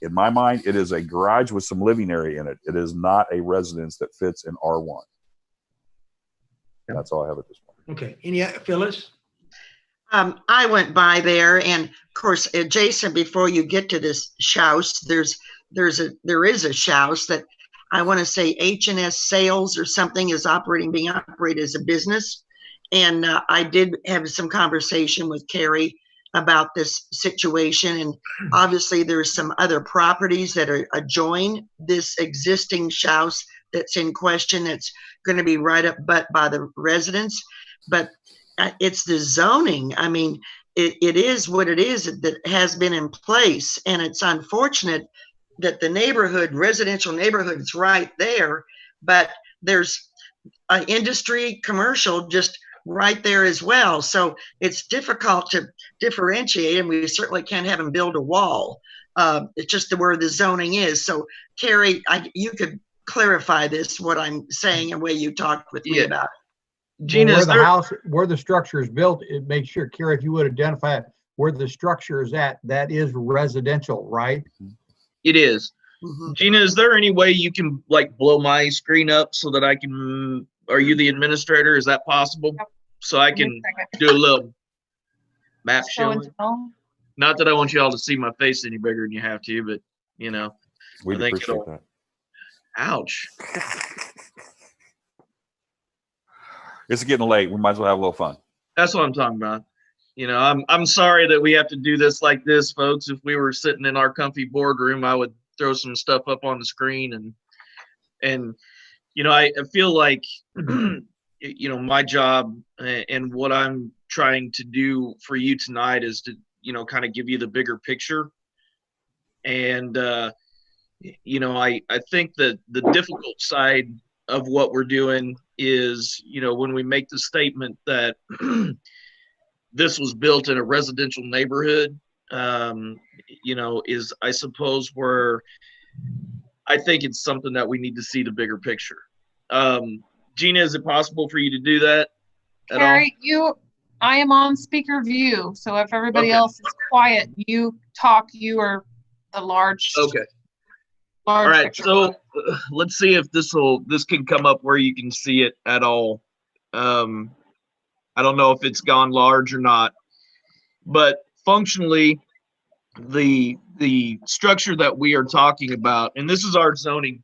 in my mind, it is a garage with some living area in it. It is not a residence that fits in R1. That's all I have at this point. Okay, Phyllis? I went by there, and of course, adjacent before you get to this house, there is a house that I want to say H&S Sales or something is being operated as a business. And I did have some conversation with Carrie about this situation. And obviously there's some other properties that are adjoin this existing house that's in question that's going to be right up but by the residents. But it's the zoning. I mean, it is what it is that has been in place. And it's unfortunate that the neighborhood, residential neighborhood, is right there, but there's an industry commercial just right there as well. So it's difficult to differentiate, and we certainly can't have them build a wall. It's just where the zoning is. So Carrie, you could clarify this, what I'm saying, and way you talked with me about it. Gina, where the structure is built, it makes sure, Carrie, if you would identify where the structure is at, that is residential, right? It is. Mm-hmm. Gina, is there any way you can like blow my screen up so that I can, are you the administrator? Is that possible? Yep. So I can do a little map showing. Not that I want you all to see my face any bigger than you have to, but you know, we'd appreciate that. Ouch. It's getting late. We might as well have a little fun. That's what I'm talking about. You know, I'm sorry that we have to do this like this, folks. If we were sitting in our comfy boardroom, I would throw some stuff up on the screen and you know, I feel like you know, my job and what I'm trying to do for you tonight is to, you know, kind of give you the bigger picture. And you know, I think that the difficult side of what we're doing is, you know, when we make the statement that this was built in a residential neighborhood, you know, is I suppose where I think it's something that we need to see the bigger picture. Gina, is it possible for you to do that at Carrie, I am on speaker view. So if everybody else is quiet, you talk, you are the large. Okay. All right, picture. So let's see if this can come up where you can see it at all. I don't know if it's gone large or not, but functionally, the structure that we are talking about, and this is our zoning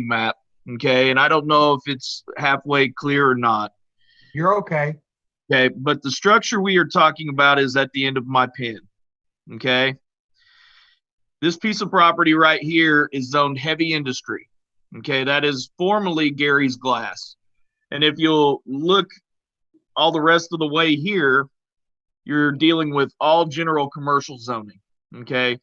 map, okay? And I don't know if it's halfway clear or not. You're okay. Okay, but the structure we are talking about is at the end of my pen, okay? This piece of property right here is zoned heavy industry. Okay, that is formerly Gary's Glass. And if you'll look all the rest of the way here, you're dealing with all general commercial zoning. Okay.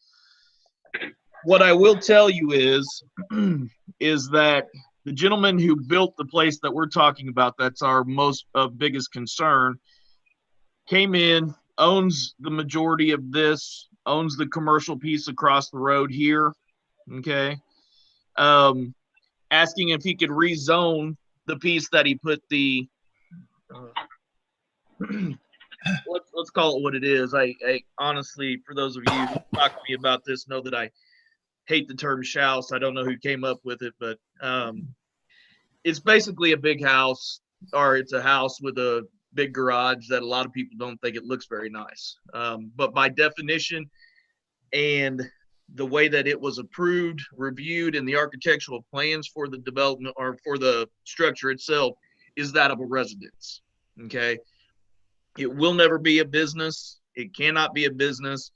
What I will tell you is that the gentleman who built the place that we're talking about, that's our biggest concern, came in, owns the majority of this, owns the commercial piece across the road here, okay? Asking if he could rezone the piece that he put the, let's call it what it is. I honestly, for those of you who talk to me about this, know that I hate the term house. I don't know who came up with it, but it's basically a big house, or it's a house with a big garage that a lot of people don't think it looks very nice. But by definition and the way that it was approved, reviewed, and the architectural plans for the development or for the structure itself is that of a residence, okay? It will never be a business. It cannot be a business.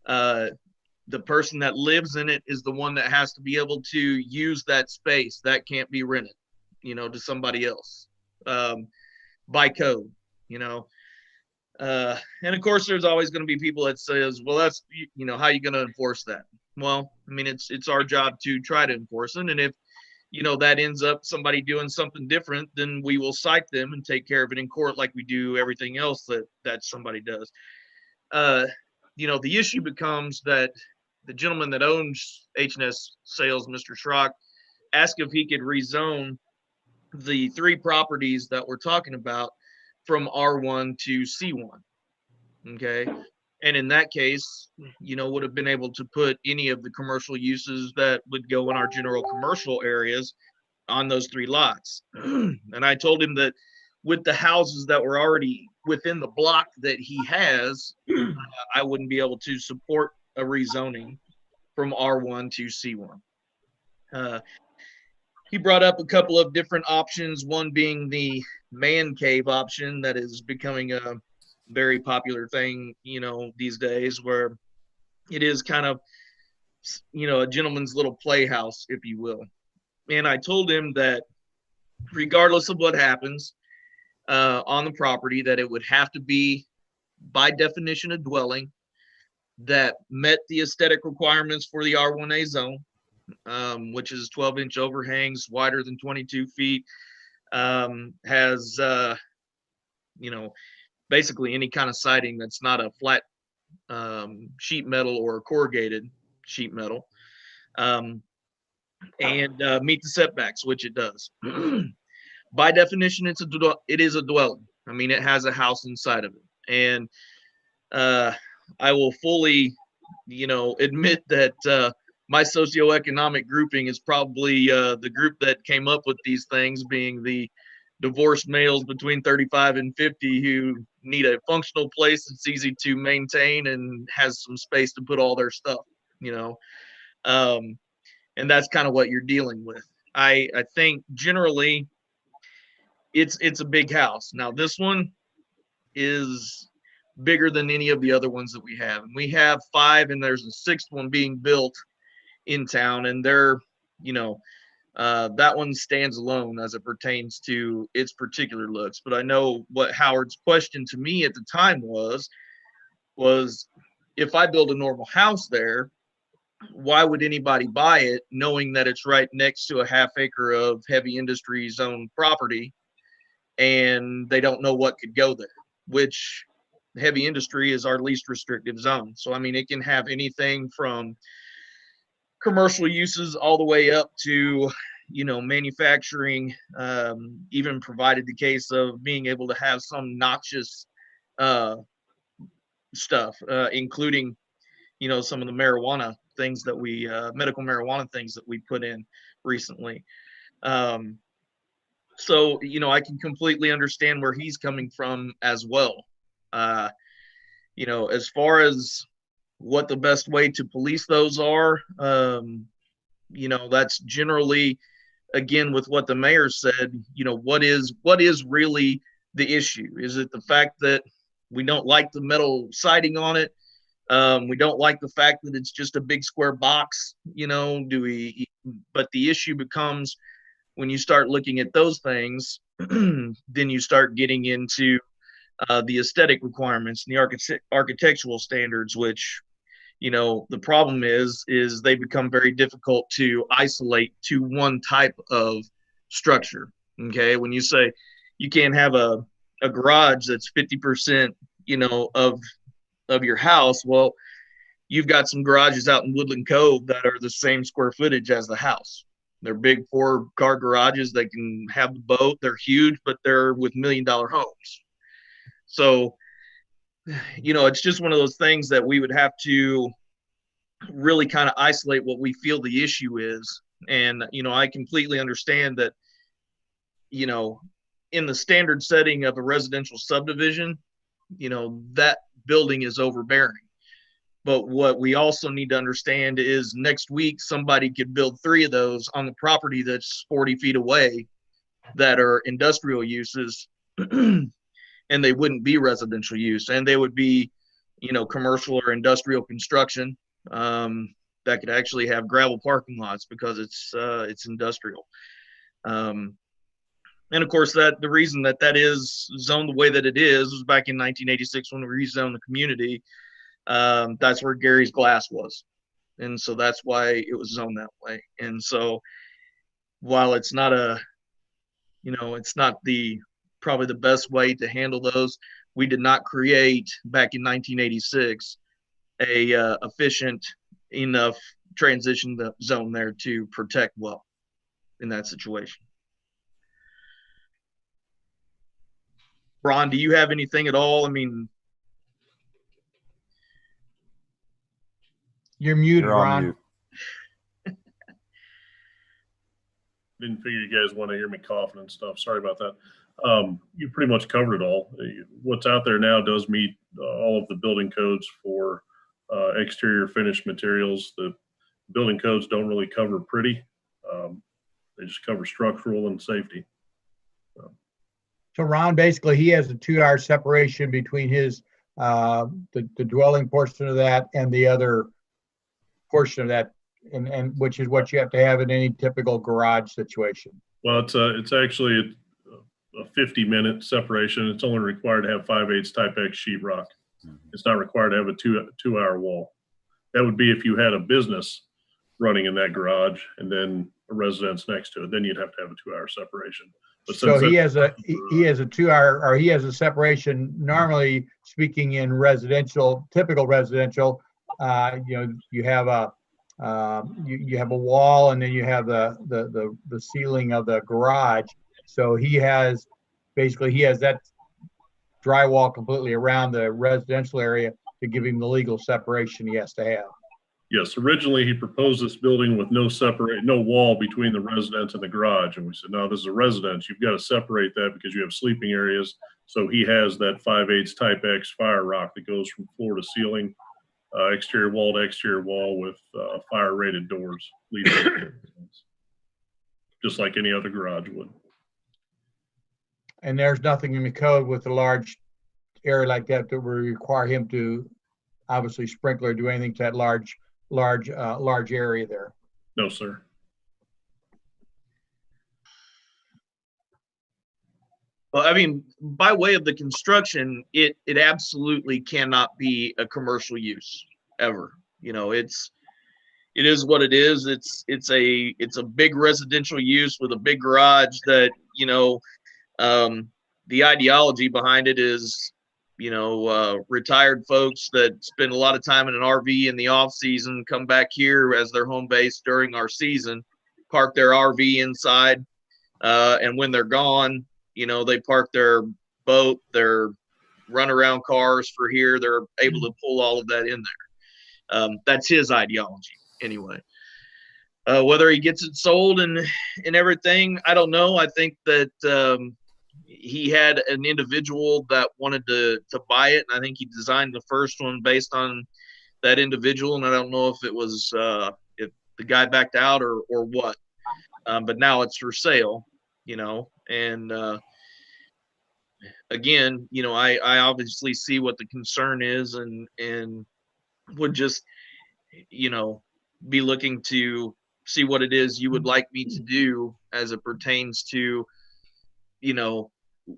The person that lives in it is the one that has to be able to use that space. That can't be rented, you know, to somebody else by code, you know. And of course, there's always going to be people that says, well, that's, you know, how are you going to enforce that? Well, I mean, it's our job to try to enforce it. And if, you know, that ends up somebody doing something different, then we will cite them and take care of it in court like we do everything else that somebody does. You know, the issue becomes that the gentleman that owns H&S Sales, Mr. Schrock, asked if he could rezone the 3 properties that we're talking about from R1 to C1, okay? And in that case, you know, would have been able to put any of the commercial uses that would go in our general commercial areas on those 3 lots. And I told him that with the houses that were already within the block that he has, I wouldn't be able to support a rezoning from R1 to C1. He brought up a couple of different options, one being the man cave option that is becoming a very popular thing, these days, where it is kind of, a gentleman's little playhouse, if you will. And I told him that regardless of what happens on the property, that it would have to be, by definition, a dwelling that met the aesthetic requirements for the R1A zone, which is 12-inch overhangs, wider than 22 feet, has, basically any kind of siding that's not a flat sheet metal or corrugated sheet metal, and meet the setbacks, which it does. By definition, it is a dwelling. I mean, it has a house inside of it. And I will fully, admit that my socioeconomic grouping is probably the group that came up with these things, being the divorced males between 35 and 50 who need a functional place that's easy to maintain and has some space to put all their stuff, and that's kind of what you're dealing with. I think generally it's a big house. Now this one is bigger than any of the other ones that we have. And we have 5, and there's a 6th one being built in town, and they're, that one stands alone as it pertains to its particular looks. But I know what Howard's question to me at the time was if I build a normal house there, why would anybody buy it knowing that it's right next to a half acre of heavy industry zone property and they don't know what could go there, which heavy industry is our least restrictive zone. So, I mean, it can have anything from commercial uses all the way up to, manufacturing, even provided the case of being able to have some noxious stuff, including, some of the marijuana things that we, medical marijuana things that we put in recently. So, I can completely understand where he's coming from as well. As far as what the best way to police those are, that's generally, again, with what the mayor said, what is really the issue? Is it the fact that we don't like the metal siding on it? We don't like the fact that it's just a big square box, but the issue becomes when you start looking at those things, then you start getting into the aesthetic requirements and the architectural standards, which, the problem is they become very difficult to isolate to one type of structure. Okay. When you say you can't have a garage that's 50%, of your house, well, you've got some garages out in Woodland Cove that are the same square footage as the house. They're big 4-car garages. They can have the boat. They're huge, but they're with $1 million homes. So, it's just one of those things that we would have to really kind of isolate what we feel the issue is. And, I completely understand that, in the standard setting of a residential subdivision, that building is overbearing. But what we also need to understand is next week, somebody could build 3 of those on the property that's 40 feet away that are industrial uses, and they wouldn't be residential use, and they would be, commercial or industrial construction that could actually have gravel parking lots because it's industrial. And of course, the reason that is zoned the way that it is was back in 1986 when we rezoned the community. That's where Gary's Glass was. And so that's why it was zoned that way. And so while it's not it's not probably the best way to handle those, we did not create back in 1986 a efficient enough transition zone there to protect well in that situation. Ron, do you have anything at all? I mean, you're muted, You're on Ron. mute. Didn't figure you guys want to hear me coughing and stuff. Sorry about that. You pretty much covered it all. What's out there now does meet all of the building codes for exterior finished materials. The building codes don't really cover pretty. They just cover structural and safety. So Ron, basically, he has a 2-hour separation between his the dwelling portion of that and the other portion of that, and which is what you have to have in any typical garage situation. Well, it's actually a 50-minute separation. It's only required to have 5/8 type X sheetrock. It's not required to have a two-hour wall. That would be if you had a business running in that garage and then a residence next to it. Then you'd have to have a 2-hour separation. But so he has a 2-hour, or he has a separation. Normally speaking, in residential, typical residential, you have a you have a wall, and then you have the ceiling of the garage. So he has that drywall completely around the residential area to give him the legal separation he has to have. Yes, originally he proposed this building with no wall between the residence and the garage. And we said, no, this is a residence. You've got to separate that because you have sleeping areas. So he has that 5/8 type X fire rock that goes from floor to ceiling, exterior wall to exterior wall with fire rated doors, just like any other garage would. And there's nothing in the code with a large area like that that would require him to obviously sprinkle or do anything to that large area there. No, sir. Well, I mean, by way of the construction, it absolutely cannot be a commercial use ever. It is what it is. It's a big residential use with a big garage that, the ideology behind it is, retired folks that spend a lot of time in an RV in the off season, come back here as their home base during our season, park their RV inside. And when they're gone, they park their boat, their runaround cars for here. They're able to pull all of that in there. That's his ideology anyway. Whether he gets it sold and everything, I don't know. I think that he had an individual that wanted to buy it, and I think he designed the first one based on that individual. And I don't know if it was if the guy backed out or what. But now it's for sale, and again, I obviously see what the concern is, and would just, be looking to see what it is you would like me to do as it pertains to,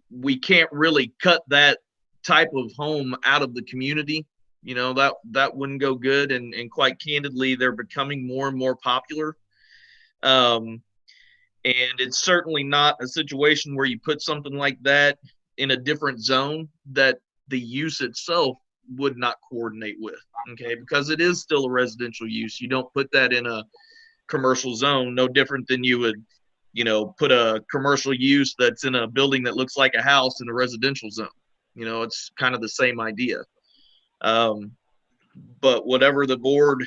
we can't really cut that type of home out of the community. That wouldn't go good. And quite candidly, they're becoming more and more popular. And it's certainly not a situation where you put something like that in a different zone that the use itself would not coordinate with. Okay. Because it is still a residential use. You don't put that in a commercial zone, no different than you would, put a commercial use that's in a building that looks like a house in a residential zone. It's kind of the same idea. But whatever the board,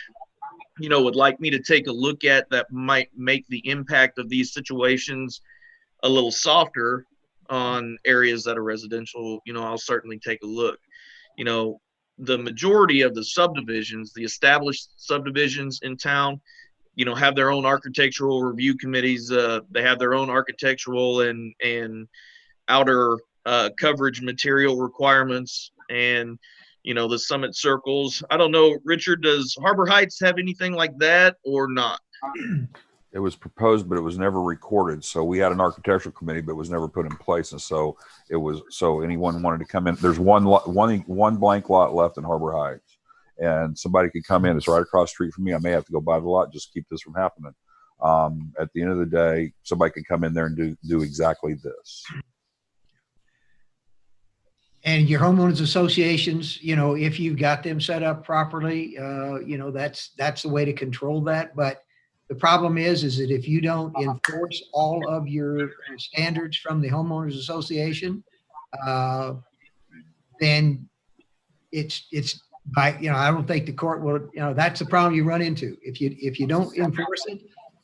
would like me to take a look at that might make the impact of these situations a little softer on areas that are residential, I'll certainly take a look. The majority of the subdivisions, the established subdivisions in town, have their own architectural review committees. They have their own architectural and outer coverage material requirements, and the summit circles. I don't know, Richard, does Harbor Heights have anything like that or not? It was proposed, but it was never recorded. So we had an architectural committee, but it was never put in place. And so anyone wanted to come in. There's one blank lot left in Harbor Heights, and somebody could come in. It's right across the street from me. I may have to go buy the lot just to keep this from happening. At the end of the day, somebody could come in there and do exactly this. And your homeowners associations, if you've got them set up properly, that's the way to control that. But the problem is that if you don't enforce all of your standards from the homeowners association, then it's by, I don't think the court will, that's the problem you run into. If you don't enforce it,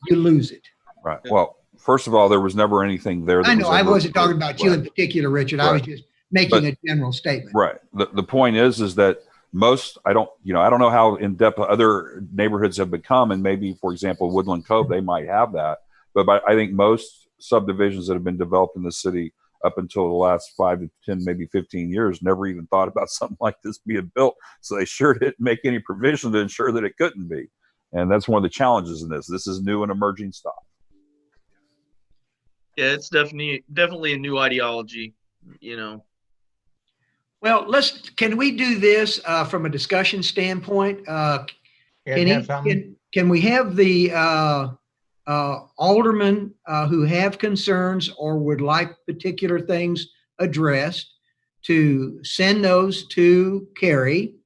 you lose it. Right. Well, first of all, there was never anything there. I know, I ever wasn't talking approved. about you Right. in particular, Richard. I was Right. just making But- a general statement. Right. The point is that most, I don't know how in depth other neighborhoods have become, and maybe, for example, Woodland Cove, they might have that. But I think most subdivisions that have been developed in the city up until the last 5 to 10, maybe 15 years, never even thought about something like this being built. So they sure didn't make any provision to ensure that it couldn't be. And that's one of the challenges in this. This is new and emerging stuff. Yeah, it's definitely a new ideology, you know. Well, can we do this from a discussion standpoint? Can we have the aldermen who have concerns or would like particular things addressed to send those to Kerry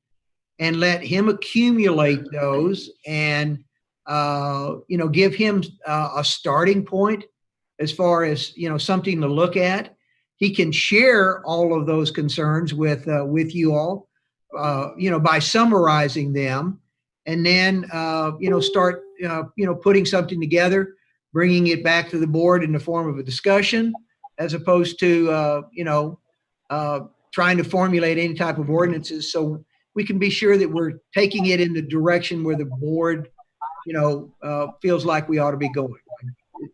and let him accumulate those and give him a starting point as far as something to look at. He can share all of those concerns with you all, by summarizing them, and then start putting something together, bringing it back to the board in the form of a discussion, as opposed to trying to formulate any type of ordinances. So we can be sure that we're taking it in the direction where the board, feels like we ought to be going.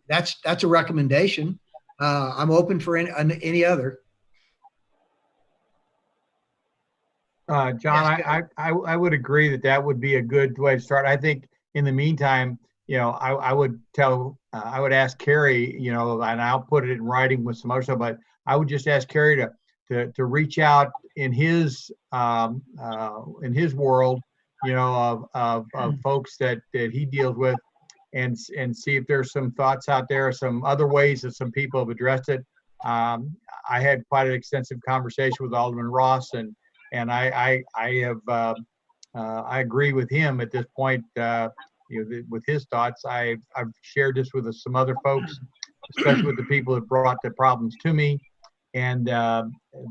That's a recommendation. I'm open for any other. John, Yes, I would agree that would be a good way to start. I think in the meantime, I would ask Kerry, and I'll put it in writing with some other stuff, but I would just ask Kerry to reach out in his world, of folks that he deals with, and see if there's some thoughts out there, some other ways that some people have addressed it. I had quite an extensive conversation with Alderman Ross, and I agree with him at this point. With his thoughts, I've shared this with some other folks, especially with the people that brought the problems to me, and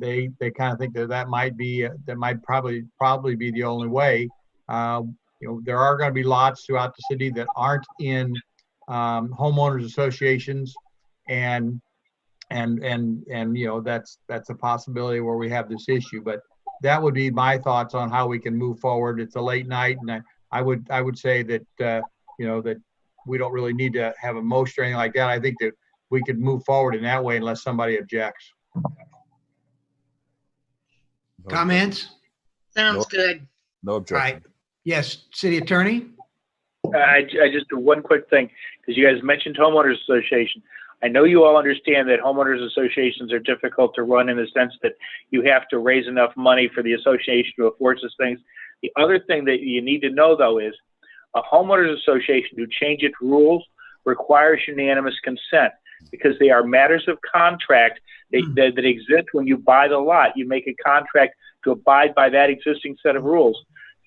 they kind of think that might probably be the only way. There are going to be lots throughout the city that aren't in homeowners associations, and that's a possibility where we have this issue. But that would be my thoughts on how we can move forward. It's a late night, and I would say that that we don't really need to have a motion or anything like that. I think that we could move forward in that way unless somebody objects. Comments? Sounds good. No objection. All right. Yes, City Attorney. I just do one quick thing, because you guys mentioned homeowners association. I know you all understand that homeowners associations are difficult to run in the sense that you have to raise enough money for the association to afford such things. The other thing that you need to know, though, is a homeowners association to change its rules requires unanimous consent, because they are matters of contract that exist when you buy the lot. You make a contract to abide by that existing set of rules.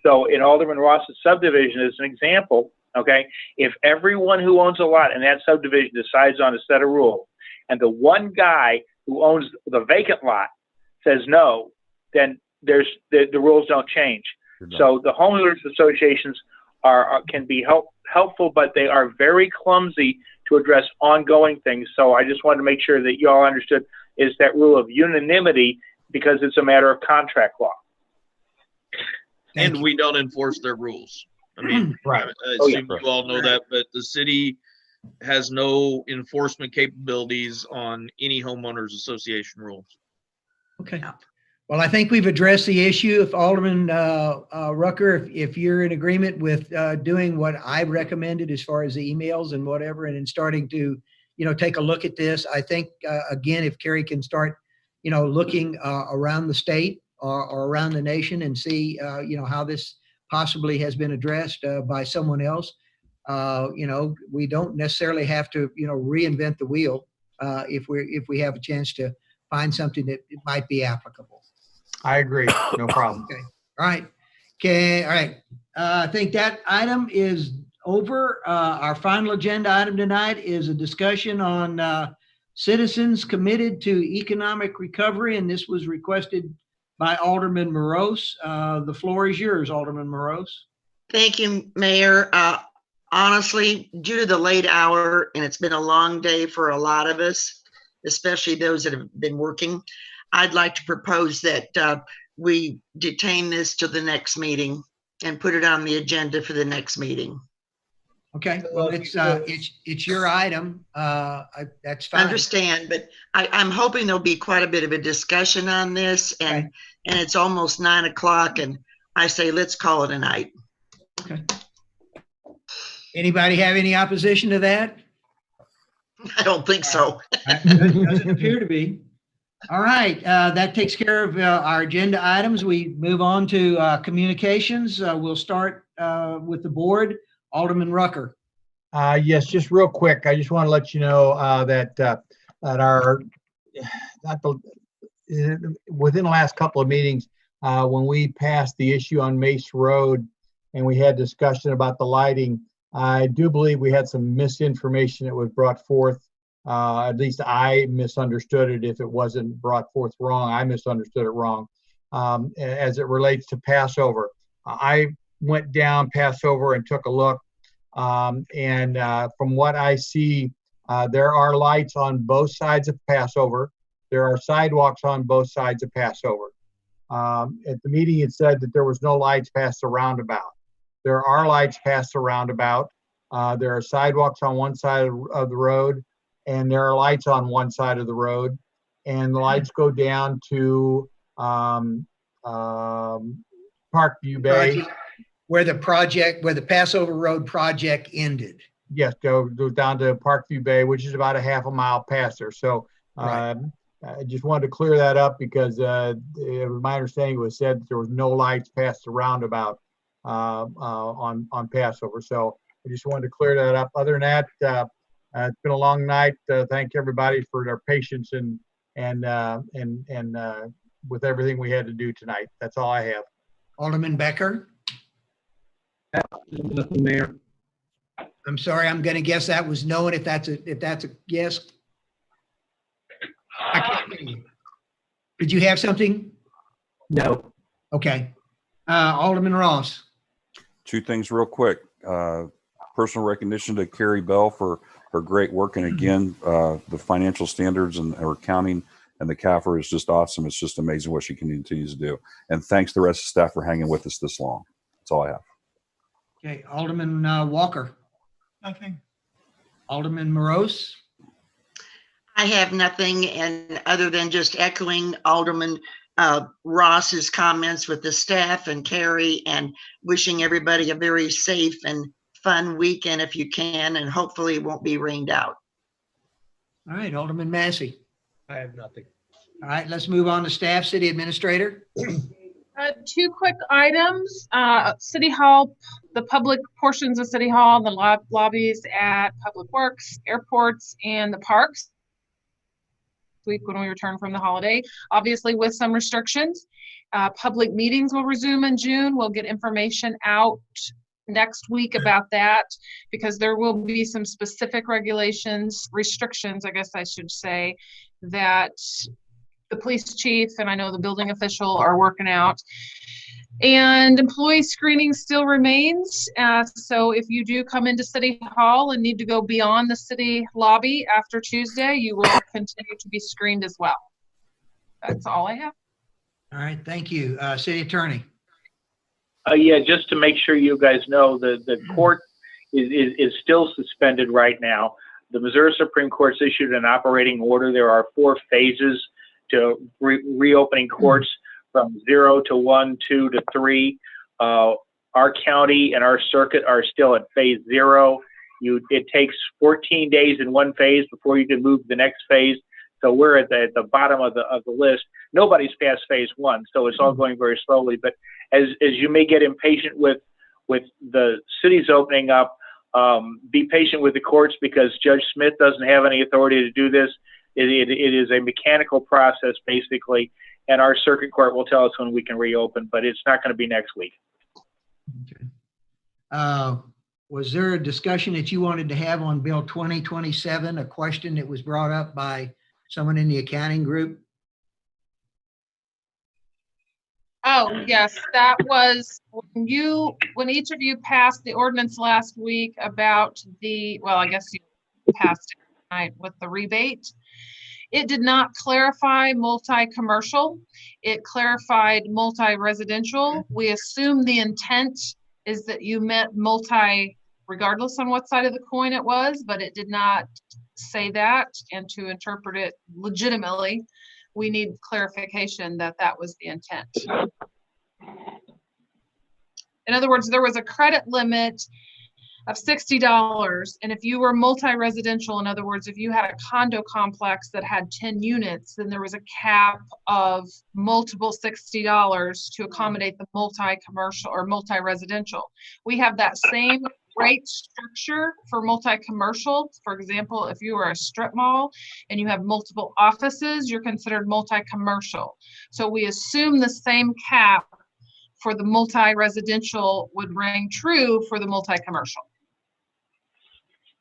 So in Alderman Ross's subdivision, as an example, okay, if everyone who owns a lot in that subdivision decides on a set of rules, and the one guy who owns the vacant lot says no, then the rules don't change. So the homeowners associations can be helpful, but they are very clumsy to address ongoing things. So I just wanted to make sure that you all understood is that rule of unanimity, because it's a matter of contract law. And we don't enforce their rules. I mean, right. I assume you all know that, but the city has no enforcement capabilities on any homeowners association rules. Okay. Well, I think we've addressed the issue. If Alderman Rucker, if you're in agreement with doing what I've recommended as far as the emails and whatever, and then starting to, take a look at this, I think, again, if Kerry can start, looking around the state or around the nation and see, how this possibly has been addressed by someone else. We don't necessarily have to, reinvent the wheel if we have a chance to find something that might be applicable. I agree. No problem. Okay. All right. Okay. All right. I think that item is over. Our final agenda item tonight is a discussion on citizens committed to economic recovery, and this was requested by Alderman Morose. The floor is yours, Alderman Morose. Thank you, Mayor. honestly, due to the late hour, and it's been a long day for a lot of us, especially those that have been working, I'd like to propose that we detain this to the next meeting and put it on the agenda for the next meeting. Okay, well, it's your item. That's fine. Understand, but I'm hoping there'll be quite a bit of a discussion on this, and it's almost 9 o'clock, and I say let's call it a night. Okay. Anybody have any opposition to that? I don't think so. Doesn't appear to be. All right, that takes care of our agenda items. We move on to communications. We'll start with the board. Alderman Rucker. Yes, just real quick. I just want to let you know that within the last couple of meetings, when we passed the issue on Mace Road and we had discussion about the lighting, I do believe we had some misinformation that was brought forth. At least I misunderstood it. If it wasn't brought forth wrong, I misunderstood it wrong. As it relates to Passover, I went down Passover and took a look. From what I see, there are lights on both sides of Passover. There are sidewalks on both sides of Passover. At the meeting, it said that there was no lights past the roundabout. There are lights past the roundabout. There are sidewalks on one side of the road, and there are lights on one side of the road. And the lights go down to Parkview Bay. Where the Passover Road project ended. Yes, go down to Parkview Bay, which is about a half a mile past there. So I just wanted to clear that up because my understanding was said that there was no lights past the roundabout on Passover. So I just wanted to clear that up. Other than that, it's been a long night. Thank everybody for their patience and with everything we had to do tonight. That's all I have. Alderman Becker. Nothing, Mayor. I'm sorry, I'm going to guess that was no, and if that's a yes. I can't hear you. Did you have something? No. Okay. Alderman Ross. Two things real quick. Personal recognition to Carrie Bell for her great work. And again, the financial standards and her accounting and the CAFR is just awesome. It's just amazing what she continues to do. And thanks to the rest of the staff for hanging with us this long. That's all I have. Okay, Alderman Walker. Nothing. Alderman Morose. I have nothing, and other than just echoing Alderman Ross's comments with the staff and Carrie, and wishing everybody a very safe and fun weekend if you can, and hopefully it won't be rained out. All right, Alderman Massey. I have nothing. All right, let's move on to staff. City Administrator. Two quick items. City Hall, the public portions of City Hall, the lobbies at Public Works, airports, and the parks. Week when we return from the holiday, obviously with some restrictions. Public meetings will resume in June. We'll get information out next week about that because there will be some specific restrictions, I guess I should say, that the police chief and I know the building official are working out. And employee screening still remains. So if you do come into City Hall and need to go beyond the city lobby after Tuesday, you will continue to be screened as well. That's all I have. All right, thank you. City Attorney. Yeah, just to make sure you guys know, the court is still suspended right now. The Missouri Supreme Court's issued an operating order. There are 4 phases to reopening courts from 0 to 1, 2 to 3. Our county and our circuit are still at phase 0. It takes 14 days in one phase before you can move to the next phase. So we're at the bottom of the list. Nobody's past phase 1, so it's all going very slowly. But as you may get impatient with the cities opening up, be patient with the courts because Judge Smith doesn't have any authority to do this. It is a mechanical process, basically, and our circuit court will tell us when we can reopen, but it's not going to be next week. Okay. Was there a discussion that you wanted to have on Bill 2027, a question that was brought up by someone in the accounting group? Oh, yes, that was when each of you passed the ordinance last week about well, I guess you passed it tonight with the rebate. It did not clarify multi-commercial. It clarified multi-residential. We assume the intent is that you meant multi, regardless on what side of the coin it was, but it did not say that. And to interpret it legitimately, we need clarification that that was the intent. In other words, there was a credit limit of $60. And if you were multi-residential, in other words, if you had a condo complex that had 10 units, then there was a cap of multiple $60 to accommodate the multi-commercial or multi-residential. We have that same rate structure for multi-commercial. For example, if you were a strip mall and you have multiple offices, you're considered multi-commercial. So we assume the same cap for the multi-residential would ring true for the multi-commercial.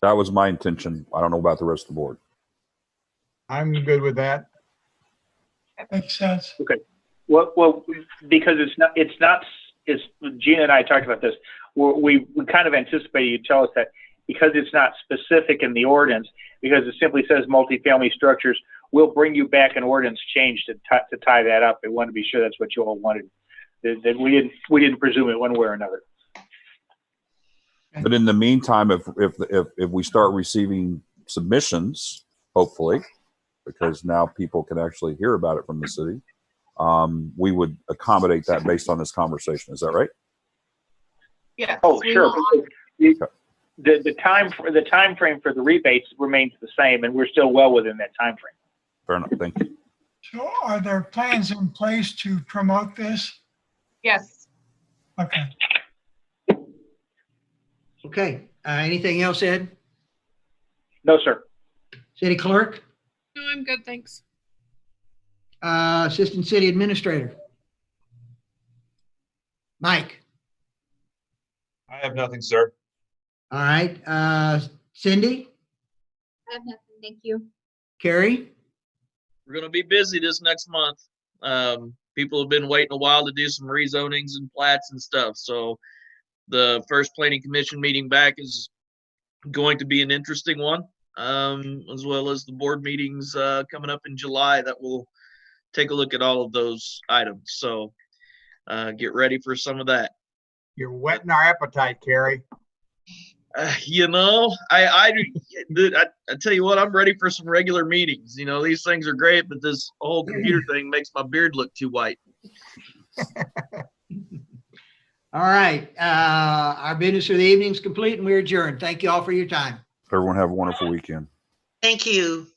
That was my intention. I don't know about the rest of the board. I'm good with that. Makes sense. Okay. Well, because it's Gina and I talked about this. We kind of anticipated you tell us that because it's not specific in the ordinance, because it simply says multifamily structures, we'll bring you back an ordinance change to tie that up. I want to be sure that's what you all wanted. That we didn't presume it one way or another. But in the meantime, if we start receiving submissions, hopefully, because now people can actually hear about it from the city, we would accommodate that based on this conversation. Is that right? Yeah. Oh, sure. The time frame for the rebates remains the same, and we're still well within that time frame. Fair enough. Thank you. So are there plans in place to promote this? Yes. Okay. Okay. Anything else, Ed? No, sir. City clerk? No, I'm good, thanks. Assistant city administrator? Mike? I have nothing, sir. All right. Cindy? I have nothing. Thank you. Carrie? We're going to be busy this next month. People have been waiting a while to do some rezonings and plats and stuff. So the first planning commission meeting back is going to be an interesting one, as well as the board meetings coming up in July that will take a look at all of those items. So get ready for some of that. You're whetting our appetite, Carrie. You know, I tell you what, I'm ready for some regular meetings. You know, these things are great, but this whole computer thing makes my beard look too white. All right. Our business for the evening is complete and we're adjourned. Thank you all for your time. Everyone have a wonderful weekend. Thank you.